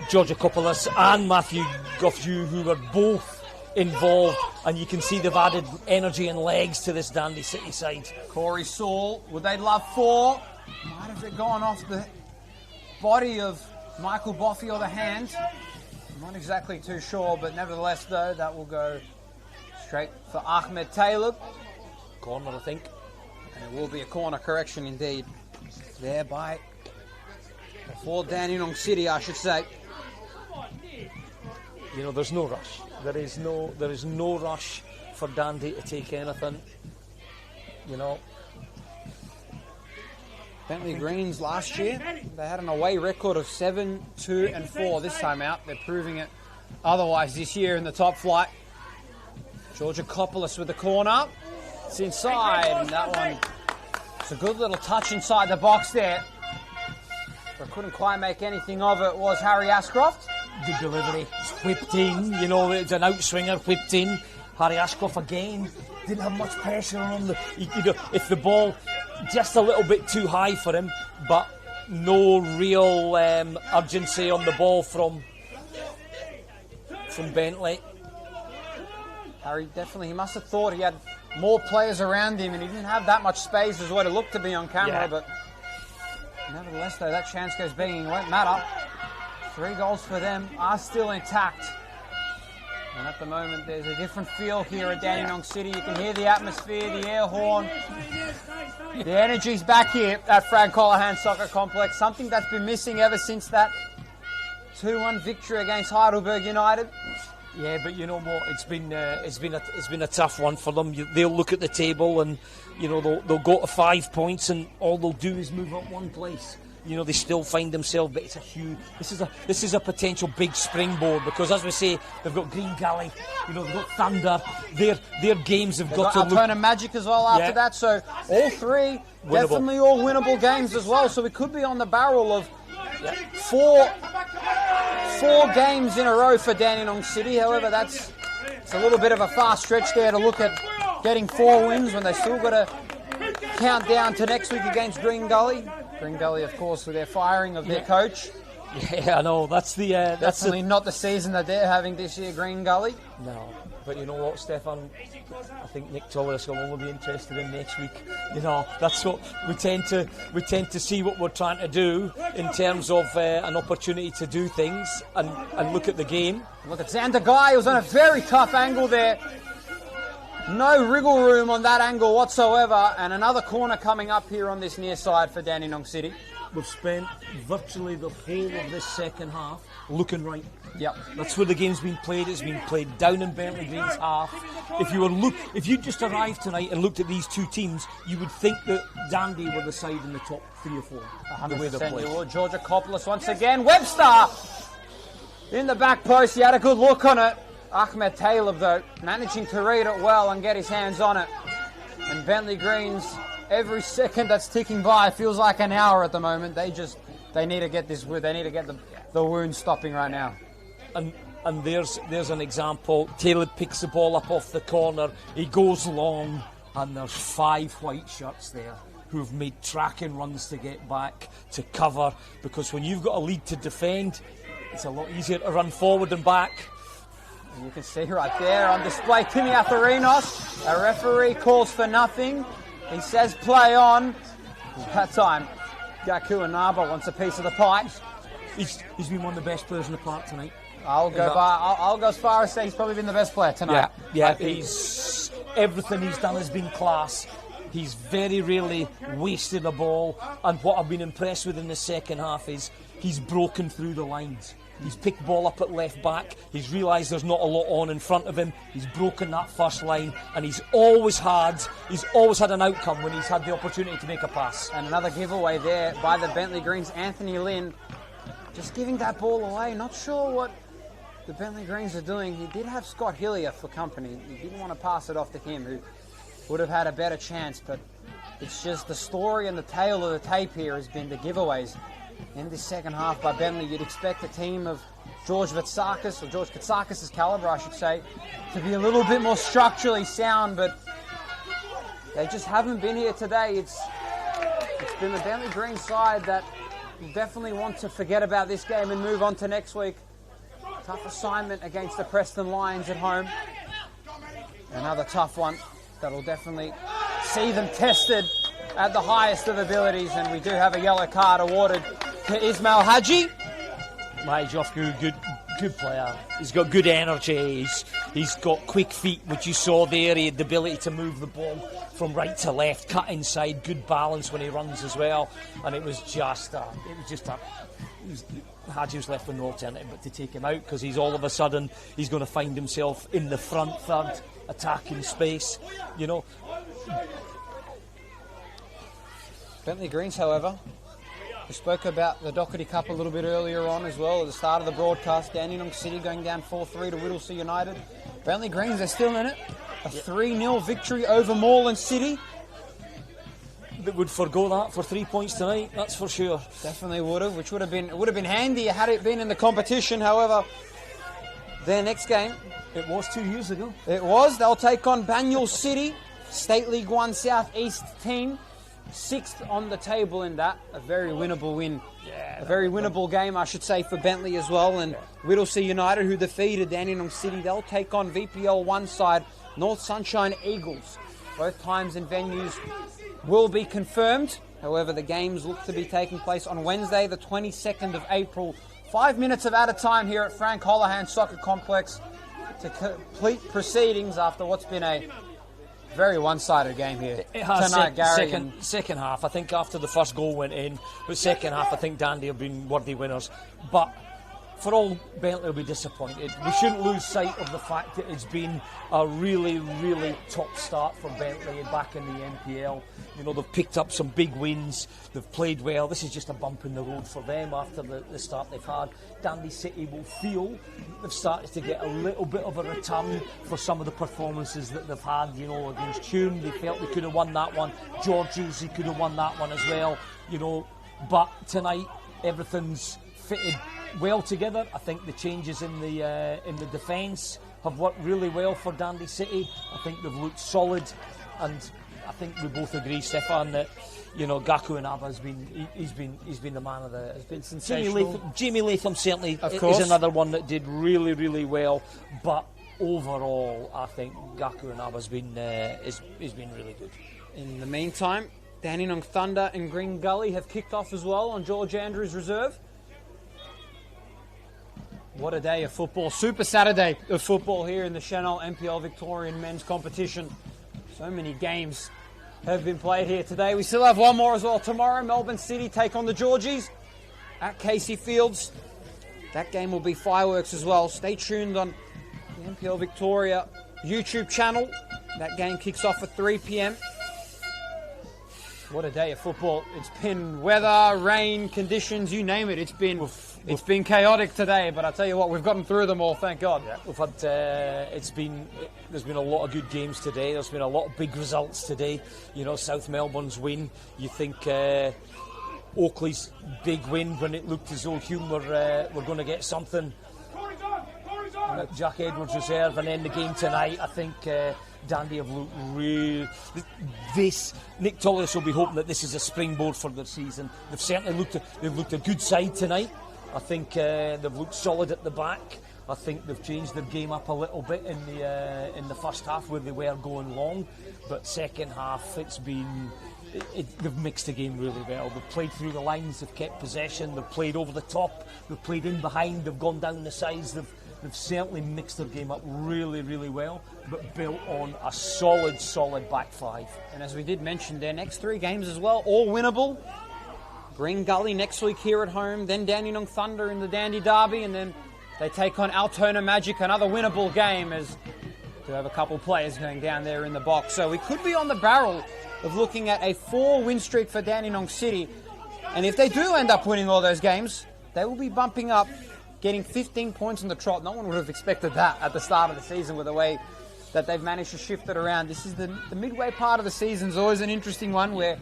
Speaker 2: Georgakopoulos and Matthew Goffew, who were both involved, and you can see they've added energy and legs to this Dandy City side.
Speaker 1: Corey Saul, would they love 4? Might have it gone off the body of Michael Boffey or the hand. I'm not exactly too sure, but nevertheless, though, that will go straight for Ahmed Taylor.
Speaker 2: Corner, I think.
Speaker 1: And it will be a corner correction indeed. Thereby, for Dandenong City, I should say.
Speaker 2: You know, there's no rush. There is no rush for Dandy to take anything. You know.
Speaker 1: Bentleigh Greens last year, they had an away record of 7, 2 and 4 this time out. They're proving it otherwise this year in the top flight. Georgakopoulos with the corner. It's inside, and that one, it's a good little touch inside the box there. But couldn't quite make anything of it was Harry Ashcroft.
Speaker 2: The delivery, it's whipped in, you know, it's an outswinger whipped in. Harry Ashcroft again didn't have much pressure on him. If the ball just a little bit too high for him, but no real urgency on the ball from Bentleigh.
Speaker 1: Harry definitely, he must have thought he had more players around him and he didn't have that much space as what it looked to be on camera, but nevertheless though, that chance goes begging, it won't matter. 3 goals for them are still intact. And at the moment, there's a different feel here at Dandenong City. You can hear the atmosphere, the air horn. The energy's back here at Frank Colohan Soccer Complex. Something that's been missing ever since that 2-1 victory against Heidelberg United.
Speaker 2: Yeah, but you know what? It's been a tough one for them. They'll look at the table and you know they'll go to 5 points and all they'll do is move up 1 place. You know, they still find themselves, but it's a huge. This is a potential big springboard because, as we say, they've got Green Gully. You know, they've got Thunder. Their games have got to look.
Speaker 1: Altona Magic as well after that. So all 3 definitely all winnable games as well. So we could be on the barrel of 4 games in a row for Dandenong City. However, it's a little bit of a fast stretch there to look at getting 4 wins when they still got to count down to next week against Green Gully. Green Gully, of course, with their firing of their coach.
Speaker 2: Yeah, I know. That's
Speaker 1: definitely not the season that they're having this year, Green Gully.
Speaker 2: No, but you know what, Stefan? I think Nick Torres will only be interested in next week. You know, that's what we tend to see what we're trying to do in terms of an opportunity to do things and look at the game.
Speaker 1: Look at Xander Guy, who's on a very tough angle there. No wriggle room on that angle whatsoever, and another corner coming up here on this near side for Dandenong City.
Speaker 2: We've spent virtually the whole of this second half looking right.
Speaker 1: Yep.
Speaker 2: That's where the game's been played. It's been played down in Bentleigh Green's half. If you just arrived tonight and looked at these 2 teams, you would think that Dandy were the side in the top 3 or 4.
Speaker 1: 100% Georgakopoulos once again. Webster in the back post. He had a good look on it. Ahmed Taylor, though, managing to read it well and get his hands on it. And Bentleigh Greens, every second that's ticking by feels like an hour at the moment. They need to get this. They need to get the wound stopping right now.
Speaker 2: And there's an example. Taylor picks the ball up off the corner. He goes long, and there's 5 white shirts there who've made tracking runs to get back to cover. Because when you've got a lead to defend, it's a lot easier to run forward and back.
Speaker 1: And you can see right there on display, Timmy Atharinos. A referee calls for nothing. He says play on. That time, Gaku Inaba wants a piece of the pie.
Speaker 2: He's been one of the best players in the park tonight.
Speaker 1: I'll go as far as say he's probably been the best player tonight.
Speaker 2: Yeah. Everything he's done has been class. He's very rarely wasted a ball. And what I've been impressed with in the second half is he's broken through the lines. He's picked ball up at left back. He's realised there's not a lot on in front of him. He's broken that first line, and he's always had an outcome when he's had the opportunity to make a pass.
Speaker 1: And another giveaway there by the Bentleigh Greens, Anthony Lynn, just giving that ball away. Not sure what the Bentleigh Greens are doing, he did have Scott Hillier for company. He didn't want to pass it off to him, who would have had a better chance, but it's just the story and the tale of the tape here has been the giveaways in this second half by Bentleigh. You'd expect a team of George Katsakis' caliber, I should say, to be a little bit more structurally sound, but they just haven't been here today. It's been the Bentleigh Green side that definitely want to forget about this game and move on to next week. Tough assignment against the Preston Lions at home. Another tough one that'll definitely see them tested at the highest of abilities, and we do have a yellow card awarded to Ismail Haji.
Speaker 2: Mate, Geoff, good player. He's got good energy. He's got quick feet, which you saw there. He had the ability to move the ball from right to left, cut inside, good balance when he runs as well. And it was just Haji was left with no alternative but to take him out, because he's all of a sudden he's going to find himself in the front third attacking space, you know.
Speaker 1: Bentleigh Greens, however, we spoke about the Doherty Cup a little bit earlier on as well at the start of the broadcast. Dandenong City going down 4-3 to Whittlesea United. Bentleigh Greens, they're still in it. A 3-0 victory over Moreland City.
Speaker 2: They would forgo that for 3 points tonight, that's for sure.
Speaker 1: Definitely would have, which would have been handy had it been in the competition. However, their next game,
Speaker 2: it was 2 years ago.
Speaker 1: It was. They'll take on Banyule City, State League 1 South East team. 6th on the table in that. A very winnable win. A very winnable game, I should say, for Bentleigh as well. And Whittlesea United, who defeated Dandenong City, they'll take on VPL 1 side, North Sunshine Eagles. Both times and venues will be confirmed. However, the games look to be taking place on Wednesday, the 22nd of April. 5 minutes of added time here at Frank Holohan Soccer Complex to complete proceedings after what's been a very one-sided game here.
Speaker 2: It has
Speaker 1: tonight, Gary.
Speaker 2: Second half, I think after the first goal went in, but second half I think Dandy have been worthy winners. But for all, Bentleigh will be disappointed. We shouldn't lose sight of the fact that it's been a really, really top start for Bentleigh back in the NPL. You know, they've picked up some big wins, they've played well. This is just a bump in the road for them after the start they've had. Dandy City will feel they've started to get a little bit of a return for some of the performances that they've had. You know, against Tuam, they felt they could have won that one. Georgios, he could have won that one as well. You know, but tonight everything's fitted well together. I think the changes in the defence have worked really well for Dandy City. I think they've looked solid, and I think we both agree, Stefan, that you know Gaku and Abba he's been the man of the. It's been sensational. Jamie Latham certainly is another one that did really, really well, but overall I think Gaku and Abba's been really good.
Speaker 1: In the meantime, Dandenong Thunder and Green Gully have kicked off as well on George Andrews Reserve. What a day of football. Super Saturday of football here in the Senol NPL Victorian men's competition. So many games have been played here today. We still have one more as well tomorrow. Melbourne City take on the Georgies at Casey Fields. That game will be fireworks as well. Stay tuned on the NPL Victoria YouTube channel. That game kicks off at 3 p.m. What a day of football. It's been weather, rain, conditions, you name it. It's been chaotic today, but I tell you what, we've gotten through them all, thank God.
Speaker 2: Yeah, we've had there's been a lot of good games today. There's been a lot of big results today. You know, South Melbourne's win. You think Oakley's big win when it looked as though Hume were going to get something. Jack Edwards Reserve, and then the game tonight. I think Dandy have looked real. Nick Tullis will be hoping that this is a springboard for their season. They've certainly looked a good side tonight. I think they've looked solid at the back. I think they've changed their game up a little bit in the first half where they were going long, but second half they've mixed the game really well. They've played through the lines, they've kept possession, they've played over the top, they've played in behind, they've gone down the sides. They've certainly mixed their game up really, really well, but built on a solid back five.
Speaker 1: And as we did mention, their next 3 games as well, all winnable. Green Gully next week here at home, then Dandenong Thunder in the Dandy Derby, and then they take on Altona Magic, another winnable game, as they have a couple players going down there in the box. So we could be on the barrel of looking at a 4-win streak for Dandenong City. And if they do end up winning all those games, they will be bumping up getting 15 points on the trot. No one would have expected that at the start of the season with the way that they've managed to shift it around. This is the midway part of the season is always an interesting one where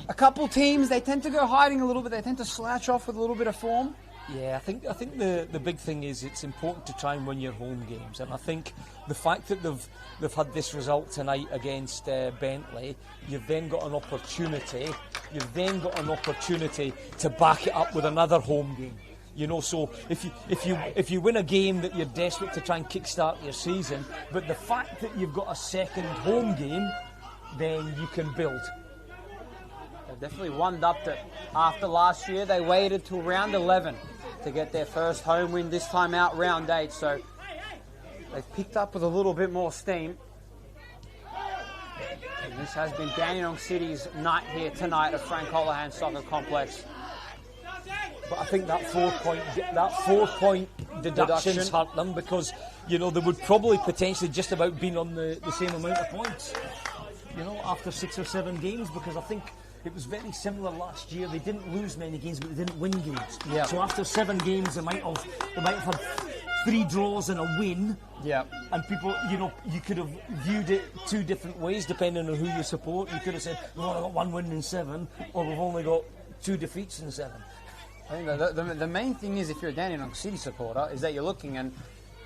Speaker 1: a couple teams, they tend to go hiding a little bit. They tend to slouch off with a little bit of form.
Speaker 2: Yeah, I think the big thing is it's important to try and win your home games, and I think the fact that they've had this result tonight against Bentleigh, you've then got an opportunity. You've then got an opportunity to back it up with another home game. You know, so if you win a game that you're desperate to try and kickstart your season, but the fact that you've got a second home game, then you can build.
Speaker 1: They've definitely one-upped it. After last year, they waited till round 11 to get their first home win. This time out, round 8. So they've picked up with a little bit more steam. And this has been Dandenong City's night here tonight at Frank Holohan Soccer Complex.
Speaker 2: But I think that 4-point deductions hurt them because, you know, they would probably potentially just about been on the same amount of points, you know, after 6 or 7 games, because I think it was very similar last year. They didn't lose many games, but they didn't win games.
Speaker 1: Yeah.
Speaker 2: So after 7 games, they might have had 3 draws and a win.
Speaker 1: Yeah.
Speaker 2: And people, you know, you could have viewed it 2 different ways depending on who you support. You could have said, we've only got 1 win in 7, or we've only got 2 defeats in 7.
Speaker 1: I think the main thing is, if you're a Dandenong City supporter, is that you're looking, and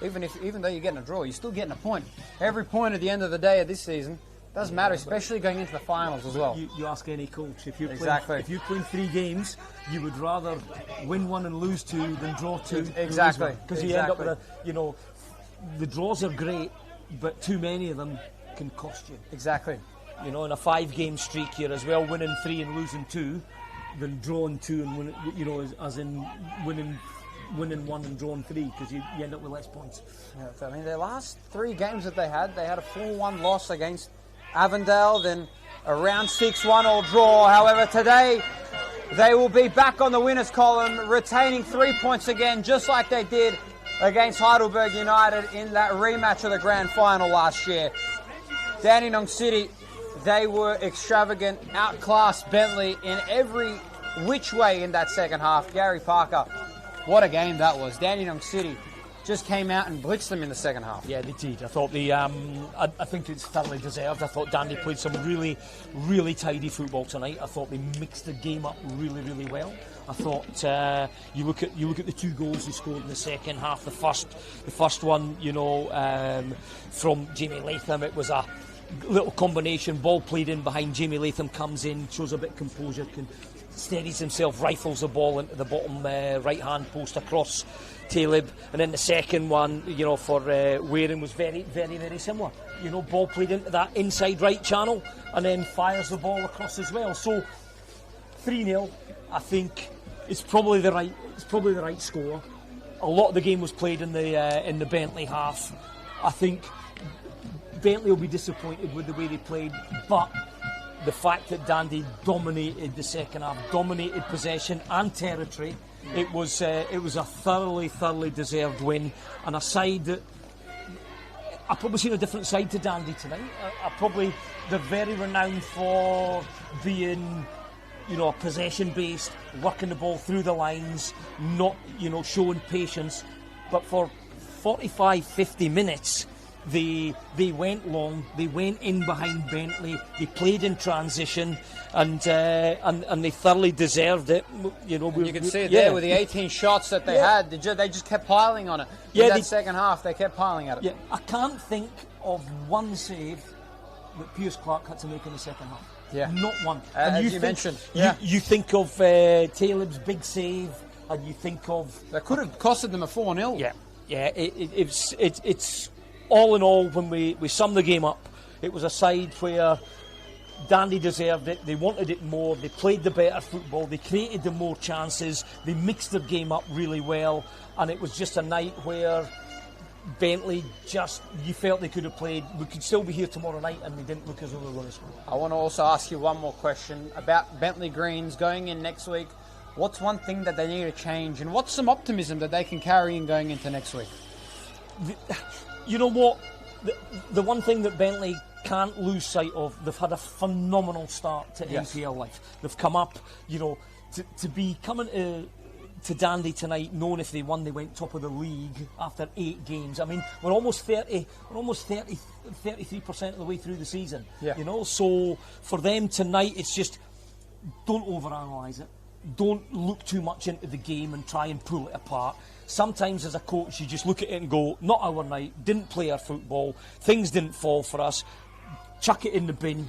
Speaker 1: even though you're getting a draw, you're still getting a point. Every point at the end of the day of this season doesn't matter, especially going into the finals as well.
Speaker 2: You ask any coach, if you're
Speaker 1: exactly.
Speaker 2: playing 3 games, you would rather win 1 and lose 2 than draw 2.
Speaker 1: Exactly.
Speaker 2: Because you end up with a, you know, the draws are great, but too many of them can cost you.
Speaker 1: Exactly.
Speaker 2: You know, in a 5-game streak, you're as well winning 3 and losing 2 than drawing 2 and winning, you know, as in winning 1 and drawing 3, because you end up with less points.
Speaker 1: Yeah, I mean, their last 3 games that they had a 4-1 loss against Avondale, then a round 6 1-all draw. However, today they will be back on the winners column, retaining 3 points again, just like they did against Heidelberg United in that rematch of the grand final last year. Dandenong City, they were extravagant, outclassed Bentleigh in every which way in that second half. Gary Parker, what a game that was. Dandenong City just came out and blitzed them in the second half.
Speaker 2: Yeah, they did. I thought I think it's thoroughly deserved. I thought Dandy played some really, really tidy football tonight. I thought they mixed the game up really, really well. I thought you look at the 2 goals they scored in the second half. The first one, you know, from Jamie Latham, it was a little combination, ball played in behind. Jamie Latham comes in, shows a bit of composure, steadies himself, rifles the ball into the bottom right hand post across Talib, and then the second one, you know, for Waring was very, very, very similar. You know, ball played into that inside right channel and then fires the ball across as well. So 3-0, I think it's probably the right score. A lot of the game was played in the Bentleigh half. I think Bentleigh will be disappointed with the way they played, but the fact that Dandy dominated the second half, dominated possession and territory, it was a thoroughly deserved win, and a side that I've probably seen a different side to Dandy tonight. They're very renowned for being, you know, possession based, working the ball through the lines, not, you know, showing patience, but for 45-50 minutes they went long, they went in behind Bentleigh, they played in transition, and they thoroughly deserved it. You know,
Speaker 1: you can see it there with the 18 shots that they had. They just kept piling on it. In that second half, they kept piling at it.
Speaker 2: Yeah, I can't think of one save that Piers Clark had to make in the second half.
Speaker 1: Yeah,
Speaker 2: not one.
Speaker 1: And you mentioned,
Speaker 2: you think of Talib's big save, and you think of
Speaker 1: that could have costed them a 4-0.
Speaker 2: Yeah. It's all in all, when we sum the game up, it was a side where Dandy deserved it. They wanted it more. They played the better football. They created the more chances. They mixed their game up really well, and it was just a night where Bentleigh you felt they could have played. We could still be here tomorrow night, and they didn't look as though they were going to score.
Speaker 1: I want to also ask you one more question about Bentleigh Greens going in next week. What's one thing that they need to change, and what's some optimism that they can carry in going into next week?
Speaker 2: You know what? The one thing that Bentleigh can't lose sight of, they've had a phenomenal start to NPL life. They've come up, you know, to be coming to Dandy tonight, knowing if they won, they went top of the league after 8 games. I mean, we're almost 33% of the way through the season.
Speaker 1: Yeah.
Speaker 2: You know, so for them tonight, it's just don't overanalyze it. Don't look too much into the game and try and pull it apart. Sometimes as a coach, you just look at it and go, not our night, didn't play our football, things didn't fall for us, chuck it in the bin,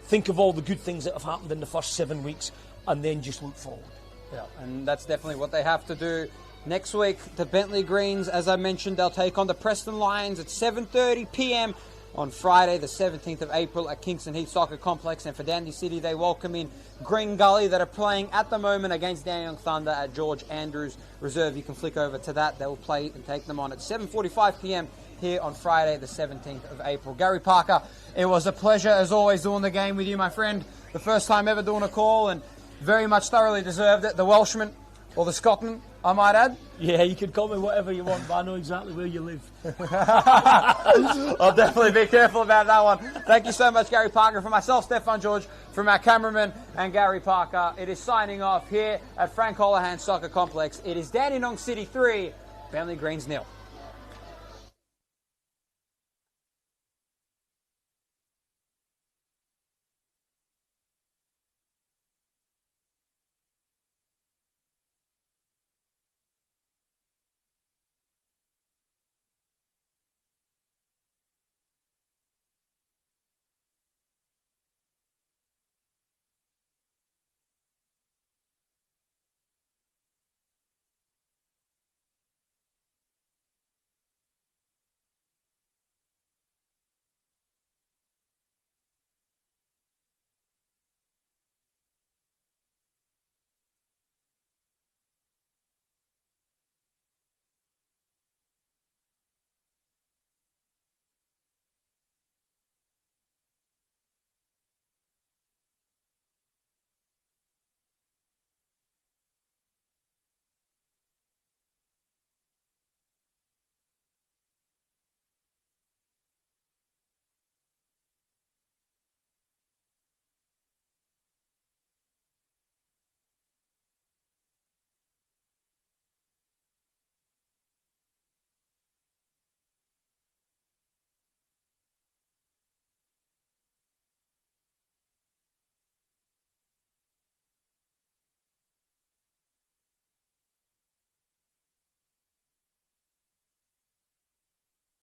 Speaker 2: think of all the good things that have happened in the first 7 weeks, and then just look forward.
Speaker 1: Yeah, and that's definitely what they have to do. Next week, the Bentleigh Greens, as I mentioned, they'll take on the Preston Lions at 7:30 p.m. on Friday, the 17th of April at Kingston Heath Soccer Complex. And for Dandy City, they welcome in Green Gully that are playing at the moment against Dandenong Thunder at George Andrews Reserve. You can flick over to that. They will play and take them on at 7:45 p.m. here on Friday, the 17th of April. Gary Parker, it was a pleasure, as always, doing the game with you, my friend. The first time ever doing a call, and very much thoroughly deserved it. The Welshman, or the Scotsman, I might add.
Speaker 2: Yeah, you can call me whatever you want, but I know exactly where you live.
Speaker 1: I'll definitely be careful about that one. Thank you so much, Gary Parker. For myself, Stefan George, from our cameraman and Gary Parker, it is signing off here at Frank Holohan Soccer Complex. It is Dandenong City 3, Bentleigh Greens 0.